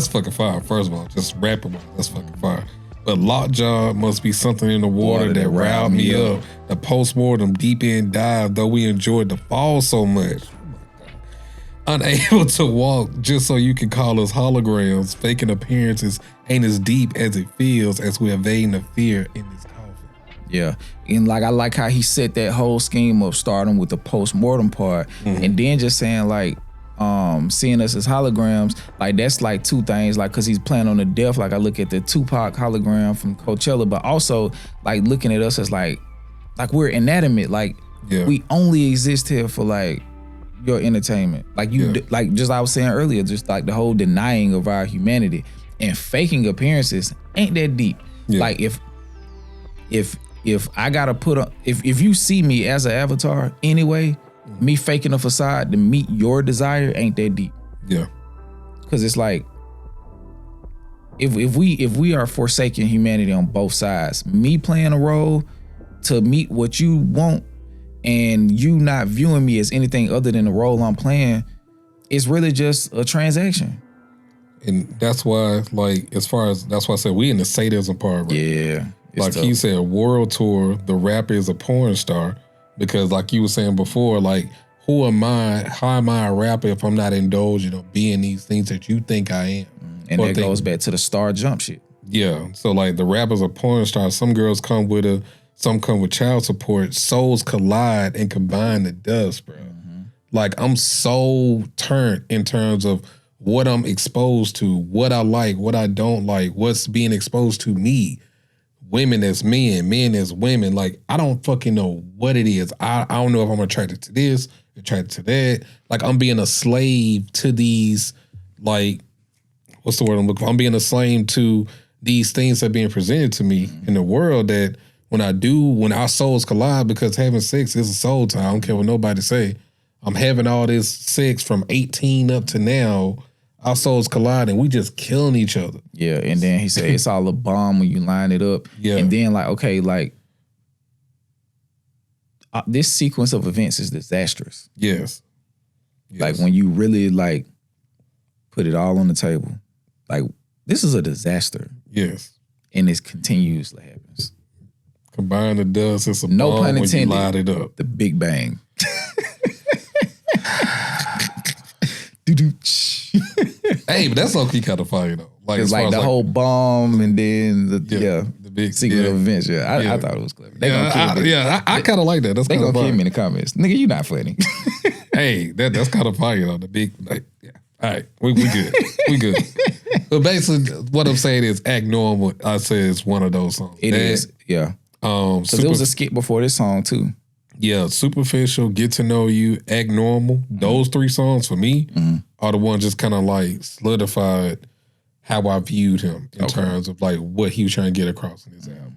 fucking fire. First of all, just rapping, that's fucking fire. But lockjaw must be something in the water that riled me up. The postmortem deep end dive, though we enjoyed the fall so much. Unable to walk just so you can call us holograms. Faking appearances ain't as deep as it feels as we evading the fear in this coffin. Yeah. And like I like how he set that whole scheme up, starting with the post-mortem part, and then just saying like seeing us as holograms, like that's like two things, like because he's playing on the death, like I look at the Tupac hologram from Coachella, but also like looking at us as like we're inanimate, like we only exist here for like your entertainment, like like just I was saying earlier, just like the whole denying of our humanity and faking appearances ain't that deep. Like if I gotta put on, if you see me as an avatar anyway, me faking a facade to meet your desire ain't that deep. Yeah. Cause it's like, if we are forsaking humanity on both sides, me playing a role to meet what you want and you not viewing me as anything other than the role I'm playing, it's really just a transaction. And that's why, like, that's why I said we in the sadism part, right? Yeah. Like tough. He said, World Tour, the rapper is a porn star. Because like you were saying before, like, who am I? How am I a rapper if I'm not indulging or being these things that you think I am? And that goes back to the star jump shit. Yeah. So like the rapper's a porn star. Some girls come with some come with child support. Souls collide and combine the dust, bro. Like I'm so turned in terms of what I'm exposed to, what I like, what I don't like, what's being exposed to me. Women as men as women. Like, I don't fucking know what it is. I don't know if I'm attracted to this, attracted to that. Like, I'm being a slave to these, like, what's the word I'm looking for? I'm being a slave to these things that are being presented to me in the world that when our souls collide, because having sex is a soul tie. I don't care what nobody say. I'm having all this sex from 18 up to now. Our souls collide and we just killing each other. Yeah, and then he said it's all a bomb when you line it up. Yeah. And then like, okay, like this sequence of events is disastrous. Yes. Like when you really like put it all on the table, like this is a disaster. Yes. And it continuously happens. Combine the dust, it's a no bomb pun intended, when you light it up. The Big Bang. Hey, but that's low-key kind of fire though. Like it's like the whole bomb and then the big sequence of events. I thought it was clever. I kind of like that. That's they gonna kill me in the comments, nigga. You not funny. Hey, that's kind of fire though. The big, like, yeah. All right, we good, we good. But basically, what I'm saying is, "Act Normal." I say it's one of those songs. It is, yeah. Because there was a skit before this song too. Yeah, Superficial, Get to Know You, Act Normal. Those 3 songs for me are the ones just kind of like solidified how I viewed him in terms of like what he was trying to get across in his album.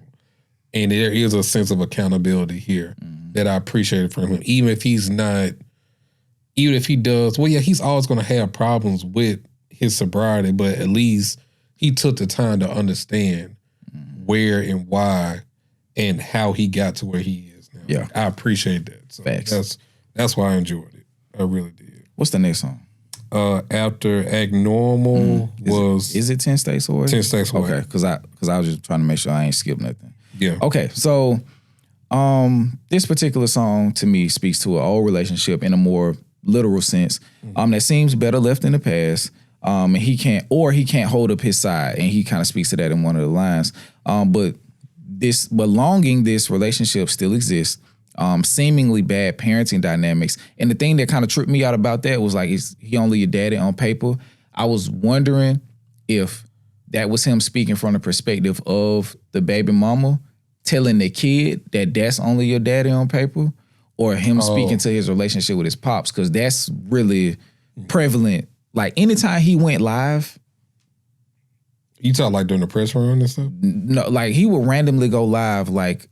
And there is a sense of accountability here that I appreciated from him. Even if he does, well, yeah, he's always going to have problems with his sobriety, but at least he took the time to understand where and why and how he got to where he is now. Yeah. I appreciate that. So Facts. that's why I enjoyed it. I really did. What's the next song? After Act Normal Is it 10 States Away? 10 States Away. Okay, because I was just trying to make sure I ain't skipped nothing. Yeah. Okay, so this particular song to me speaks to an old relationship in a more literal sense. That seems better left in the past. And he can't hold up his side, and he kind of speaks to that in one of the lines. But longing this relationship still exists. Seemingly bad parenting dynamics. And the thing that kind of tripped me out about that was like, is he only your daddy on paper? I was wondering if that was him speaking from the perspective of the baby mama telling the kid that that's only your daddy on paper, or him speaking to his relationship with his pops, because that's really prevalent. Like anytime he went live. You talk like during the press run and stuff? No, like he would randomly go live like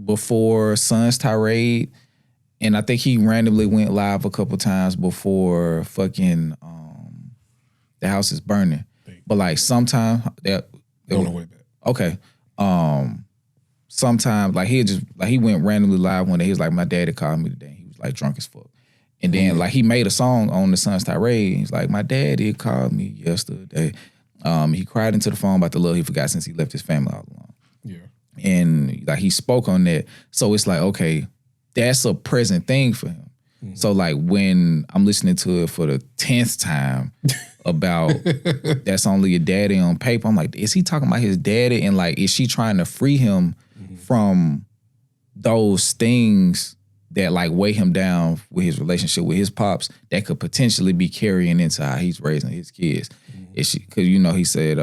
before Son's tirade, and I think he randomly went live a couple times before fucking The House is Burning. But like sometime that on the way back. Okay. Sometime like he went randomly live one day. He was like, my daddy called me today. He was like drunk as fuck. And then like he made a song on the Son's tirade. He's like, my daddy called me yesterday. He cried into the phone about the love he forgot since he left his family all alone. Yeah. And like he spoke on that. So it's like, okay, that's a present thing for him. So like when I'm listening to it for the 10th time about that's only your daddy on paper, I'm like, is he talking about his daddy? And like, is she trying to free him from those things that like weigh him down with his relationship with his pops that could potentially be carrying into how he's raising his kids? Is she, cause you know, he said,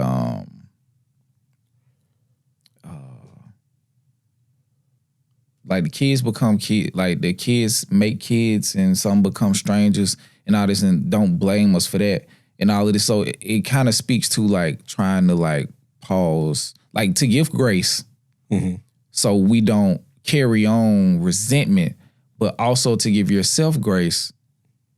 like the kids become kids, like the kids make kids and some become strangers and all this, and don't blame us for that and all of this. So it kind of speaks to like trying to like pause, like to give grace so we don't carry on resentment, but also to give yourself grace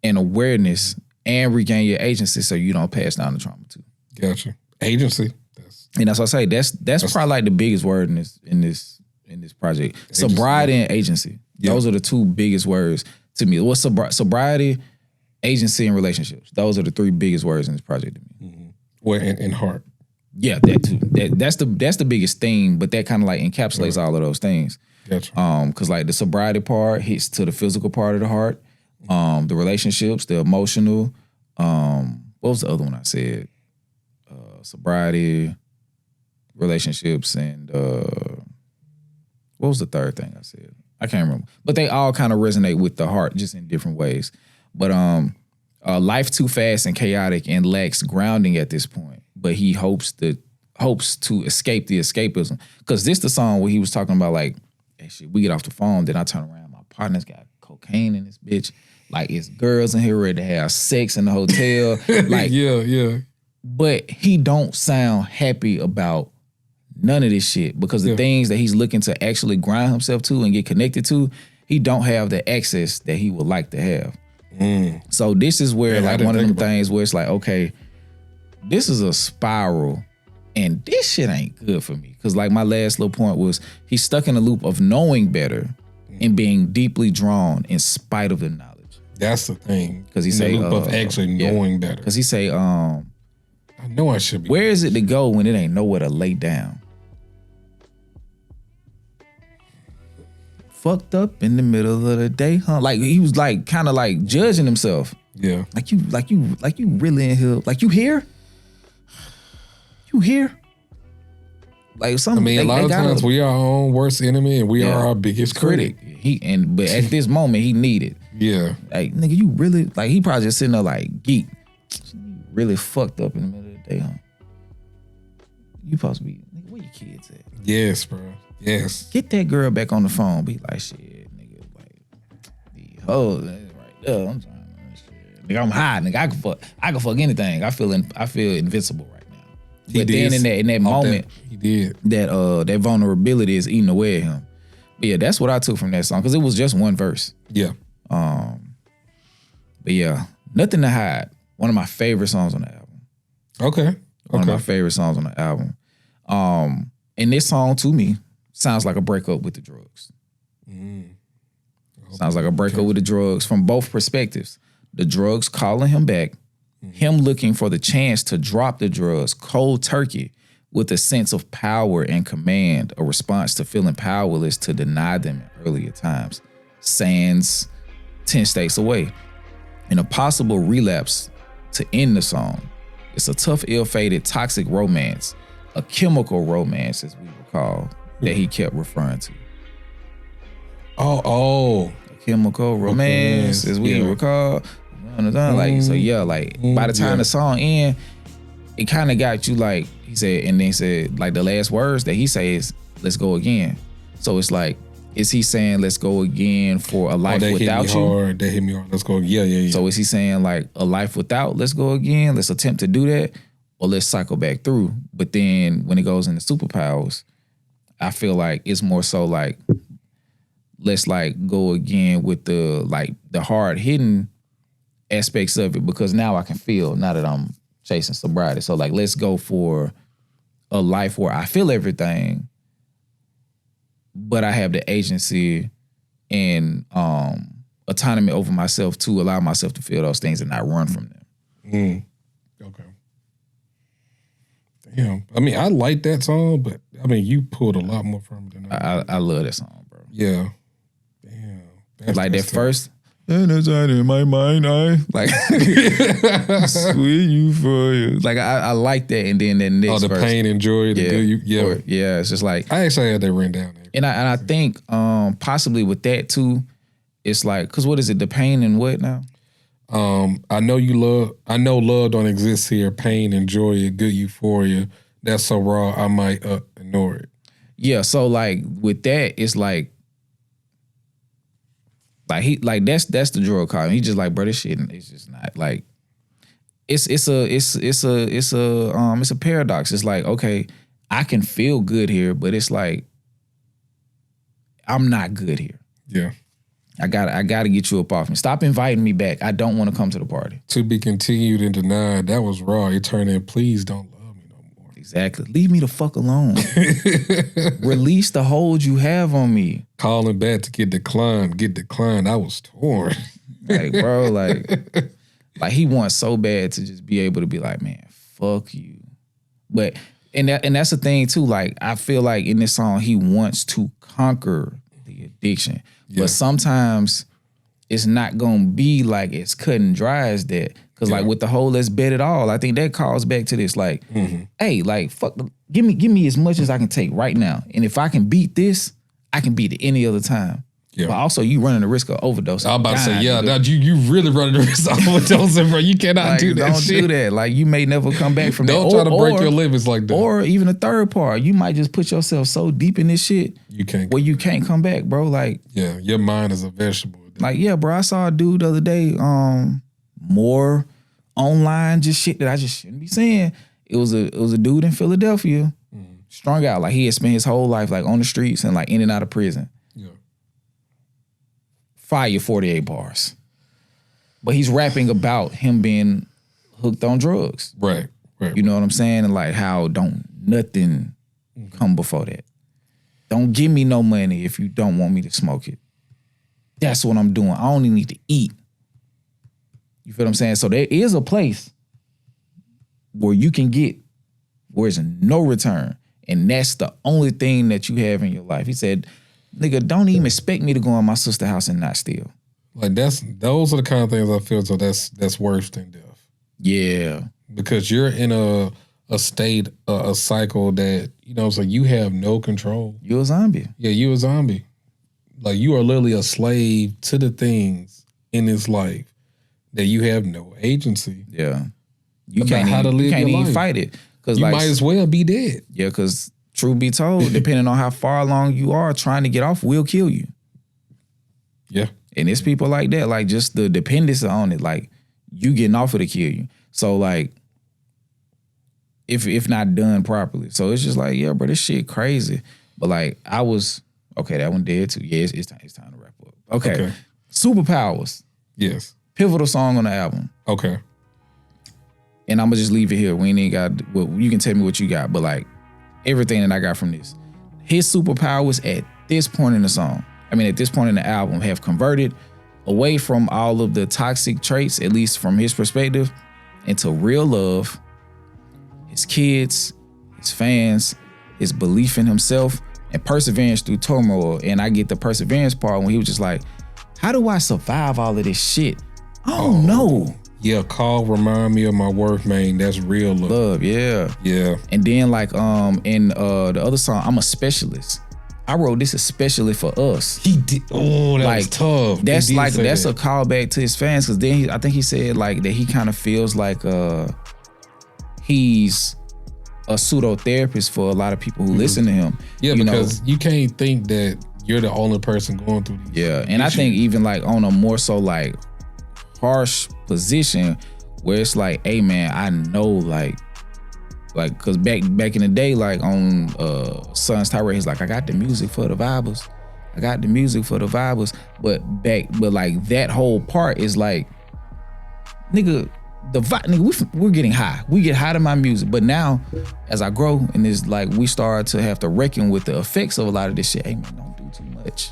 and awareness and regain your agency so you don't pass down the trauma too. Gotcha. Agency. And that's what I say. That's probably like the biggest word in this project. Agency. Sobriety and agency. Yeah. Those are the 2 biggest words to me. What's sobriety, agency, and relationships. Those are the 3 biggest words in this project to me. Well, and heart. Yeah, that too. That's the biggest theme, but that kind of like encapsulates all of those things. Gotcha. Because like the sobriety part hits to the physical part of the heart, the relationships, the emotional. What was the other one I said? Sobriety, relationships, and what was the third thing I said? I can't remember. But they all kind of resonate with the heart, just in different ways. But life too fast and chaotic and lacks grounding at this point. But he hopes to escape the escapism. Because this the song where he was talking about like, hey, shit, we get off the phone, then I turn around, my partner's got cocaine in this bitch. Like it's girls in here ready to have sex in the hotel. Like yeah. But he don't sound happy about none of this shit because the things that he's looking to actually grind himself to and get connected to, he don't have the access that he would like to have. So this is where like one of them things where it's like, okay, this is a spiral and this shit ain't good for me. Cause like my last little point was he's stuck in a loop of knowing better and being deeply drawn in spite of the knowledge. That's the thing. Cause he say, the loop of actually knowing better. Cause he say, I know I should be. Where is it to go when it ain't nowhere to lay down? Fucked up in the middle of the day, huh? Like he was like kind of like judging himself. Yeah. Like you really in here? Like you here? You here? Like something. I mean, a lot of times we are our own worst enemy and we are our biggest critic. But at this moment he needed. Yeah. Like nigga, you really like he probably just sitting there like geek. Really fucked up in the middle of the day, huh? You supposed to be, nigga, where your kids at? Yes, bro. Yes. Get that girl back on the phone. Be like, shit, nigga, like, the hoes right there. I'm trying to shit. Nigga, I'm high, nigga. I can fuck anything. I feel invincible right now. But then in that moment, he did. That vulnerability is eating away at him. But yeah, that's what I took from that song, because it was just one verse. Yeah. But yeah, Nothing to Hide. One of my favorite songs on the album. Okay. One of my favorite songs on the album. And this song to me sounds like a breakup with the drugs. Sounds like a breakup with the drugs from both perspectives. The drugs calling him back, him looking for the chance to drop the drugs cold turkey with a sense of power and command, a response to feeling powerless to deny them in earlier times. Sans 10 States Away. And a possible relapse to end the song. It's a tough, ill-fated, toxic romance, a chemical romance, as we recall, that he kept referring to. Oh. A chemical romance, as we recall. Like, so yeah, like by the time the song end, it kind of got you like, he said, and then said, like the last words that he says, let's go again. So it's like, is he saying let's go again for a life without you? That hit me hard. Let's go. Yeah. So is he saying like a life without, let's go again, let's attempt to do that, or let's cycle back through? But then when it goes into Superpowers, I feel like it's more so like, let's like go again with the hard hitting aspects of it, because now I can feel, now that I'm chasing sobriety. So like, let's go for a life where I feel everything, but I have the agency and autonomy over myself to allow myself to feel those things and not run from them. Okay. Damn. I mean, I like that song, but I mean, you pulled a lot more from it than I love that song, bro. Yeah. Damn. Like that first, and it's out in my mind, like sweet euphoria. Like I like that, and then that next the verse, pain and joy, yeah. It's just like, I actually had that written down there. And I think possibly with that too, it's like, cause what is it? The pain and what now? I know love don't exist here. Pain and joy, a good euphoria. That's so raw, I might ignore it. Yeah. So like with that, it's like he like that's the drug call. He just like, bro, this shit, it's just not like, it's a paradox. It's like, okay, I can feel good here, but it's like, I'm not good here. Yeah. I gotta get you up off me. Stop inviting me back. I don't want to come to the party. To be continued and denied. That was raw. It turned in, please don't love me no more. Exactly. Leave me the fuck alone. Release the hold you have on me. Calling back to get declined. I was torn. Like, bro, like he wants so bad to just be able to be like, man, fuck you. But and that's the thing too. Like, I feel like in this song, he wants to conquer the addiction. Yeah. But sometimes it's not gonna be like as cut and dry as that. Cause like with the whole let's bet it all, I think that calls back to this like, hey, like fuck, give me as much as I can take right now. And if I can beat this, I can beat it any other time. Yeah. But also you running the risk of overdosing. I'm about to say, you really running the risk of overdosing, bro. You cannot like, do that. Don't do that. Like you may never come back from that. Don't try to break your limits like that. Or even a third part, you might just put yourself so deep in this shit you can't come back, bro. Like, yeah, your mind is a vegetable. Like, yeah, bro. I saw a dude the other day, more online just shit that I just shouldn't be saying. It was a dude in Philadelphia, strung out. Like he had spent his whole life like on the streets and like in and out of prison. Fire 48 bars. But he's rapping about him being hooked on drugs. Right. You know what I'm saying? And like how don't nothing come before that. Don't give me no money if you don't want me to smoke it. That's what I'm doing. I only need to eat. You feel what I'm saying? So there is a place where you can get where there's no return. And that's the only thing that you have in your life. He said, nigga, don't even expect me to go in my sister's house and not steal. Like those are the kind of things I feel so that's worse than death. Yeah. Because you're in a state, a cycle that, so you have no control. You're a zombie. Yeah, you're a zombie. Like you are literally a slave to the things in this life that you have no agency. Yeah. You can't even fight it. Cause you like, might as well be dead. Yeah, because truth be told, depending on how far along you are, trying to get off will kill you. Yeah. And it's people like that, like just the dependency on it, like you getting off it'll kill you. So like, if not done properly. So it's just like, yeah, bro, this shit crazy. But like I was, okay, that one dead too. Yeah, it's time to wrap up. Okay. Superpowers. Yes. Pivotal song on the album. Okay. And I'm gonna just leave it here. We ain't got, well, you can tell me what you got, but like everything that I got from this. His superpowers at this point in the song, at this point in the album, have converted away from all of the toxic traits, at least from his perspective, into real love, his kids, his fans, his belief in himself, and perseverance through turmoil. And I get the perseverance part when he was just like, how do I survive all of this shit? Oh no. Yeah, call remind me of my work, man. That's real love. Love, yeah. Yeah. And then like in the other song, I'm a Specialist. I wrote this especially for us. He did. Oh, that was tough. That's like that's a callback to his fans, because then I think he said like that he kind of feels like he's a pseudo therapist for a lot of people who listen to him. Yeah, because you can't think that you're the only person going through these. Yeah, and I think even like on a more so like harsh position where it's like, hey man, I know like cause back in the day, like on Sons Tirade, he's like, I got the music for the vibers. I got the music for the vibers. But like that whole part is like, nigga, we're getting high. We get high to my music. But now, as I grow, and it's like we start to have to reckon with the effects of a lot of this shit. Hey man, don't do too much.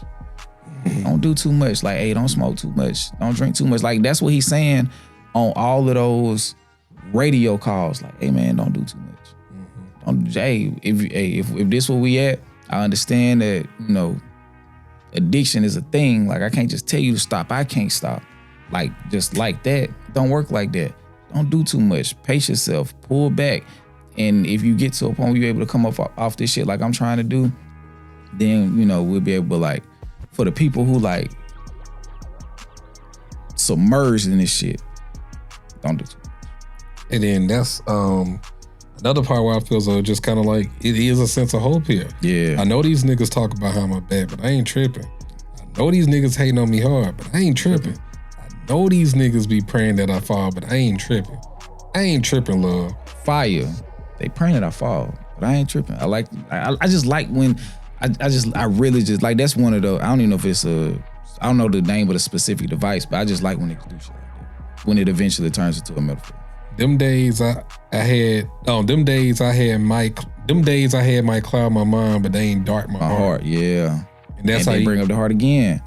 Don't do too much. Like, hey, don't smoke too much. Don't drink too much. Like that's what he's saying on all of those radio calls. Like, hey man, don't do too much. Hey, if this where we at, I understand that, addiction is a thing. Like I can't just tell you to stop. I can't stop. Like just like that. Don't work like that. Don't do too much. Pace yourself. Pull back. And if you get to a point where you're able to come up off this shit like I'm trying to do, then, we'll be able to like, for the people who like submerged in this shit, don't do too much. And then that's another part where I feel so just kind of like it is a sense of hope here. Yeah. I know these niggas talk about how I'm bad, but I ain't tripping. I know these niggas hating on me hard, but I ain't tripping. I know these niggas be praying that I fall, but I ain't tripping. I ain't tripping, love. Fire. They praying that I fall, but I ain't tripping. I just like when I really just like, that's one of the, I don't even know if it's I don't know the name of the specific device, but I just like when niggas do shit like that. When it eventually turns into a metaphor. Them days I had Mike cloud my mind, but they ain't dark my heart. Yeah. And that's and how they bring up the heart again.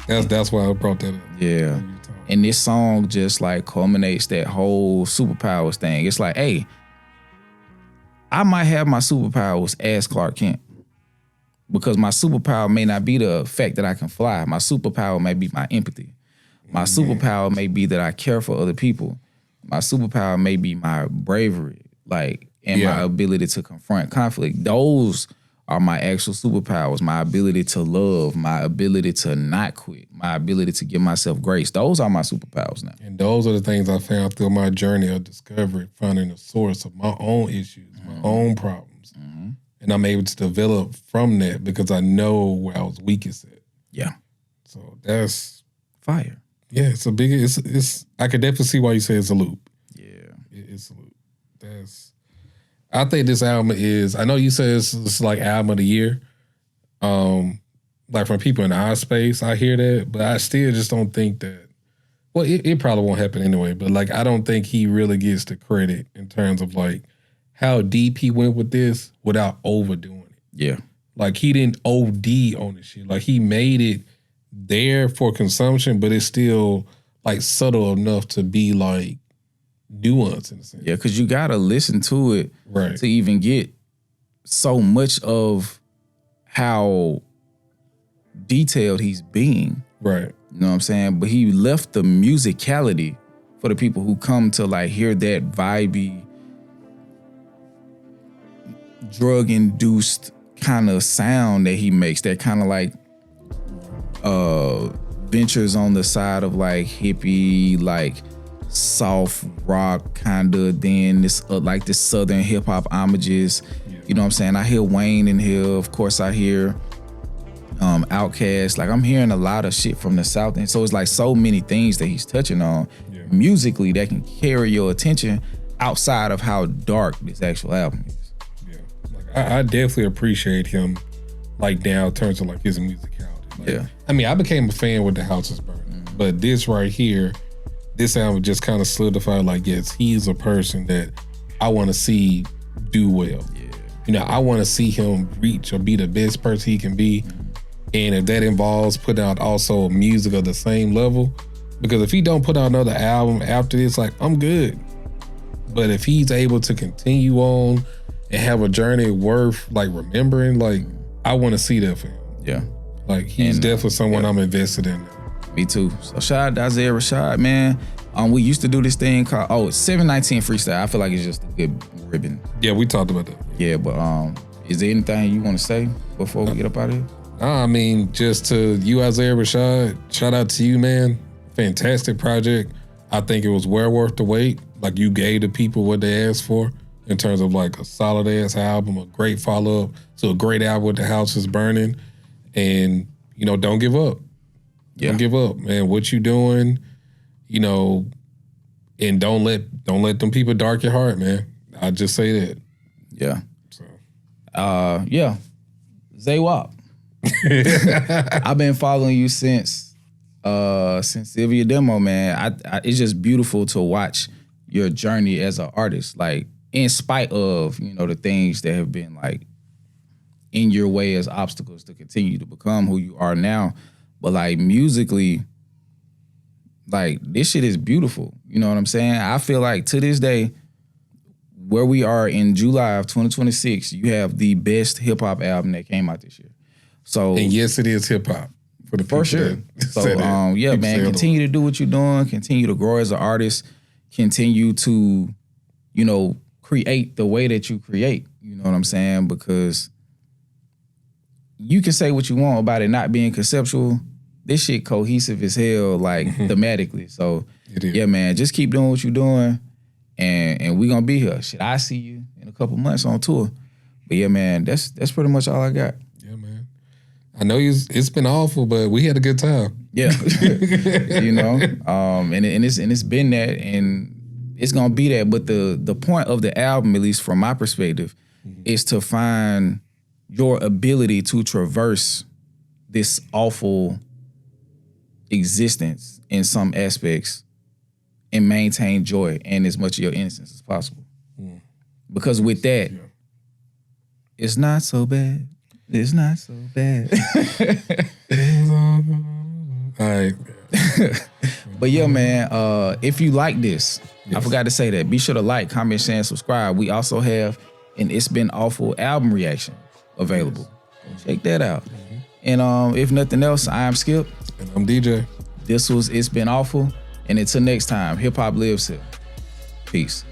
That's why I brought that up. Yeah. And this song just like culminates that whole superpowers thing. It's like, hey, I might have my superpowers as Clark Kent, because my superpower may not be the fact that I can fly. My superpower may be my empathy. My superpower may be that I care for other people. My superpower may be my bravery, like, and my ability to confront conflict. Those are my actual superpowers. My ability to love, my ability to not quit, my ability to give myself grace. Those are my superpowers now. And those are the things I found through my journey of discovery, finding the source of my own issues, my own problems. And I'm able to develop from that because I know where I was weakest at. Yeah. So that's fire. Yeah, it's a big, it's I could definitely see why you say it's a loop. Yeah. It's a loop. I think this album is, I know you say it's like album of the year. Like from people in our space, I hear that, but I still just don't think that, well, it probably won't happen anyway, but like I don't think he really gets the credit in terms of like how deep he went with this without overdoing it. Yeah. Like he didn't OD on this shit. Like he made it there for consumption, but it's still like subtle enough to be like nuance in a sense. Yeah, because you gotta listen to it to even get so much of how detailed he's being. Right. You know what I'm saying? But he left the musicality for the people who come to like hear that vibey, drug-induced kind of sound that he makes, that kind of like ventures on the side of like hippie, like soft rock kind of, then this like this southern hip hop homages. You know what I'm saying? I hear Wayne in here. Of course, I hear Outkast. Like, I'm hearing a lot of shit from the South, and so it's like so many things that he's touching on musically that can carry your attention outside of how dark this actual album is. Yeah, like I definitely appreciate him, like now in terms of like his musicality. Like, I mean, I became a fan with The House Is Burning, but this right here, this album just kind of solidified. Like, yes, he's a person that I want to see do well. You know, I want to see him reach or be the best person he can be. And if that involves putting out also music of the same level, because if he don't put out another album after this, like, I'm good. But if he's able to continue on and have a journey worth like remembering, like, I want to see that for him. Yeah. Like, he's definitely someone I'm invested in. Me too. So shout out to Isaiah Rashad, man. We used to do this thing called 719 Freestyle. I feel like it's just a good ribbon. Yeah, we talked about that. Yeah, but is there anything you want to say before we get up out of here? I mean, just to you, Isaiah Rashad, shout out to you, man. Fantastic project. I think it was well worth the wait. Like, you gave the people what they asked for in terms of like a solid ass album, a great follow up to a great album with The House Is Burning. And, you know, don't give up. Don't give up, man. What you doing, you know, and don't let them people dark your heart, man. I just say that. Yeah. So. Yeah. Zay Wop. I've been following you since Sylvia Demo, man. It's just beautiful to watch your journey as an artist, like, in spite of, you know, the things that have been like in your way as obstacles to continue to become who you are now. But like, musically, like, this shit is beautiful. You know what I'm saying? I feel like to this day, where we are in July of 2026, you have the best hip hop album that came out this year. So, and yes, it is hip hop for the for sure. So yeah, man, continue to do what you're doing. Continue to grow as an artist. Continue to, you know, create the way that you create. You know what I'm saying? Because you can say what you want about it not being conceptual. This shit cohesive as hell, like thematically. So yeah, man, just keep doing what you're doing, and we gonna be here. Shit, I see you in a couple months on tour. But yeah, man, that's pretty much all I got. Yeah, man. I know it's been awful, but we had a good time. Yeah, you know, and it's been that, and it's gonna be that. But the point of the album, at least from my perspective, is to find your ability to traverse this awful existence in some aspects and maintain joy and as much of your innocence as possible. Because with that, it's not so bad. It's not so bad. All right. But yeah, man, if you like this, I forgot to say that. Be sure to like, comment, share, and subscribe. We also have an It's Been Awful album reaction available. Check that out. And if nothing else, I am Skip. And I'm DJ. This was It's Been Awful. And until next time, hip hop lives here. Peace.